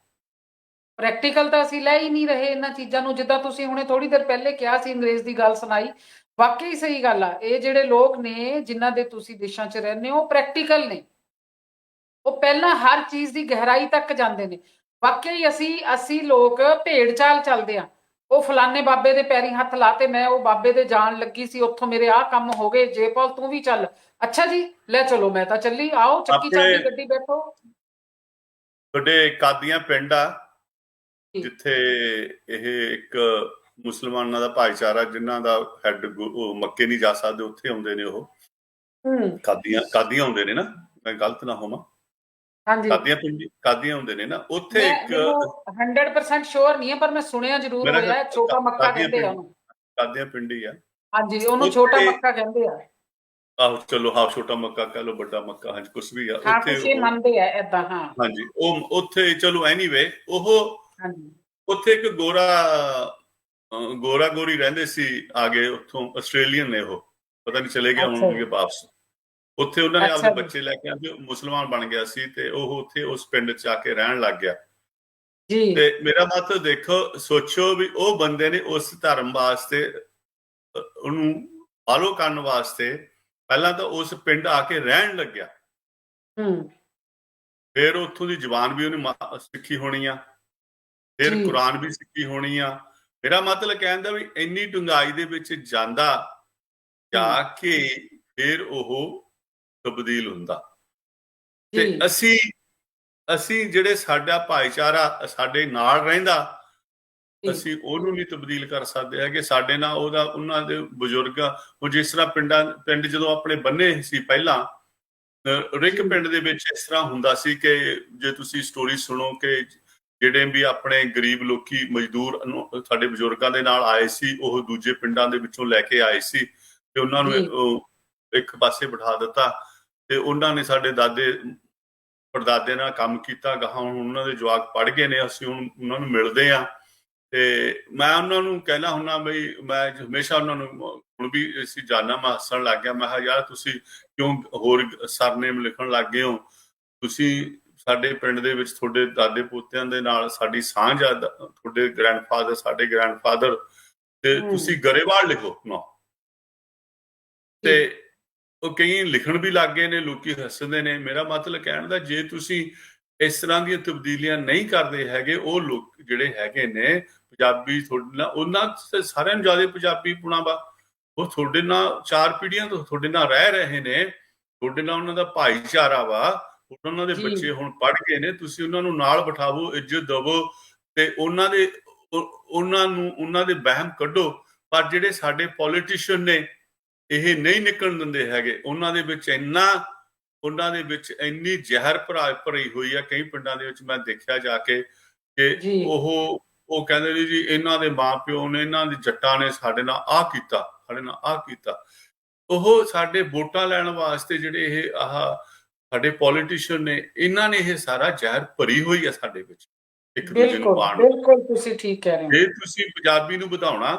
ਪ੍ਰੈਕਟੀਕਲ ਤਾਂ ਅਸੀਂ ਲੈ ਹੀ ਨਹੀਂ ਰਹੇ ਇਹਨਾਂ ਚੀਜ਼ਾਂ ਨੂੰ। ਜਿੱਦਾਂ ਤੁਸੀਂ ਹੁਣੇ ਥੋੜੀ ਦੇਰ ਪਹਿਲੇ ਕਿਹਾ ਸੀ, ਅੰਗਰੇਜ਼ ਦੀ ਗੱਲ ਸੁਣਾਈ, ਵਾਕਈ ਸਹੀ ਗੱਲ ਆ। ਇਹ ਜਿਹੜੇ ਲੋਕ ਨੇ ਜਿਨ੍ਹਾਂ ਦੇ ਤੁਸੀਂ ਦੇਸ਼ਾਂ 'ਚ ਰਹਿੰਦੇ ਹੋ, ਪ੍ਰੈਕਟੀਕਲ ਨੇ, ਉਹ ਪਹਿਲਾਂ ਹਰ ਚੀਜ਼ ਦੀ ਗਹਿਰਾਈ ਤੱਕ ਜਾਂਦੇ ਨੇ। ਵਾਕਈ ਅਸੀਂ ਲੋਕ ਭੇਡ ਚਾਲ ਚੱਲਦੇ ਆ। ਉਹ ਫਲਾਣੇ ਬਾਬੇ ਦੇ ਪੈਰੀ ਹੱਥ ਲਾਤੇ, ਮੈਂ ਉਹ ਬਾਬੇ ਦੇ ਜਾਣ ਲੱਗੀ ਸੀ, ਉੱਥੋਂ ਮੇਰੇ ਆਹ ਕੰਮ ਹੋ ਗਏ, ਜੇਪਾਲ ਤੂੰ ਵੀ ਚੱਲ, ਅੱਛਾ ਜੀ ਲੈ ਚਲੋ, ਮੈਂ ਤਾਂ ਚੱਲੀ, ਆਓ ਚੱਕੀ ਚਾਬੀ ਗੱਡੀ ਬੈਠੋ। ਤੁਹਾਡੇ ਕਾਦੀਆਂ ਪਿੰਡ ਆ ਜਿੱਥੇ ਇਹ ਇੱਕ ਮੁਸਲਮਾਨਾਂ ਦਾ ਭਾਈਚਾਰਾ, ਜਿਨ੍ਹਾਂ ਦਾ ਹੈਡ ਮੱਕੇ ਨਹੀਂ ਜਾ ਸਕਦੇ, ਉੱਥੇ ਆਉਂਦੇ ਨੇ ਉਹ ਕਾਦੀਆਂ ਆਉਂਦੇ ਨੇ ਨਾ, ਮੈਂ ਗਲਤ ਨਾ ਹੋਵਾਂ, ਕਾਦੀਆਂ ਹੁੰਦੇ ਨੇ ਨਾ ਉੱਥੇ। ਇੱਕ 100% ਸ਼ੋਰ ਨਹੀਂ ਹੈ, ਪਰ ਮੈਂ ਸੁਣਿਆ ਜ਼ਰੂਰ ਹੋਇਆ, ਛੋਟਾ ਮੱਕਾ ਕਹਿੰਦੇ ਆ ਉਹਨੂੰ। ਕਾਦੀਆਂ ਪਿੰਡ ਹੀ ਆ। ਹਾਂਜੀ, ਉਹਨੂੰ ਛੋਟਾ ਮੱਕਾ ਕਹਿੰਦੇ ਆ। ਆਹੋ ਚਲੋ, ਹਾਂ ਛੋਟਾ ਮੱਕਾ ਕਹਿ ਲਓ, ਵੱਡਾ ਮੱਕਾ, ਹਾਂਜੀ ਕੁਛ ਵੀ ਆ ਹਾਂ ਉੱਥੇ ਕੁਛ ਇਹ ਮੰਨਦੇ ਆ ਏਦਾਂ, ਹਾਂ। ਹਾਂਜੀ ਉਹ ਉੱਥੇ ਚਲੋ ਐਨੀਵੇ ਉਹ ਹਾਂਜੀ ਉੱਥੇ ਇੱਕ ਗੋਰਾ ਗੋਰੀ ਰਹਿੰਦੇ ਸੀ, ਆ ਗਏ ਉੱਥੋਂ, ਆਸਟ੍ਰੇਲੀਅਨ ਨੇ, ਉਹ ਪਤਾ ਨਹੀਂ ਚਲੇ ਗਏ ਅੱਛਾ ਹੋਣਗੇ ਜੀ, ਵਾਪਸ। ਉੱਥੇ ਉਹਨਾਂ ਨੇ ਆਪਦੇ ਅੱਛਾ ਜੀ, ਬੱਚੇ ਲੈ ਕੇ ਆਂਦੇ, ਮੁਸਲਮਾਨ ਬਣ ਗਿਆ ਸੀ ਤੇ ਉਹ ਉੱਥੇ ਉਸ ਪਿੰਡ 'ਚ ਆ ਕੇ ਰਹਿਣ ਲੱਗ ਗਿਆ। ਜੀ ਤੇ ਮੇਰਾ ਮਤ ਦੇਖੋ, ਸੋਚੋ ਵੀ ਉਹ ਬੰਦੇ ਨੇ ਉਸ ਧਰਮ ਵਾਸਤੇ ਉਹਨੂੰ ਫਾਲੋ ਕਰਨ ਵਾਸਤੇ ਪਹਿਲਾਂ ਤਾਂ ਉਸ ਪਿੰਡ ਆ ਕੇ ਰਹਿਣ ਲੱਗਿਆ, ਹੂੰ ਫਿਰ ਉੱਥੋਂ ਦੀ ਜ਼ੁਬਾਨ ਵੀ ਉਹਨੇ ਸਿੱਖੀ ਹੋਣੀ ਆ, ਫਿਰ ਜੀ ਕੁਰਾਨ ਵੀ ਸਿੱਖੀ ਹੋਣੀ ਆ। ਮੇਰਾ ਮਤਲਬ ਕਹਿਣ ਦਾ ਵੀ ਇੰਨੀ ਡੂੰਘਾਈ ਦੇ ਵਿੱਚ ਜਾਂਦਾ ਜਾ ਕੇ ਫਿਰ ਉਹ ਤਬਦੀਲ ਹੁੰਦਾ। ਤੇ ਜੀ ਅਸੀਂ ਜਿਹੜੇ ਸਾਡਾ ਭਾਈਚਾਰਾ ਸਾਡੇ ਨਾਲ ਰਹਿੰਦਾ, ਜੀ ਅਸੀਂ ਉਹਨੂੰ ਨਹੀਂ ਤਬਦੀਲ ਕਰ ਸਕਦੇ ਹੈਗੇ। ਸਾਡੇ ਨਾਲ ਉਹਨਾਂ ਦੇ ਬਜ਼ੁਰਗ, ਉਹ ਜਿਸ ਤਰ੍ਹਾਂ ਪਿੰਡ ਜਦੋਂ ਆਪਣੇ ਬੰਨੇ ਸੀ ਪਹਿਲਾਂ, ਰਿਕ ਪਿੰਡ ਦੇ ਵਿੱਚ ਇਸ ਤਰ੍ਹਾਂ ਹੁੰਦਾ ਸੀ ਕਿ ਜੇ ਤੁਸੀਂ ਸਟੋਰੀ ਸੁਣੋ ਕਿ ਜਿਹੜੇ ਵੀ ਆਪਣੇ ਗਰੀਬ ਲੋਕੀ ਮਜ਼ਦੂਰ ਸਾਡੇ ਬਜ਼ੁਰਗਾਂ ਦੇ ਨਾਲ ਆਏ ਸੀ, ਉਹ ਦੂਜੇ ਪਿੰਡਾਂ ਦੇ ਵਿੱਚੋਂ ਲੈ ਕੇ ਆਏ ਸੀ ਤੇ ਉਹਨਾਂ ਨੂੰ ਇੱਕ ਪਾਸੇ ਬਿਠਾ ਦਿੱਤਾ ਤੇ ਉਹਨਾਂ ਨੇ ਸਾਡੇ ਦਾਦੇ ਪੜਦਾਦੇ ਨਾਲ ਕੰਮ ਕੀਤਾ। ਗਾਹਾਂ ਹੁਣ ਉਹਨਾਂ ਦੇ ਜਵਾਕ ਪੜ੍ਹ ਗਏ ਨੇ, ਅਸੀਂ ਹੁਣ ਉਹਨਾਂ ਨੂੰ ਮਿਲਦੇ ਹਾਂ ਤੇ ਮੈਂ ਉਹਨਾਂ ਨੂੰ ਕਹਿਣਾ ਹੁੰਦਾ ਬਈ, ਮੈਂ ਹਮੇਸ਼ਾ ਉਹਨਾਂ ਨੂੰ ਹੁਣ ਵੀ ਅਸੀਂ ਜਾਣਾ, ਮੈਂ ਹੱਸਣ ਲੱਗ ਗਿਆ। ਮੈਂ ਕਿਹਾ ਯਾਰ ਤੁਸੀਂ ਕਿਉਂ ਹੋਰ ਸਰਨੇਮ ਲਿਖਣ ਲੱਗ ਗਏ ਹੋ? ਤੁਸੀਂ ਸਾਡੇ ਪਿੰਡ ਦੇ ਵਿੱਚ ਤੁਹਾਡੇ ਦਾਦੇ ਪੋਤਿਆਂ ਦੇ ਨਾਲ ਸਾਡੀ ਸਾਂਝ ਆ, ਤੁਹਾਡੇ ਗ੍ਰੈਂਡਫਾਦਰ ਸਾਡੇ ਗ੍ਰੈਂਡਫਾਦਰ, ਤੇ ਤੁਸੀਂ ਗਰੇਵਾਲ ਲਿਖੋ ਨਾ। ਤੇ ਉਹ ਕਈ ਲਿਖਣ ਵੀ ਲੱਗ ਗਏ ਨੇ, ਲੋਕੀ ਹੱਸਦੇ ਨੇ। ਮੇਰਾ ਮਤਲਬ ਕਹਿਣ ਦਾ, ਜੇ ਤੁਸੀਂ ਇਸ ਤਰ੍ਹਾਂ ਦੀਆਂ ਤਬਦੀਲੀਆਂ ਨਹੀਂ ਕਰਦੇ ਹੈਗੇ, ਉਹ ਲੋਕ ਜਿਹੜੇ ਹੈਗੇ ਨੇ ਪੰਜਾਬੀ ਤੁਹਾਡੇ ਨਾਲ, ਉਹਨਾਂ ਸਾਰਿਆਂ ਨੂੰ ਜ਼ਿਆਦਾ ਪੰਜਾਬੀ ਪੁਣਾ ਵਾ, ਉਹ ਤੁਹਾਡੇ ਨਾਲ 4 ਪੀੜ੍ਹੀਆਂ ਤੋਂ ਤੁਹਾਡੇ ਨਾਲ ਰਹਿ ਰਹੇ ਨੇ, ਤੁਹਾਡੇ ਨਾਲ ਉਹਨਾਂ ਦਾ ਭਾਈਚਾਰਾ ਵਾ, ਉਹਨਾਂ ਦੇ ਬੱਚੇ ਹੁਣ ਪੜ੍ਹ ਗਏ ਨੇ, ਤੁਸੀਂ ਉਹਨਾਂ ਨੂੰ ਨਾਲ ਬਿਠਾਵੋ, ਇੱਜ਼ਤ ਦੇਵੋ ਤੇ ਉਹਨਾਂ ਦੇ ਵਹਿਮ ਕੱਢੋ। ਪਰ ਜਿਹੜੇ ਸਾਡੇ ਪੋਲੀਟੀਸ਼ੀਅਨ ਨੇ ਇਹ ਨਹੀਂ ਨਿਕਲਣ ਦਿੰਦੇ ਹੈਗੇ, ਉਹਨਾਂ ਦੇ ਵਿੱਚ ਇੰਨੀ ਜ਼ਹਿਰ ਭਰੀ ਹੋਈ ਆ। ਕਈ ਪਿੰਡਾਂ ਦੇ ਵਿੱਚ ਮੈਂ ਦੇਖਿਆ ਜਾ ਕੇ ਕਿ ਉਹ ਕਹਿੰਦੇ ਨੇ ਜੀ ਇਹਨਾਂ ਦੇ ਮਾਂ ਪਿਓ ਨੇ, ਇਹਨਾਂ ਦੇ ਜੱਟਾਂ ਨੇ ਸਾਡੇ ਨਾਲ ਆਹ ਕੀਤਾ, ਸਾਡੇ ਨਾਲ ਆਹ ਕੀਤਾ। ਉਹ ਸਾਡੇ ਵੋਟਾਂ ਲੈਣ ਵਾਸਤੇ ਜਿਹੜੇ ਇਹ ਸਾਡੇ ਪੋਲੀਟੀਸ਼ੀਅਨ ਨੇ, ਇਹਨਾਂ ਨੇ ਇਹ ਸਾਰਾ ਜ਼ਹਿਰ ਭਰੀ ਹੋਈ ਆ ਸਾਡੇ ਵਿੱਚ, ਇੱਕ ਦੂਜੇ ਨੂੰ ਪਾਉਣ। ਬਿਲਕੁਲ ਤੁਸੀਂ ਠੀਕ ਕਹਿ ਰਹੇ ਹੋ। ਜੇ ਤੁਸੀਂ ਪੰਜਾਬੀ ਨੂੰ ਵਧਾਉਣਾ,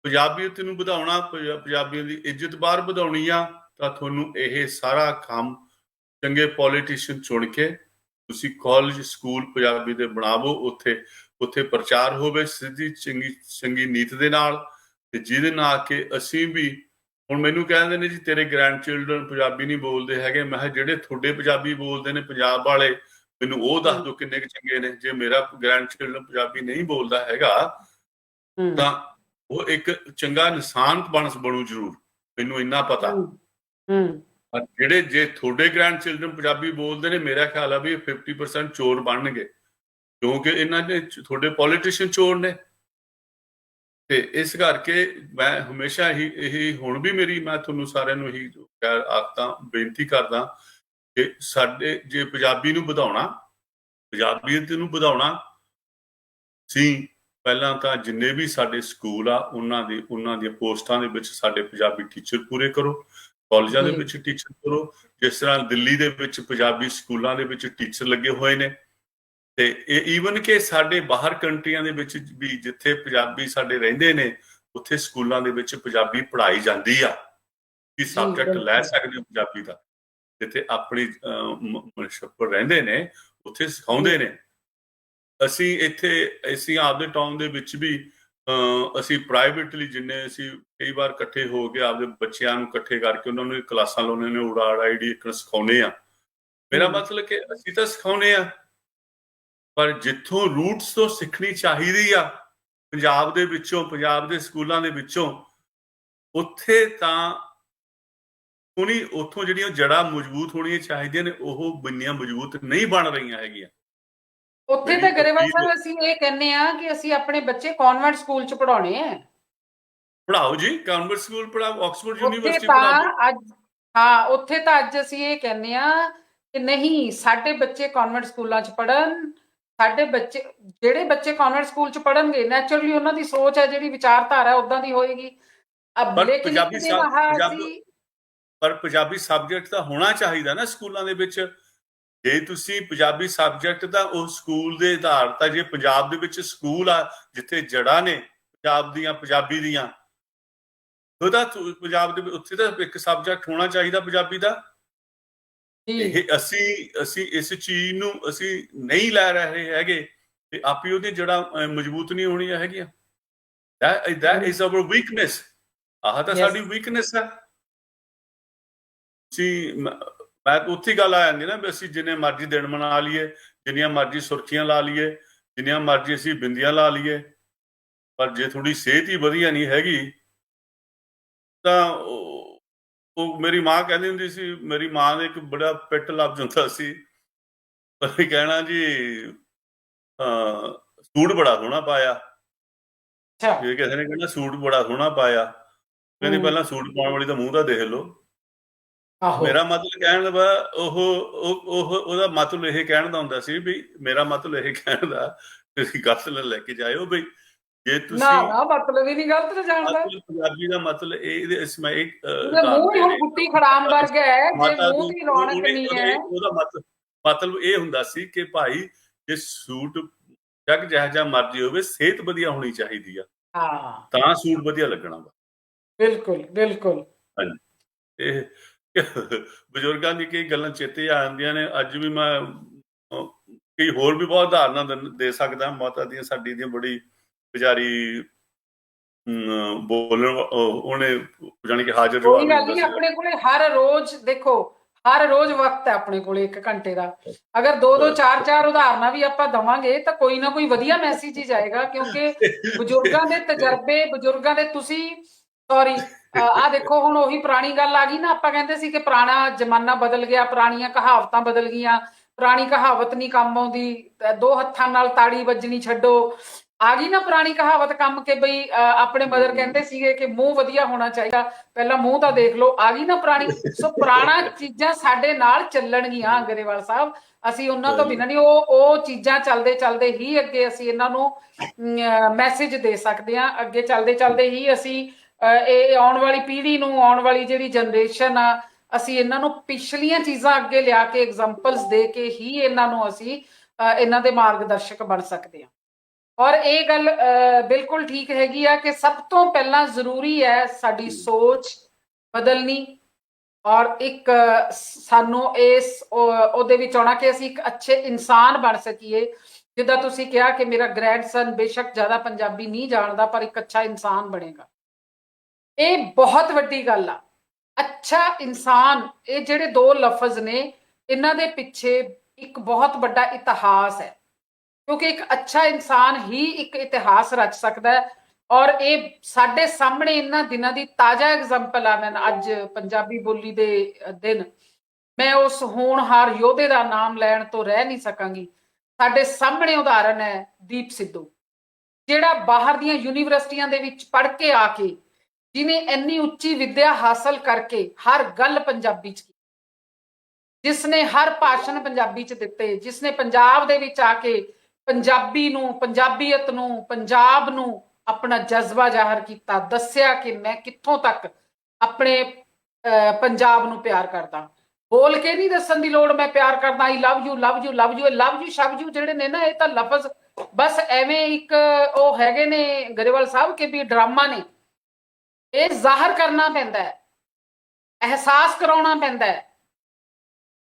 ਪੰਜਾਬੀਅਤ ਨੂੰ ਵਧਾਉਣਾ, ਪੰਜਾਬੀਆਂ ਦੀ ਇੱਜ਼ਤ ਬਾਹਰ ਵਧਾਉਣੀ ਆ, ਤਾਂ ਤੁਹਾਨੂੰ ਇਹ ਸਾਰਾ ਕੰਮ ਚੰਗੇ ਪੋਲੀਟੀਸ਼ੀਅਨ ਚੁਣ ਕੇ ਤੁਸੀਂ ਕਾਲਜ ਸਕੂਲ ਪੰਜਾਬੀ ਦੇ ਬਣਾਵੋ, ਉੱਥੇ ਪ੍ਰਚਾਰ ਹੋਵੇ ਸਿੱਧੀ ਚੰਗੀ ਨੀਤ ਦੇ ਨਾਲ, ਤੇ ਜਿਹਦੇ ਨਾਲ ਕਿ ਅਸੀਂ ਵੀ, ਹੁਣ ਮੈਨੂੰ ਕਹਿੰਦੇ ਨੇ ਜੀ ਤੇਰੇ ਗ੍ਰੈਂਡ ਚਿਲਡਰਨ ਪੰਜਾਬੀ ਨਹੀਂ ਬੋਲਦੇ ਹੈਗੇ। ਮੈਂ ਕਿਹਾ ਜਿਹੜੇ ਤੁਹਾਡੇ ਪੰਜਾਬੀ ਬੋਲਦੇ ਨੇ ਪੰਜਾਬ ਵਾਲੇ, ਮੈਨੂੰ ਉਹ ਦੱਸ ਦਿਓ ਕਿੰਨੇ ਕੁ ਚੰਗੇ ਨੇ। ਜੇ ਮੇਰਾ ਗ੍ਰੈਂਡ ਚਿਲਡਰਨ ਪੰਜਾਬੀ ਨਹੀਂ ਬੋਲਦਾ ਹੈਗਾ ਤਾਂ ਉਹ ਇੱਕ ਚੰਗਾ ਇਨਸਾਨ ਬਣੂ ਜ਼ਰੂਰ, ਮੈਨੂੰ ਇੰਨਾ ਪਤਾ। ਜੇ ਤੁਹਾਡੇ ਗ੍ਰੈਂਡ ਚਿਲਡਰਨ ਪੰਜਾਬੀ ਬੋਲਦੇ ਨੇ, ਮੇਰਾ ਖਿਆਲ ਆ ਵੀ 50% ਚੋਰ ਬਣਨਗੇ, ਕਿਉਂਕਿ ਇਹਨਾਂ ਦੇ ਤੁਹਾਡੇ ਪੋਲੀਟੀਸ਼ੀਅਨ ਚੋਰ ਨੇ। ਤੇ ਇਸ ਕਰਕੇ ਮੈਂ ਹਮੇਸ਼ਾ ਹੀ ਇਹ, ਹੁਣ ਵੀ ਮੈਂ ਤੁਹਾਨੂੰ ਸਾਰਿਆਂ ਨੂੰ ਇਹੀ ਆਖਦਾ, ਬੇਨਤੀ ਕਰਦਾ ਕਿ ਸਾਡੇ ਜੇ ਪੰਜਾਬੀ ਨੂੰ ਵਧਾਉਣਾ, ਪੰਜਾਬੀਅਤ ਨੂੰ ਵਧਾਉਣਾ ਸੀ, ਪਹਿਲਾਂ ਤਾਂ ਜਿੰਨੇ ਵੀ ਸਾਡੇ ਸਕੂਲ ਆ ਉਹਨਾਂ ਦੀਆਂ ਪੋਸਟਾਂ ਦੇ ਵਿੱਚ ਸਾਡੇ ਪੰਜਾਬੀ ਟੀਚਰ ਪੂਰੇ ਕਰੋ, ਕਾਲਜਾਂ ਦੇ ਵਿੱਚ ਟੀਚਰ ਕਰੋ। ਜਿਸ ਤਰ੍ਹਾਂ ਦਿੱਲੀ ਦੇ ਵਿੱਚ ਪੰਜਾਬੀ ਸਕੂਲਾਂ ਦੇ ਵਿੱਚ ਟੀਚਰ ਲੱਗੇ ਹੋਏ ਨੇ, ਤੇ ਈਵਨ ਕਿ ਸਾਡੇ ਬਾਹਰ ਕੰਟਰੀਆਂ ਦੇ ਵਿੱਚ ਵੀ ਜਿੱਥੇ ਪੰਜਾਬੀ ਸਾਡੇ ਰਹਿੰਦੇ ਨੇ, ਉੱਥੇ ਸਕੂਲਾਂ ਦੇ ਵਿੱਚ ਪੰਜਾਬੀ ਪੜ੍ਹਾਈ ਜਾਂਦੀ ਆ, ਕਿ ਸਬਜੈਕਟ ਲੈ ਸਕਦੇ ਹੋ ਪੰਜਾਬੀ ਦਾ। ਜਿੱਥੇ ਆਪਣੀ ਮਨਸ਼ੱਪਰ ਰਹਿੰਦੇ ਨੇ ਉੱਥੇ ਸਿਖਾਉਂਦੇ ਨੇ। ਅਸੀਂ ਆਪਦੇ ਟਾਊਨ ਦੇ ਵਿੱਚ ਵੀ ਅਸੀਂ ਪ੍ਰਾਈਵੇਟਲੀ ਜਿੰਨੇ ਅਸੀਂ ਕਈ ਵਾਰ ਇਕੱਠੇ ਹੋ ਕੇ ਆਪਦੇ ਬੱਚਿਆਂ ਨੂੰ ਇਕੱਠੇ ਕਰਕੇ ਉਹਨਾਂ ਨੂੰ ਕਲਾਸਾਂ ਲਾਉਂਦੇ ਨੇ, ਉੜਾੜ ਆਈਡੀ ਸਿਖਾਉਂਦੇ ਆ। ਮੇਰਾ ਮਤਲਬ ਕਿ ਅਸੀਂ ਤਾਂ ਸਿਖਾਉਂਦੇ ਆ, ਪਰ ਜਿੱਥੋਂ ਰੂਟਸ ਤੋਂ ਸਿੱਖਣੀ ਚਾਹੀਦੀ ਆ ਪੰਜਾਬ ਦੇ ਵਿੱਚੋਂ, ਪੰਜਾਬ ਦੇ ਸਕੂਲਾਂ ਦੇ ਵਿੱਚੋਂ, ਉੱਥੇ ਤਾਂ ਉੱਥੋਂ ਜਿਹੜੀਆਂ ਜੜ੍ਹਾਂ ਮਜ਼ਬੂਤ ਹੋਣੀਆਂ ਚਾਹੀਦੀਆਂ ਨੇ, ਉਹ ਬੰਨੀਆਂ ਮਜ਼ਬੂਤ ਨਹੀਂ ਬਣ ਰਹੀਆਂ ਹੈਗੀਆਂ। ਉੱਥੇ ਤਾਂ ਗਰੇਵਾਲ ਸਾਹਿਬ ਅਸੀਂ ਇਹ ਕਹਿੰਦੇ ਆ ਕਿ ਅਸੀਂ ਆਪਣੇ ਬੱਚੇ ਕਨਵੈਂਟ ਸਕੂਲ ਚ ਪੜਾਉਣੇ ਆ। ਪੜਾਓ ਜੀ, ਕਨਵੈਂਟ ਸਕੂਲ ਪੜਾਓ, ਆਕਸਫੋਰਡ ਯੂਨੀਵਰਸਿਟੀ ਪੜਾਓ। ਉੱਥੇ ਤਾਂ ਅੱਜ ਅਸੀਂ ਇਹ ਕਹਿੰਦੇ ਆ ਕਿ ਨਹੀਂ, ਸਾਡੇ ਬੱਚੇ ਕਨਵੈਂਟ ਸਕੂਲਾਂ ਚ ਪੜਨ। ਸਾਡੇ ਬੱਚੇ, ਜਿਹੜੇ ਬੱਚੇ ਕਨਵੈਂਟ ਸਕੂਲ ਚ ਪੜਨਗੇ, ਨੈਚੁਰਲੀ ਉਹਨਾਂ ਦੀ ਸੋਚ ਹੈ, ਜਿਹੜੀ ਵਿਚਾਰਧਾਰਾ ਉਦਾਂ ਦੀ ਹੋਏਗੀ। अब ਪਰ लेकिन एक दिन ਪੰਜਾਬੀ ਪਰ ਪੰਜਾਬੀ ਸਬਜੈਕਟ ਤਾਂ ਹੋਣਾ ਚਾਹੀਦਾ ਨਾ ਸਕੂਲਾਂ ਦੇ ਵਿੱਚ। ਜੇ ਤੁਸੀਂ ਪੰਜਾਬੀ ਸਬਜੈਕਟ ਤਾਂ ਉਹ ਸਕੂਲ ਦੇ ਆਧਾਰ ਤਾਂ, ਜੇ ਪੰਜਾਬ ਦੇ ਵਿੱਚ ਸਕੂਲ ਆ ਜਿੱਥੇ ਜੜ੍ਹਾਂ ਨੇ ਪੰਜਾਬ ਦੀਆਂ, ਪੰਜਾਬੀ ਦੀਆਂ, ਉਹਦਾ ਪੰਜਾਬ ਦੇ ਉੱਥੇ ਤਾਂ ਇੱਕ ਸਬਜੈਕਟ ਹੋਣਾ ਚਾਹੀਦਾ ਪੰਜਾਬੀ ਦਾ। ਇਹ ਅਸੀਂ ਇਸ ਚੀਜ਼ ਨੂੰ ਅਸੀਂ ਨਹੀਂ ਲੈ ਰਹੇ ਹੈਗੇ ਤੇ ਆਪੀ ਉਹਦੀ ਜੜ੍ਹਾਂ ਮਜ਼ਬੂਤ ਨਹੀਂ ਹੋਣੀਆਂ ਹੈਗੀਆਂ। that is our weakness। ਆਹ ਤਾਂ ਸਾਡੀ ਵੀਕਨੈਸ ਹੈ। ਮੈਂ ਉੱਥੇ ਗੱਲ ਆ ਜਾਂਦੀ ਨਾ ਵੀ ਅਸੀਂ ਜਿੰਨੇ ਮਰਜ਼ੀ ਦਿਨ ਮਨਾ ਲਈਏ, ਜਿੰਨੀਆਂ ਮਰਜ਼ੀ ਸੁਰਖੀਆਂ ਲਾ ਲਈਏ, ਜਿੰਨੀਆਂ ਮਰਜ਼ੀ ਅਸੀਂ ਬਿੰਦੀਆਂ ਲਾ ਲਈਏ, ਪਰ ਜੇ ਥੋੜੀ ਸਿਹਤ ਹੀ ਵਧੀਆ ਨਹੀਂ ਹੈਗੀ ਤਾਂ ਉਹ ਮੇਰੀ ਮਾਂ ਕਹਿੰਦੀ ਹੁੰਦੀ ਸੀ, ਮੇਰੀ ਮਾਂ ਨੇ ਇੱਕ ਬੜਾ ਪਿੱਟ ਲਫ਼ਜ਼ ਹੁੰਦਾ ਸੀ, ਪਰ ਕਹਿਣਾ ਜੀ ਸੂਟ ਬੜਾ ਸੋਹਣਾ ਪਾਇਆ। ਜੇ ਕਿਸੇ ਨੇ ਕਹਿਣਾ ਸੂਟ ਬੜਾ ਸੋਹਣਾ ਪਾਇਆ, ਕਹਿੰਦੀ ਪਹਿਲਾਂ ਸੂਟ ਪਾਉਣ ਵਾਲੀ ਦਾ ਮੂੰਹ ਤਾਂ ਦੇਖ ਲਓ। ਮੇਰਾ ਮਤਲਬ ਕਹਿਣ ਦਾ ਉਹਦਾ ਮਤਲਬ ਇਹ ਕਹਿਣ ਦਾ ਹੁੰਦਾ ਸੀ ਵੀ, ਮੇਰਾ ਮਤਲਬ ਇਹ ਕਹਿਣ ਦਾ, ਤੁਸੀਂ ਗਲਤ ਨਾ ਲੈ ਕੇ ਜਾਇਓ ਬਈ, ਜੇ ਤੁਸੀਂ ਮਤਲਬ ਹੀ ਨਹੀਂ ਗਲਤ ਜਾਣਦਾ। ਪੰਜਾਬੀ ਦਾ ਮਤਲਬ ਗੁੱਟੀ ਖੜਾਮ ਵਰਗਾ ਹੈ, ਜੇ ਮੂੰਹ ਦੀ ਰੌਣਕ ਨਹੀਂ ਹੈ। ਉਹਦਾ ਮਤਲਬ ਇਹ ਹੁੰਦਾ ਸੀ ਕਿ ਭਾਈ ਜੇ ਸੂਟ ਜਗ ਜਿਹੋ ਜਿਹਾ ਮਰਜ਼ੀ ਹੋਵੇ, ਸਿਹਤ ਵਧੀਆ ਹੋਣੀ ਚਾਹੀਦੀ ਆ, ਤਾਂ ਸੂਟ ਵਧੀਆ ਲੱਗਣਾ ਵਾ। ਬਿਲਕੁਲ ਬਿਲਕੁਲ। ਹਾਂਜੀ, ਇਹ ਬਜ਼ੁਰਗਾਂ ਦੀ ਕਈ ਗੱਲਾਂ ਚੇਤੇ ਆ ਜਾਂਦੀਆਂ ਨੇ। ਅੱਜ ਵੀ ਮੈਂ ਕਈ ਹੋਰ ਵੀ ਬਹੁਤ ਉਦਾਹਰਨਾਂ ਦੇ ਸਕਦਾ। ਮਾਤਾ ਦੀਆਂ, ਸਾਡੀ ਦੀਆਂ ਬੜੀ ਵਿਚਾਰੀ ਬੋਲਣ, ਉਹਨੇ ਜਾਣੀ ਕਿ ਹਾਜ਼ਰ ਕੋਈ ਗੱਲ ਨਹੀਂ, ਆਪਣੇ ਕੋਲੇ ਹਰ ਰੋਜ਼ ਦੇਖੋ, ਹਰ ਰੋਜ਼ ਵਕਤ ਹੈ ਆਪਣੇ ਕੋਲੇ 1 ਘੰਟੇ ਦਾ। ਅਗਰ 2-2 4-4 ਉਦਾਹਰਨਾਂ ਵੀ ਆਪਾਂ ਦਵਾਂਗੇ ਤਾਂ ਕੋਈ ਨਾ ਕੋਈ ਵਧੀਆ ਮੈਸੇਜ ਹੀ ਜਾਏਗਾ, ਕਿਉਂਕਿ ਬਜ਼ੁਰਗਾਂ ਦੇ ਤਜਰਬੇ, ਬਜ਼ੁਰਗਾਂ ਦੇ, ਤੁਸੀਂ ਸੌਰੀ ਆਹ ਦੇਖੋ ਹੁਣ ਉਹੀ ਪੁਰਾਣੀ ਗੱਲ ਆ ਗਈ ਨਾ। ਆਪਾਂ ਕਹਿੰਦੇ ਸੀ ਕਿ ਪੁਰਾਣਾ ਜ਼ਮਾਨਾ ਬਦਲ ਗਿਆ, ਪੁਰਾਣੀਆਂ ਕਹਾਵਤਾਂ ਬਦਲ ਗਈਆਂ, ਪੁਰਾਣੀ ਕਹਾਵਤ ਨਹੀਂ ਕੰਮ ਆਉਂਦੀ, 2 ਹੱਥਾਂ ਨਾਲ ਤਾੜੀ ਵੱਜਣੀ ਛੱਡੋ, ਆ ਗਈ ਨਾ ਪੁਰਾਣੀ ਕਹਾਵਤ ਕੰਮ, ਕਿ ਬਈ ਆਪਣੇ ਮਦਰ ਕਹਿੰਦੇ ਸੀਗੇ ਕਿ ਮੂੰਹ ਵਧੀਆ ਹੋਣਾ ਚਾਹੀਦਾ, ਪਹਿਲਾਂ ਮੂੰਹ ਤਾਂ ਦੇਖ ਲਓ, ਆ ਗਈ ਨਾ ਪੁਰਾਣੀ। ਸੋ ਪੁਰਾਣਾ ਚੀਜ਼ਾਂ ਸਾਡੇ ਨਾਲ ਚੱਲਣਗੀਆਂ ਗਰੇਵਾਲ ਸਾਹਿਬ, ਅਸੀਂ ਉਹਨਾਂ ਤੋਂ ਬਿਨਾਂ ਨਹੀਂ। ਉਹ ਚੀਜ਼ਾਂ ਚੱਲਦੇ ਚੱਲਦੇ ਹੀ ਅੱਗੇ ਅਸੀਂ ਇਹਨਾਂ ਨੂੰ ਮੈਸੇਜ ਦੇ ਸਕਦੇ ਹਾਂ। ਅੱਗੇ ਚੱਲਦੇ ਚੱਲਦੇ ਹੀ ਅਸੀਂ ਇਹ ਆਉਣ ਵਾਲੀ ਪੀੜ੍ਹੀ ਨੂੰ, ਆਉਣ ਵਾਲੀ ਜਿਹੜੀ ਜਨਰੇਸ਼ਨ ਆ, ਅਸੀਂ ਇਹਨਾਂ ਨੂੰ ਪਿਛਲੀਆਂ ਚੀਜ਼ਾਂ ਅੱਗੇ ਲਿਆ ਕੇ, ਐਗਜ਼ਾਮਪਲਸ ਦੇ ਕੇ ਹੀ ਇਹਨਾਂ ਨੂੰ ਅਸੀਂ ਇਹਨਾਂ ਦੇ ਮਾਰਗਦਰਸ਼ਕ ਬਣ ਸਕਦੇ ਹਾਂ। ਔਰ ਇਹ ਗੱਲ ਬਿਲਕੁਲ ਠੀਕ ਹੈਗੀ ਆ ਕਿ ਸਭ ਤੋਂ ਪਹਿਲਾਂ ਜ਼ਰੂਰੀ ਹੈ ਸਾਡੀ ਸੋਚ ਬਦਲਣੀ, ਔਰ ਇੱਕ ਸਾਨੂੰ ਇਸ ਉਹਦੇ ਵਿੱਚ ਆਉਣਾ ਕਿ ਅਸੀਂ ਇੱਕ ਅੱਛੇ ਇਨਸਾਨ ਬਣ ਸਕੀਏ। ਜਿੱਦਾਂ ਤੁਸੀਂ ਕਿਹਾ ਕਿ ਮੇਰਾ ਗ੍ਰੈਂਡਸਨ ਬੇਸ਼ੱਕ ਜ਼ਿਆਦਾ ਪੰਜਾਬੀ ਨਹੀਂ ਜਾਣਦਾ, ਪਰ ਇੱਕ ਅੱਛਾ ਇਨਸਾਨ ਬਣੇਗਾ। ਇਹ ਬਹੁਤ ਵੱਡੀ ਗੱਲ ਆ। ਅੱਛਾ ਇਨਸਾਨ, ਇਹ ਜਿਹੜੇ 2 ਲਫ਼ਜ਼ ਨੇ, ਇਹਨਾਂ ਦੇ ਪਿੱਛੇ ਇੱਕ ਬਹੁਤ ਵੱਡਾ ਇਤਿਹਾਸ ਹੈ, ਕਿਉਂਕਿ ਇੱਕ ਅੱਛਾ ਇਨਸਾਨ ਹੀ ਇੱਕ ਇਤਿਹਾਸ ਰਚ ਸਕਦਾ ਹੈ। ਔਰ ਇਹ ਸਾਡੇ ਸਾਹਮਣੇ ਇਹਨਾਂ ਦਿਨਾਂ ਦੀ ਤਾਜ਼ਾ ਐਗਜ਼ਾਮਪਲ ਆ। ਮੈਂ ਅੱਜ ਪੰਜਾਬੀ ਬੋਲੀ ਦੇ ਦਿਨ ਮੈਂ ਉਸ ਹੋਣਹਾਰ ਯੋਧੇ ਦਾ ਨਾਮ ਲੈਣ ਤੋਂ ਰਹਿ ਨਹੀਂ ਸਕਾਂਗੀ। ਸਾਡੇ ਸਾਹਮਣੇ ਉਦਾਹਰਨ ਹੈ ਦੀਪ ਸਿੱਧੂ, ਜਿਹੜਾ ਬਾਹਰ ਦੀਆਂ ਯੂਨੀਵਰਸਿਟੀਆਂ ਦੇ ਵਿੱਚ ਪੜ੍ਹ ਕੇ ਆ ਕੇ, ਜਿਹਨੇ ਇੰਨੀ ਉੱਚੀ ਵਿੱਦਿਆ ਹਾਸਲ ਕਰਕੇ ਹਰ ਗੱਲ ਪੰਜਾਬੀ 'ਚ, ਜਿਸਨੇ ਹਰ ਭਾਸ਼ਣ ਪੰਜਾਬੀ 'ਚ ਦਿੱਤੇ, ਜਿਸਨੇ ਪੰਜਾਬ ਦੇ ਵਿੱਚ ਆ ਕੇ ਪੰਜਾਬੀ ਨੂੰ, ਪੰਜਾਬੀਅਤ ਨੂੰ, ਪੰਜਾਬ ਨੂੰ ਆਪਣਾ ਜਜ਼ਬਾ ਜ਼ਾਹਰ ਕੀਤਾ, ਦੱਸਿਆ ਕਿ ਮੈਂ ਕਿੱਥੋਂ ਤੱਕ ਆਪਣੇ ਪੰਜਾਬ ਨੂੰ ਪਿਆਰ ਕਰਦਾ। ਬੋਲ ਕੇ ਨਹੀਂ ਦੱਸਣ ਦੀ ਲੋੜ, ਮੈਂ ਪਿਆਰ ਕਰਦਾ, I love you, love you, love you. Love you ਸ਼ਬਦ ਯੂ ਜਿਹੜੇ ਨੇ ਨਾ, ਇਹ ਤਾਂ ਲਫ਼ਜ਼ ਬਸ ਐਵੇਂ ਇੱਕ ਉਹ ਹੈਗੇ ਨੇ ਗਰੇਵਾਲ ਸਾਹਿਬ ਕਿ ਵੀ ਡਰਾਮਾ ਨੇ। ਇਹ ਜ਼ਾਹਰ ਕਰਨਾ ਪੈਂਦਾ ਹੈ, ਅਹਿਸਾਸ ਕਰਾਉਣਾ ਪੈਂਦਾ ਹੈ,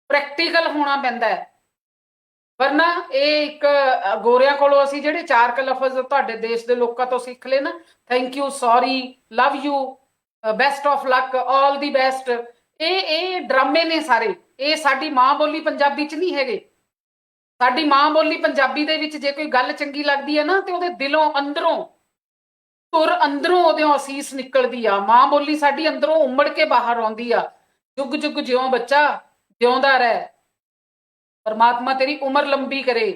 ਪ੍ਰੈਕਟੀਕਲ ਹੋਣਾ ਪੈਂਦਾ ਹੈ। ਵਰਨਾ ਇਹ ਇੱਕ ਗੋਰਿਆਂ ਕੋਲੋਂ ਅਸੀਂ ਜਿਹੜੇ 4 ਕੁ ਲਫ਼ਜ਼ ਤੁਹਾਡੇ ਦੇਸ਼ ਦੇ ਲੋਕਾਂ ਤੋਂ ਸਿੱਖ ਲਏ ਨਾ, thank you, sorry, love you, best of luck, all the best, ਇਹ ਡਰਾਮੇ ਨੇ ਸਾਰੇ। ਇਹ ਸਾਡੀ ਮਾਂ ਬੋਲੀ ਪੰਜਾਬੀ 'ਚ ਨਹੀਂ ਹੈਗੇ। ਸਾਡੀ ਮਾਂ ਬੋਲੀ ਪੰਜਾਬੀ ਦੇ ਵਿੱਚ ਜੇ ਕੋਈ ਗੱਲ ਚੰਗੀ ਲੱਗਦੀ ਹੈ ਨਾ, ਤੇ ਉਹਦੇ ਦਿਲੋਂ, ਅੰਦਰੋਂ, ਧੁਰ ਅੰਦਰੋਂ ਉਹਦੇ ਅਸੀਸ ਨਿਕਲਦੀ ਆ। ਮਾਂ ਬੋਲੀ ਸਾਡੀ ਅੰਦਰੋਂ ਉਮੜ ਕੇ ਬਾਹਰ ਆਉਂਦੀ ਆ। ਜੁਗ ਜੁਗ ਜਿਉਂ ਬੱਚਾ, ਜਿਉਂਦਾ ਰਹਿ, ਪਰਮਾਤਮਾ ਤੇਰੀ ਉਮਰ ਲੰਬੀ ਕਰੇ,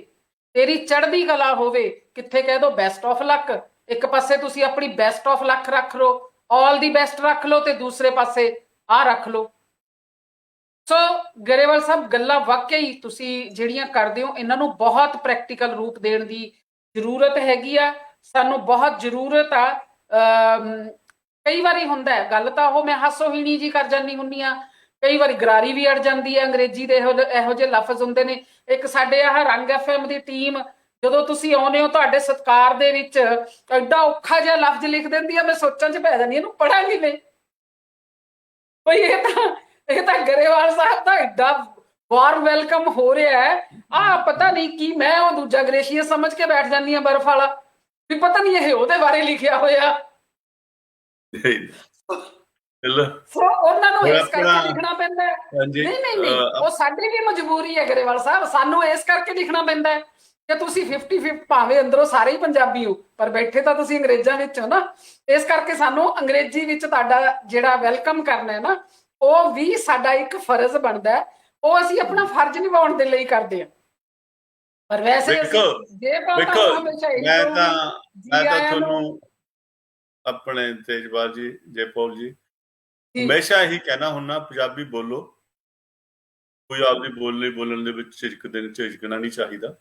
ਤੇਰੀ ਚੜ੍ਹਦੀ ਕਲਾ ਹੋਵੇ। ਕਿੱਥੇ ਕਹਿ ਦੋ ਬੈਸਟ ਆਫ ਲੱਕ, ਇੱਕ ਪਾਸੇ ਤੁਸੀਂ ਆਪਣੀ ਬੈਸਟ ਆਫ ਲੱਕ ਰੱਖ ਲਓ, ਆਲ ਦੀ ਬੈਸਟ ਰੱਖ ਲਓ, ਤੇ ਦੂਸਰੇ ਪਾਸੇ ਆ ਰੱਖ ਲਓ। ਸੋ ਗਰੇਵਾਲ ਸਾਹਿਬ, ਗੱਲਾਂ ਵਾਕਈ ਤੁਸੀਂ ਜਿਹੜੀਆਂ ਕਰਦੇ ਹੋ, ਇਹਨਾਂ ਨੂੰ ਬਹੁਤ ਪ੍ਰੈਕਟੀਕਲ ਰੂਪ ਦੇਣ ਦੀ ਜ਼ਰੂਰਤ ਹੈਗੀ ਆ। ਸਾਨੂੰ ਬਹੁਤ ਜ਼ਰੂਰਤ ਆ ਕਈ ਵਾਰੀ ਹੁੰਦਾ ਹੈ, ਗੱਲ ਤਾਂ ਉਹ ਮੈਂ ਹਾਸੋਹੀਣੀ ਜੀ ਕਰ ਜਾਂਦੀ ਹੁੰਨੀ ਆ, ਕਈ ਵਾਰੀ ਗਰਾਰੀ ਵੀ ਅੜ ਜਾਂਦੀ ਹੈ, ਅੰਗਰੇਜ਼ੀ ਦੇ ਇਹੋ ਜਿਹੇ ਲਫ਼ਜ਼ ਹੁੰਦੇ ਨੇ। ਇੱਕ ਸਾਡੇ ਆਹ ਰੰਗ FM ਦੀ ਟੀਮ, ਜਦੋਂ ਤੁਸੀਂ ਆਉਂਦੇ ਹੋ ਤੁਹਾਡੇ ਸਤਿਕਾਰ ਦੇ ਵਿੱਚ ਐਡਾ ਔਖਾ ਜਿਹਾ ਲਫ਼ਜ਼ ਲਿਖ ਦਿੰਦੀ ਆ, ਮੈਂ ਸੋਚਾਂ 'ਚ ਪੈ ਜਾਂਦੀ, ਇਹਨੂੰ ਪੜਾਂਗੀ ਮੈਂ ਬਈ ਇਹ ਤਾਂ ਗਰੇਵਾਲ ਸਾਹਿਬ ਦਾ ਐਡਾ ਵਾਰਮ ਵੈਲਕਮ ਹੋ ਰਿਹਾ ਹੈ। ਪਤਾ ਨਹੀਂ ਕੀ ਮੈਂ ਉਹ ਦੂਜਾ ਗ੍ਰੇਸ਼ੀਅਸ ਸਮਝ ਕੇ ਬੈਠ ਜਾਂਦੀ ਆ ਬਰਫ ਵਾਲਾ, ਵੀ ਪਤਾ ਨਹੀਂ ਇਹ ਉਹਦੇ ਬਾਰੇ ਲਿਖਿਆ ਹੋਇਆ। ਸੋ ਉਹਨਾਂ ਨੂੰ ਇਸ ਕਰਕੇ ਲਿਖਣਾ ਪੈਂਦਾ ਹੈ। ਨਹੀਂ, ਉਹ ਸਾਡੀ ਵੀ ਮਜਬੂਰੀ ਹੈ ਗਰੇਵਾਲ ਸਾਹਿਬ, ਸਾਨੂੰ ਇਸ ਕਰਕੇ ਲਿਖਣਾ ਪੈਂਦਾ ਹੈ ਕਿ ਤੁਸੀਂ 50-50 ਭਾਵੇਂ ਅੰਦਰੋਂ ਸਾਰੇ ਹੀ ਪੰਜਾਬੀ ਹੋ, ਪਰ ਬੈਠੇ ਤਾਂ ਤੁਸੀਂ ਅੰਗਰੇਜ਼ਾਂ ਵਿੱਚ ਹੋ ਨਾ। ਇਸ ਕਰਕੇ ਸਾਨੂੰ ਅੰਗਰੇਜ਼ੀ ਵਿੱਚ ਤੁਹਾਡਾ ਜਿਹੜਾ ਵੈਲਕਮ ਕਰਨਾ ਹੈ ਨਾ, ਉਹ ਵੀ ਸਾਡਾ ਇੱਕ ਫਰਜ਼ ਬਣਦਾ ਹੈ। ਉਹ ਅਸੀਂ ਆਪਣਾ ਫਰਜ਼ ਨਿਭਾਉਣ ਦੇ ਲਈ ਕਰਦੇ ਹਾਂ। ਪਰ ਵੈਸੇ ਮੈਂ ਤਾਂ ਤੁਹਾਨੂੰ ਆਪਣੇ ਤੇਜਪਾਲ ਜੀ, ਜੈਪਾਲ ਜੀ, ਹਮੇਸ਼ਾ ਇਹੀ ਕਹਿਣਾ ਹੁੰਨਾ, ਪੰਜਾਬੀ ਬੋਲੋ। ਕੋਈ ਆਪਦੀ ਬੋਲੀ ਬੋਲਣ ਦੇ ਵਿੱਚ ਝਿਜਕਣਾ ਨਹੀਂ ਚਾਹੀਦਾ,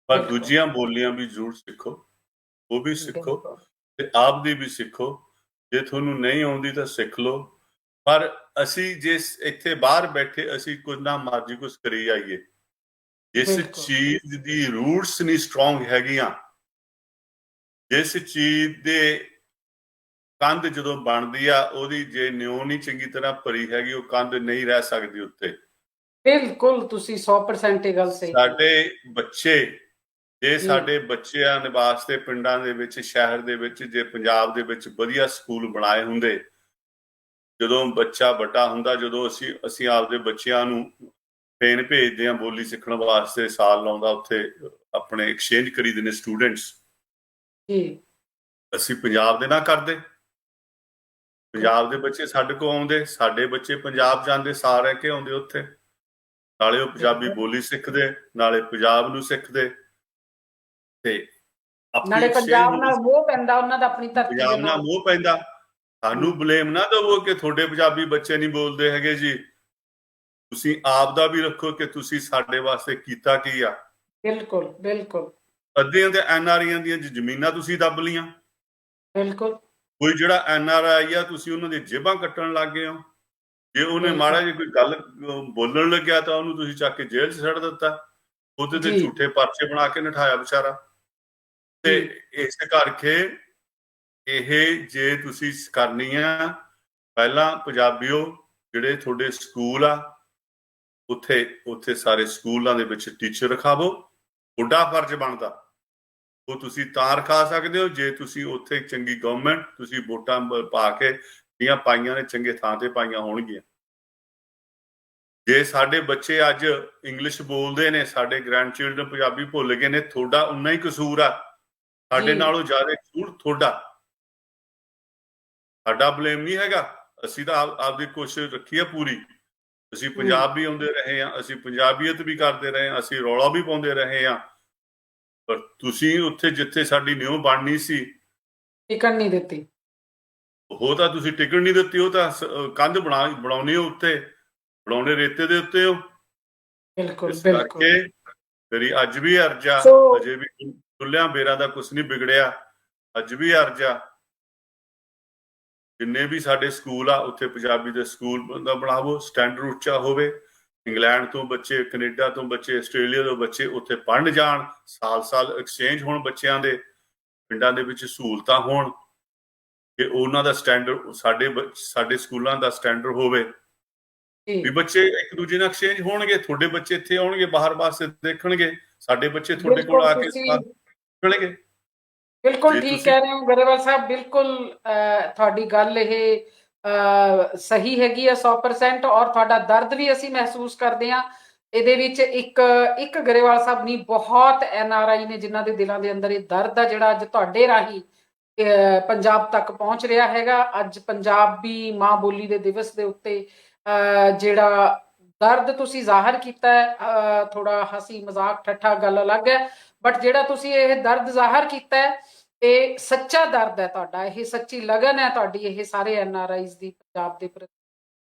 ਪਰ ਦੂਜੀਆਂ ਬੋਲੀਆਂ ਵੀ ਜ਼ਰੂਰ ਸਿੱਖੋ, ਉਹ ਵੀ ਸਿੱਖੋ ਤੇ ਆਪ ਦੀ ਵੀ ਸਿੱਖੋ। ਜੇ ਤੁਹਾਨੂੰ ਨਹੀਂ ਆਉਂਦੀ ਤਾਂ ਸਿੱਖ ਲਓ। ਪਰ ਅਸੀਂ ਜੇ ਇੱਥੇ ਬਾਹਰ ਬੈਠੇ ਅਸੀਂ ਕੁਝ ਨਾ ਮਰਜ਼ੀ ਕੁਛ ਕਰੀ ਜਾਈਏ, ਜਿਸ ਚੀਜ਼ ਦੀ ਰੂਟਸ ਨਹੀਂ ਸਟਰੋਂਗ ਹੈਗੀਆਂ, ਜਿਸ ਚੀਜ਼ ਦੇ ਕੰਧ ਜਦੋਂ ਬਣਦੀ ਆ ਉਹਦੀ ਜੇ ਨਿਉ ਨਹੀਂ ਚੰਗੀ ਤਰ੍ਹਾਂ ਭਰੀ ਹੈਗੀ, ਉਹ ਕੰਧ ਨਹੀਂ ਰਹਿ ਸਕਦੀ ਉੱਤੇ। ਬਿਲਕੁਲ, ਤੁਸੀਂ 100% ਇਹ ਗੱਲ ਸਹੀ। ਸਾਡੇ ਬੱਚੇ, ਜੇ ਸਾਡੇ ਬੱਚਿਆਂ ਦੇ ਵਾਸਤੇ ਪਿੰਡਾਂ ਦੇ ਵਿੱਚ, ਸ਼ਹਿਰ ਦੇ ਵਿੱਚ, ਜੇ ਪੰਜਾਬ ਦੇ ਵਿੱਚ ਵਧੀਆ ਸਕੂਲ ਬਣਾਏ ਹੁੰਦੇ, ਜਦੋਂ ਬੱਚਾ ਵੱਡਾ ਹੁੰਦਾ, ਜਦੋਂ ਅਸੀਂ ਆਪਦੇ ਬੱਚਿਆਂ ਨੂੰ ਟ੍ਰੇਨ ਭੇਜਦੇ ਹਾਂ ਬੋਲੀ ਸਿੱਖਣ ਵਾਸਤੇ, ਸਾਲ ਲਾਉਂਦਾ ਉੱਥੇ ਆਪਣੇ ਐਕਸਚੇਂਜ ਕਰੀਦੇ ਨੇ ਸਟੂਡੈਂਟਸ, ਅਸੀਂ ਪੰਜਾਬ ਦੇ ਨਾ ਕਰਦੇ। ਪੰਜਾਬ ਦੇ ਬੱਚੇ ਸਾਡੇ ਕੋਲ ਆਉਂਦੇ, ਸਾਡੇ ਬੱਚੇ ਪੰਜਾਬ ਜਾਂਦੇ, ਸਾਲ ਰਹਿ ਕੇ ਆਉਂਦੇ ਉੱਥੇ, ਨਾਲੇ ਉਹ ਪੰਜਾਬੀ ਬੋਲੀ ਸਿੱਖਦੇ, ਨਾਲੇ ਪੰਜਾਬ ਨੂੰ ਸਿੱਖਦੇ ਤੇ ਨਾਲੇ ਪੰਜਾਬ ਨਾਲ ਮੋਹ ਪੈਂਦਾ ਉਹਨਾਂ ਦਾ, ਆਪਣੀ ਧਰਤੀ ਪੰਜਾਬ ਨਾਲ ਮੋਹ ਪੈਂਦਾ। ਸਾਨੂੰ ਬਲੇਮ ਨਾ ਦਵੋ ਕਿ ਤੁਹਾਡੇ ਪੰਜਾਬੀ ਬੱਚੇ ਨਹੀਂ ਬੋਲਦੇ ਹੈਗੇ ਜੀ, ਤੁਸੀਂ ਆਪ ਦਾ ਵੀ ਰੱਖੋ ਕਿ ਤੁਸੀਂ ਸਾਡੇ ਵਾਸਤੇ ਕੀਤਾ ਕੀ ਆ। ਬਿਲਕੁਲ ਬਿਲਕੁਲ। ਅੱਧਿਆਂ ਤੇ NRIਆਂ ਦੀਆਂ ਜ਼ਮੀਨਾਂ ਤੁਸੀਂ ਦੱਬ ਲੀਆਂ। ਬਿਲਕੁਲ। ਕੋਈ ਜਿਹੜਾ NRI ਆ, ਤੁਸੀਂ ਉਹਨਾਂ ਦੀ ਜੇਬਾਂ ਕੱਟਣ ਲੱਗ ਗਏ ਹੋ। ਜੇ ਉਹਨੇ ਮਾੜਾ ਜਿਹੀ ਕੋਈ ਗੱਲ ਬੋਲਣ ਲੱਗਿਆ ਤਾਂ ਉਹਨੂੰ ਤੁਸੀਂ ਚੱਕ ਕੇ ਜੇਲ੍ਹ 'ਚ ਛੱਡ ਦਿੱਤਾ, ਉਹਦੇ ਤੇ ਝੂਠੇ ਪਰਚੇ ਬਣਾ ਕੇ ਨਠਾਇਆ ਵਿਚਾਰਾ। ਤੇ ਇਸ ਕਰਕੇ ਇਹ ਜੇ ਤੁਸੀਂ ਕਰਨੀ ਆ, ਪਹਿਲਾਂ ਪੰਜਾਬੀਓ ਜਿਹੜੇ ਤੁਹਾਡੇ ਸਕੂਲ ਆ ਉੱਥੇ ਸਾਰੇ ਸਕੂਲਾਂ ਦੇ ਵਿੱਚ ਟੀਚਰ ਰਖਾਵੋ। ਤੁਹਾਡਾ ਫਰਜ਼ ਬਣਦਾ, ਉਹ ਤੁਸੀਂ ਤਾਂ ਰਖਾ ਸਕਦੇ ਹੋ ਜੇ ਤੁਸੀਂ ਉੱਥੇ ਚੰਗੀ ਗਵਰਨਮੈਂਟ, ਤੁਸੀਂ ਵੋਟਾਂ ਪਾ ਕੇ ਦੀਆਂ ਪਾਈਆਂ ਨੇ, ਚੰਗੇ ਥਾਂ ਤੇ ਪਾਈਆਂ ਹੋਣਗੀਆਂ। ਜੇ ਸਾਡੇ ਬੱਚੇ ਅੱਜ ਇੰਗਲਿਸ਼ ਬੋਲਦੇ ਨੇ, ਸਾਡੇ ਗ੍ਰੈਂਡ ਚਿਲਡਰਨ ਪੰਜਾਬੀ ਭੁੱਲ ਗਏ ਨੇ, ਤੁਹਾਡਾ ਉਨਾ ਹੀ ਕਸੂਰ ਆ, ਸਾਡੇ ਨਾਲੋਂ ਜ਼ਿਆਦਾ ਕਸੂਰ ਤੁਹਾਡਾ। ਸਾਡਾ ਬਲੇਮ ਨਹੀਂ ਹੈਗਾ, ਅਸੀਂ ਤਾਂ ਆਪਦੀ ਕੋਸ਼ਿਸ਼ ਰੱਖੀ ਆ ਪੂਰੀ। ਅਸੀਂ ਪੰਜਾਬ ਵੀ ਆਉਂਦੇ ਰਹੇ ਹਾਂ, ਅਸੀਂ ਪੰਜਾਬੀਅਤ ਵੀ ਕਰਦੇ ਰਹੇ ਹਾਂ, ਅਸੀਂ ਰੌਲਾ ਵੀ ਪਾਉਂਦੇ ਰਹੇ ਹਾਂ, ਪਰ ਤੁਸੀਂ ਉੱਥੇ ਜਿੱਥੇ ਸਾਡੀ ਨਿਉ ਬਣਨੀ ਸੀ ਟਿਕਣ ਨਹੀਂ ਦਿੱਤੀ। ਉਹ ਤਾਂ ਤੁਸੀਂ ਟਿਕਣ ਨਹੀਂ ਦਿੱਤੀ, ਉਹ ਤਾਂ ਕੰਧ ਬਣਾਉਣੀ ਹੋ ਉੱਤੇ, ਬਣਾਉਣੇ ਰੇਤੇ ਦੇ ਉੱਤੇ ਹੋ। ਬਿਲਕੁਲ ਕਰਕੇ ਤੇਰੀ ਅੱਜ ਵੀ ਅਰਜ਼ਾ, ਅਜੇ ਵੀ ਚੁੱਲ੍ਹਿਆਂ ਬੇਰਾਂ ਦਾ ਕੁਛ ਨਹੀਂ ਵਿਗੜਿਆ, ਅੱਜ ਵੀ ਅਰਜ਼ਾ। ਜਿੰਨੇ ਵੀ ਸਾਡੇ ਸਕੂਲ ਆ ਉੱਥੇ ਪੰਜਾਬੀ ਦੇ ਸਕੂਲ ਦਾ ਬਣਾਵੋ, ਸਟੈਂਡਰਡ ਉੱਚਾ ਹੋਵੇ। ਇੰਗਲੈਂਡ ਤੋਂ ਬੱਚੇ, ਕੈਨੇਡਾ ਤੋਂ ਬੱਚੇ, ਆਸਟ੍ਰੇਲੀਆ ਤੋਂ ਬੱਚੇ ਉੱਥੇ ਪੜ੍ਹਨ ਜਾਣ, ਸਾਲ ਐਕਸਚੇਂਜ ਹੋਣ ਬੱਚਿਆਂ ਦੇ, ਪਿੰਡਾਂ ਦੇ ਵਿੱਚ ਸਹੂਲਤਾਂ ਹੋਣ, ਕਿ ਉਹਨਾਂ ਦਾ ਸਟੈਂਡਰਡ ਸਾਡੇ ਸਕੂਲਾਂ ਦਾ ਸਟੈਂਡਰਡ ਹੋਵੇ, ਵੀ ਬੱਚੇ ਇੱਕ ਦੂਜੇ ਨਾਲ ਐਕਸਚੇਂਜ ਹੋਣਗੇ। ਤੁਹਾਡੇ ਬੱਚੇ ਇੱਥੇ ਆਉਣਗੇ ਬਾਹਰ ਵਾਸਤੇ ਦੇਖਣਗੇ, ਸਾਡੇ ਬੱਚੇ ਤੁਹਾਡੇ ਕੋਲ ਆ ਕੇ ਸਿੱਖਣਗੇ। ਬਿਲਕੁਲ ਠੀਕ ਕਹਿ ਰਹੇ ਹੋ ਗਰੇਵਾਲ ਸਾਹਿਬ, ਬਿਲਕੁਲ ਤੁਹਾਡੀ ਗੱਲ ਇਹ ਸਹੀ ਹੈਗੀ ਆ 100%, ਔਰ ਤੁਹਾਡਾ ਦਰਦ ਵੀ ਅਸੀਂ ਮਹਿਸੂਸ ਕਰਦੇ ਹਾਂ। ਇਹਦੇ ਵਿੱਚ ਇੱਕ ਗਰੇਵਾਲ ਸਾਹਿਬ ਨਹੀਂ, ਬਹੁਤ NRI ਨੇ ਜਿਨ੍ਹਾਂ ਦੇ ਦਿਲਾਂ ਦੇ ਅੰਦਰ ਇਹ ਦਰਦ ਆ, ਜਿਹੜਾ ਅੱਜ ਤੁਹਾਡੇ ਰਾਹੀਂ ਪੰਜਾਬ ਤੱਕ ਪਹੁੰਚ ਰਿਹਾ ਹੈਗਾ। ਅੱਜ ਪੰਜਾਬੀ ਮਾਂ ਬੋਲੀ ਦੇ ਦਿਵਸ ਦੇ ਉੱਤੇ ਜਿਹੜਾ ਦਰਦ ਤੁਸੀਂ ਜ਼ਾਹਰ ਕੀਤਾ ਹੈ, ਥੋੜਾ ਹਸੀ ਮਜ਼ਾਕ ਠੱਠਾ ਗੱਲ ਅਲੱਗ ਹੈ, ਬਟ ਜਿਹੜਾ ਤੁਸੀਂ ਇਹ ਦਰਦ ਜ਼ਾਹਰ ਕੀਤਾ ਹੈ, ਇਹ ਸੱਚਾ ਦਰਦ ਹੈ ਤੁਹਾਡਾ, ਇਹ ਸੱਚੀ ਲਗਨ ਹੈ ਤੁਹਾਡੀ, ਇਹ ਸਾਰੇ NRIs ਦੀ ਪੰਜਾਬ ਦੇ ਪ੍ਰਤੀ,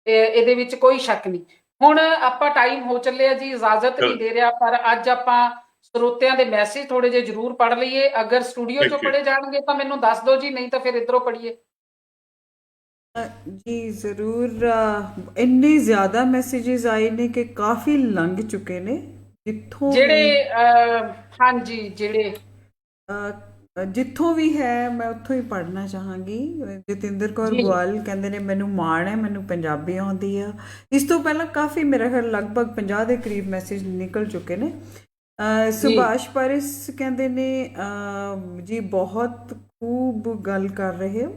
ਇਹਦੇ ਵਿੱਚ ਕੋਈ ਸ਼ੱਕ ਨਹੀਂ। ਹੁਣ ਆਪਾਂ ਟਾਈਮ ਹੋ ਚੱਲਿਆ ਜੀ, ਇਜਾਜ਼ਤ ਨਹੀਂ ਦੇ ਰਿਹਾ, ਪਰ ਅੱਜ ਆਪਾਂ ਸਰੋਤਿਆਂ ਦੇ ਮੈਸੇਜ ਥੋੜੇ ਜਿਹੇ ਜ਼ਰੂਰ ਪੜ੍ਹ ਲਈਏ। ਅਗਰ ਸਟੂਡੀਓ ਚੋਂ ਪੜ੍ਹੇ ਜਾਣਗੇ ਤਾਂ ਮੈਨੂੰ ਦੱਸ ਦਿਓ ਜੀ, ਨਹੀਂ ਤਾਂ ਫਿਰ ਇੱਧਰੋਂ ਪੜ੍ਹੀਏ। ਜੀ ਜ਼ਰੂਰ। ਇੰਨੇ ਜ਼ਿਆਦਾ ਮੈਸੇजेस ਆਏ ਨੇ ਕਿ ਕਾਫੀ ਲੰਘ ਚੁੱਕੇ ਨੇ ਜਿੱਥੋਂ ਜਿਹੜੇ ਹਾਂਜੀ ਜਿਹੜੇ ਜਿੱਥੋਂ ਵੀ ਹੈ ਮੈਂ ਉੱਥੋਂ ਹੀ ਪੜ੍ਹਨਾ ਚਾਹਾਂਗੀ। ਜਤਿੰਦਰ ਕੌਰ ਜੀ ਗੋਇਲ ਕਹਿੰਦੇ ਨੇ ਮੈਨੂੰ ਮਾਣ ਹੈ, ਮੈਨੂੰ ਪੰਜਾਬੀ ਆਉਂਦੀ ਆ। ਇਸ ਤੋਂ ਪਹਿਲਾਂ ਕਾਫੀ ਮੇਰਾ ਖਿਆਲ ਲਗਭਗ 50 ਦੇ ਕਰੀਬ ਮੈਸੇਜ ਨਿਕਲ ਚੁੱਕੇ ਨੇ। ਜੀ ਸੁਭਾਸ਼ ਪਾਰਿਸ ਕਹਿੰਦੇ ਨੇ ਜੀ ਬਹੁਤ ਖੂਬ ਗੱਲ ਕਰ ਰਹੇ ਹੋ।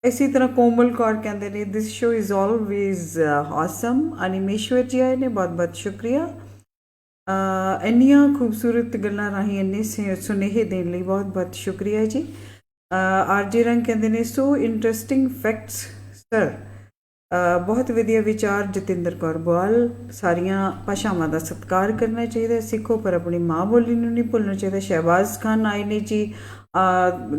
ਇਸੇ ਤਰ੍ਹਾਂ ਕੋਮਲ ਕੌਰ ਕਹਿੰਦੇ ਨੇ ਦਿਸ ਸ਼ੋ ਇਜ਼ ਆਲਵੇਜ਼ ਆਸਮ। ਅਨਿਮੇਸ਼ਵਰ ਜੀ ਆਏ ਨੇ, ਬਹੁਤ ਬਹੁਤ ਸ਼ੁਕਰੀਆ। ਇੰਨੀਆਂ ਖੂਬਸੂਰਤ ਗੱਲਾਂ ਰਾਹੀਂ ਇੰਨੇ ਸੁਨੇਹੇ ਦੇਣ ਲਈ ਬਹੁਤ ਬਹੁਤ ਸ਼ੁਕਰੀਆ ਜੀ। ਆਰਜੀ ਰੰਗ ਕਹਿੰਦੇ ਨੇ ਸੋ ਇੰਟਰਸਟਿੰਗ ਫੈਕਟਸ ਸਰ। ਬਹੁਤ ਵਧੀਆ ਵਿਚਾਰ ਜਤਿੰਦਰ ਕੌਰ ਬੁਆਲ। ਸਾਰੀਆਂ ਭਾਸ਼ਾਵਾਂ ਦਾ ਸਤਿਕਾਰ ਕਰਨਾ ਚਾਹੀਦਾ, ਸਿੱਖੋ ਪਰ ਆਪਣੀ ਮਾਂ ਬੋਲੀ ਨੂੰ ਨਹੀਂ ਭੁੱਲਣਾ ਚਾਹੀਦਾ। ਸ਼ਹਿਬਾਜ਼ ਖਾਨ ਆਏ ਨੇ ਜੀ,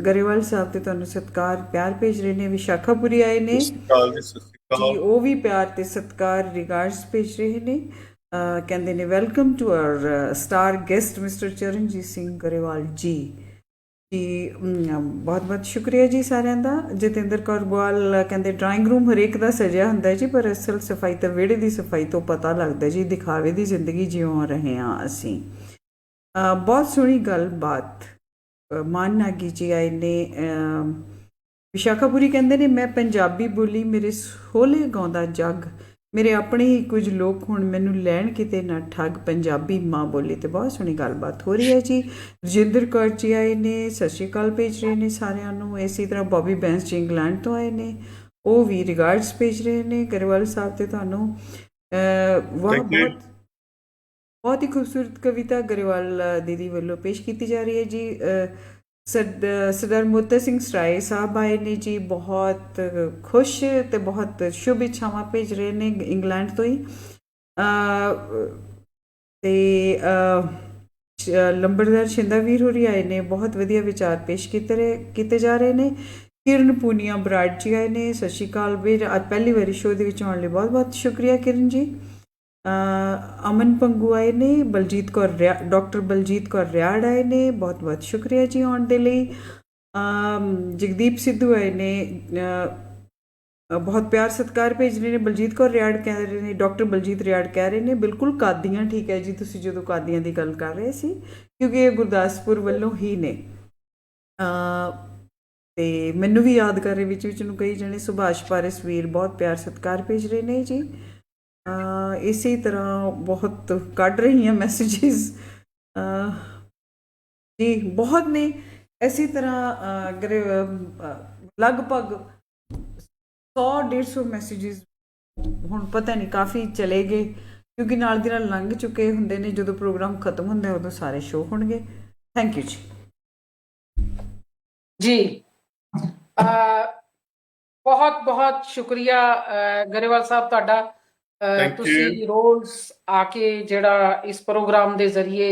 ਗਰੇਵਾਲ ਸਾਹਿਬ ਤੇ ਤੁਹਾਨੂੰ ਸਤਿਕਾਰ ਪਿਆਰ ਭੇਜ ਰਹੇ ਨੇ। ਵਿਸ਼ਾਖਾਪੁਰੀ ਆਏ ਨੇ ਜੀ, ਉਹ ਵੀ ਪਿਆਰ ਤੇ ਸਤਿਕਾਰ ਰਿਗਾਰਡਸ ਭੇਜ ਰਹੇ ਨੇ। ਕਹਿੰਦੇ ਨੇ welcome to our star guest mister Charanjit Singh Grewal ji. ਜੀ ਬਹੁਤ ਬਹੁਤ ਸ਼ੁਕਰੀਆ ਜੀ ਸਾਰਿਆਂ ਦਾ। ਜਤਿੰਦਰ ਕੌਰ ਬੁਆਲ ਕਹਿੰਦੇ ਡਰਾਇੰਗ ਰੂਮ ਹਰੇਕ ਦਾ ਸਜਿਆ ਹੁੰਦਾ ਜੀ, ਪਰ ਅਸਲ ਸਫਾਈ ਤਾਂ ਵਿਹੜੇ ਦੀ ਸਫਾਈ ਤੋਂ ਪਤਾ ਲੱਗਦਾ ਜੀ। ਦਿਖਾਵੇ ਦੀ ਜ਼ਿੰਦਗੀ ਜਿਉਂ ਰਹੇ ਹਾਂ ਅਸੀਂ। ਬਹੁਤ ਸੋਹਣੀ ਗੱਲਬਾਤ। ਮਾਨ ਨਾਗੀ ਜੀ ਆਏ ਨੇ। ਵਿਸ਼ਾਖਾਪੁਰੀ ਕਹਿੰਦੇ ਨੇ ਮੈਂ ਪੰਜਾਬੀ ਬੋਲੀ ਮੇਰੇ ਸੋਹਲੇ ਗਾਉਂਦਾ ਜੱਗ, ਮੇਰੇ ਆਪਣੇ ਹੀ ਕੁਝ ਲੋਕ ਹੁਣ ਮੈਨੂੰ ਲੈਣ ਕਿਤੇ ਨਾ ਠੱਗ, ਪੰਜਾਬੀ ਮਾਂ ਬੋਲੀ। ਤੇ ਬਹੁਤ ਸੋਹਣੀ ਗੱਲਬਾਤ ਹੋ ਰਹੀ ਹੈ ਜੀ। ਰਜਿੰਦਰ ਕੌਰ ਜੀ ਆਏ ਨੇ, ਸਤਿ ਸ਼੍ਰੀ ਅਕਾਲ ਭੇਜ ਰਹੇ ਨੇ ਸਾਰਿਆਂ ਨੂੰ। ਇਸੇ ਤਰ੍ਹਾਂ ਬੌਬੀ ਬੈਂਸ ਜੀ ਇੰਗਲੈਂਡ ਤੋਂ ਆਏ ਨੇ, ਉਹ ਵੀ ਰਿਗਾਰਡਸ ਭੇਜ ਰਹੇ ਨੇ ਗਰੇਵਾਲ ਸਾਹਿਬ ਤੇ ਤੁਹਾਨੂੰ। ਬਹੁਤ ਬਹੁਤ ਹੀ ਖੂਬਸੂਰਤ ਕਵਿਤਾ ਗਰੇਵਾਲ ਦੀਦੀ ਵੱਲੋਂ ਪੇਸ਼ ਕੀਤੀ ਜਾ ਰਹੀ ਹੈ ਜੀ। ਸਰਦਾਰ ਮੋਤਾ ਸਿੰਘ ਸਰਾਏ ਸਾਹਿਬ ਆਏ ਨੇ ਜੀ, ਬਹੁਤ ਖੁਸ਼ ਤੇ ਬਹੁਤ ਸ਼ੁਭ ਇੱਛਾਵਾਂ ਭੇਜ ਰਹੇ ਨੇ ਇੰਗਲੈਂਡ ਤੋਂ ਹੀ। ਤੇ ਲੰਬੜਦਾਰ ਸ਼ਿੰਦਾ ਵੀਰ ਹੋਰੀ ਆਏ ਨੇ, ਬਹੁਤ ਵਧੀਆ ਵਿਚਾਰ ਪੇਸ਼ ਕੀਤੇ ਜਾ ਰਹੇ ਨੇ। ਕਿਰਨ ਪੂਨੀਆ ਬਰਾੜ ਜੀ ਆਏ ਨੇ, ਸਤਿ ਸ਼੍ਰੀ ਅਕਾਲ ਵੀਰ। ਅੱਜ ਪਹਿਲੀ ਵਾਰੀ ਸ਼ੋਅ ਦੇ ਵਿੱਚ ਆਉਣ ਲਈ ਬਹੁਤ ਬਹੁਤ ਸ਼ੁਕਰੀਆ ਕਿਰਨ ਜੀ। ਅਮਨ ਪੰਗੂ ਆਏ ਨੇ, ਡਾਕਟਰ ਬਲਜੀਤ ਕੌਰ ਰਿਆੜ ਆਏ ਨੇ, ਬਹੁਤ ਬਹੁਤ ਸ਼ੁਕਰੀਆ ਜੀ ਆਉਣ ਦੇ ਲਈ। ਜਗਦੀਪ ਸਿੱਧੂ ਆਏ ਨੇ, ਬਹੁਤ ਪਿਆਰ ਸਤਿਕਾਰ ਭੇਜ ਰਹੇ ਨੇ। ਬਲਜੀਤ ਕੌਰ ਰਿਆੜ ਕਹਿ ਰਹੇ ਨੇ, ਡਾਕਟਰ ਬਲਜੀਤ ਰਿਆੜ ਕਹਿ ਰਹੇ ਨੇ ਬਿਲਕੁਲ ਕਾਦੀਆਂ। ਠੀਕ ਹੈ ਜੀ, ਤੁਸੀਂ ਜਦੋਂ ਕਾਦੀਆਂ ਦੀ ਗੱਲ ਕਰ ਰਹੇ ਸੀ, ਕਿਉਂਕਿ ਇਹ ਗੁਰਦਾਸਪੁਰ ਵੱਲੋਂ ਹੀ ਨੇ। ਤੇ ਮੈਨੂੰ ਵੀ ਯਾਦ ਕਰ ਰਹੇ ਵਿੱਚ ਨੂੰ ਕਈ ਜਣੇ। ਸੁਭਾਸ਼ ਪਾਰਿਸ ਵੀਰ ਬਹੁਤ ਪਿਆਰ ਸਤਿਕਾਰ ਭੇਜ ਰਹੇ ਨੇ ਜੀ। ਇਸੇ ਤਰ੍ਹਾਂ ਬਹੁਤ ਕੱਢ ਰਹੀ ਹਾਂ ਮੈਸੇजेस ਜੀ, ਬਹੁਤ ਨੇ। ਇਸੇ ਤਰ੍ਹਾਂ ਲਗਭਗ 100-150 ਮੈਸੇजेस ਹੁਣ ਪਤਾ ਨਹੀਂ ਕਾਫੀ ਚਲੇ ਗਏ, ਕਿਉਂਕਿ ਨਾਲ ਦੀ ਨਾਲ ਲੰਘ ਚੁੱਕੇ ਹੁੰਦੇ ਨੇ। ਜਦੋਂ ਪ੍ਰੋਗਰਾਮ ਖਤਮ ਹੁੰਦਾ ਉਦੋਂ ਸਾਰੇ ਸ਼ੋਅ ਹੋਣਗੇ। ਥੈਂਕ ਯੂ ਜੀ। ਜੀ ਬਹੁਤ ਬਹੁਤ ਸ਼ੁਕਰੀਆ ਗਰੇਵਾਲ ਸਾਹਿਬ ਤੁਹਾਡਾ। ਤੁਸੀਂ ਰੋਜ਼ ਆ ਕੇ ਜਿਹੜਾ ਇਸ ਪ੍ਰੋਗਰਾਮ ਦੇ ਜ਼ਰੀਏ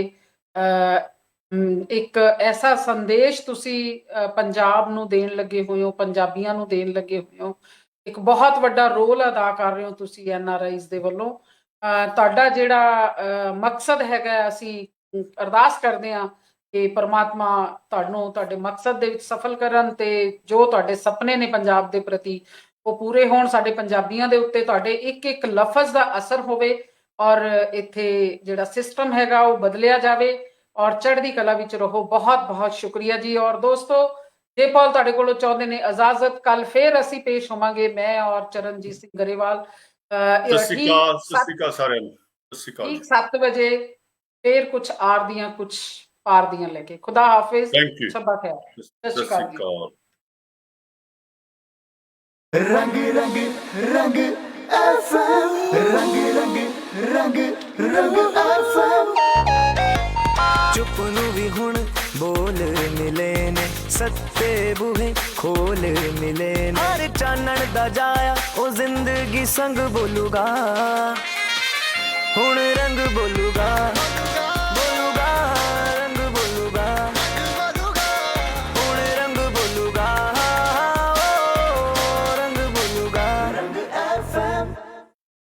ਇੱਕ ਐਸਾ ਸੰਦੇਸ਼ ਤੁਸੀਂ ਪੰਜਾਬ ਨੂੰ ਦੇਣ ਲੱਗੇ ਹੋਏ ਹੋ, ਪੰਜਾਬੀਆਂ ਨੂੰ ਦੇਣ ਲੱਗੇ ਹੋਏ ਹੋ। ਇੱਕ ਬਹੁਤ ਵੱਡਾ ਰੋਲ ਅਦਾ ਕਰ ਰਹੇ ਹੋ ਤੁਸੀਂ NRIs ਦੇ ਵੱਲੋਂ। ਤੁਹਾਡਾ ਜਿਹੜਾ ਮਕਸਦ ਹੈਗਾ, ਅਸੀਂ ਅਰਦਾਸ ਕਰਦੇ ਹਾਂ ਕਿ ਪਰਮਾਤਮਾ ਤੁਹਾਨੂੰ ਤੁਹਾਡੇ ਮਕਸਦ ਦੇ ਵਿੱਚ ਸਫਲ ਕਰਨ, ਤੇ ਜੋ ਤੁਹਾਡੇ ਸੁਪਨੇ ਨੇ ਪੰਜਾਬ ਦੇ ਪ੍ਰਤੀ ਉਹ ਪੂਰੇ ਹੋਣ। ਸਾਡੇ ਪੰਜਾਬੀਆਂ ਦੇ ਉੱਤੇ ਤੁਹਾਡੇ ਇੱਕ ਇੱਕ ਲਫ਼ਜ਼ ਦਾ ਅਸਰ ਹੋਵੇ, ਔਰ ਇੱਥੇ ਜਿਹੜਾ ਸਿਸਟਮ ਹੈਗਾ ਉਹ ਬਦਲਿਆ ਜਾਵੇ, ਔਰ ਚੜ੍ਹਦੀ ਕਲਾ ਵਿੱਚ ਰਹੋ। ਬਹੁਤ ਬਹੁਤ ਸ਼ੁਕਰੀਆ ਜੀ। ਔਰ ਦੋਸਤੋ, ਜੇ ਪੌਲ ਤੁਹਾਡੇ ਕੋਲੋਂ ਚਾਹੁੰਦੇ ਨੇ ਇਜਾਜ਼ਤ, ਕੱਲ ਫੇਰ ਅਸੀਂ ਪੇਸ਼ ਹੋਵਾਂਗੇ, ਮੈਂ ਔਰ ਚਰਨਜੀਤ ਸਿੰਘ ਗਰੇਵਾਲ। 7 ਵਜੇ ਫੇਰ ਕੁਛ ਆਰ ਦੀਆਂ ਕੁਛ ਪਾਰ ਦੀਆਂ ਲੈ ਕੇ। ਖੁਦਾ ਹਾਫਿਜ਼, ਸ਼ਬਾ ਖੈਰ, ਸਤਿ ਸ਼੍ਰੀ ਅਕਾਲ ਜੀ। रंग रंग रंग FM, रंग रंग रंग रंग FM। चुप नू भी हुण बोल मिले ने, सत्ते बूहे खोल मिले ने। हर चानण दा जाया ओ जिंदगी संग बोलूगा, हुण रंग बोलूगा।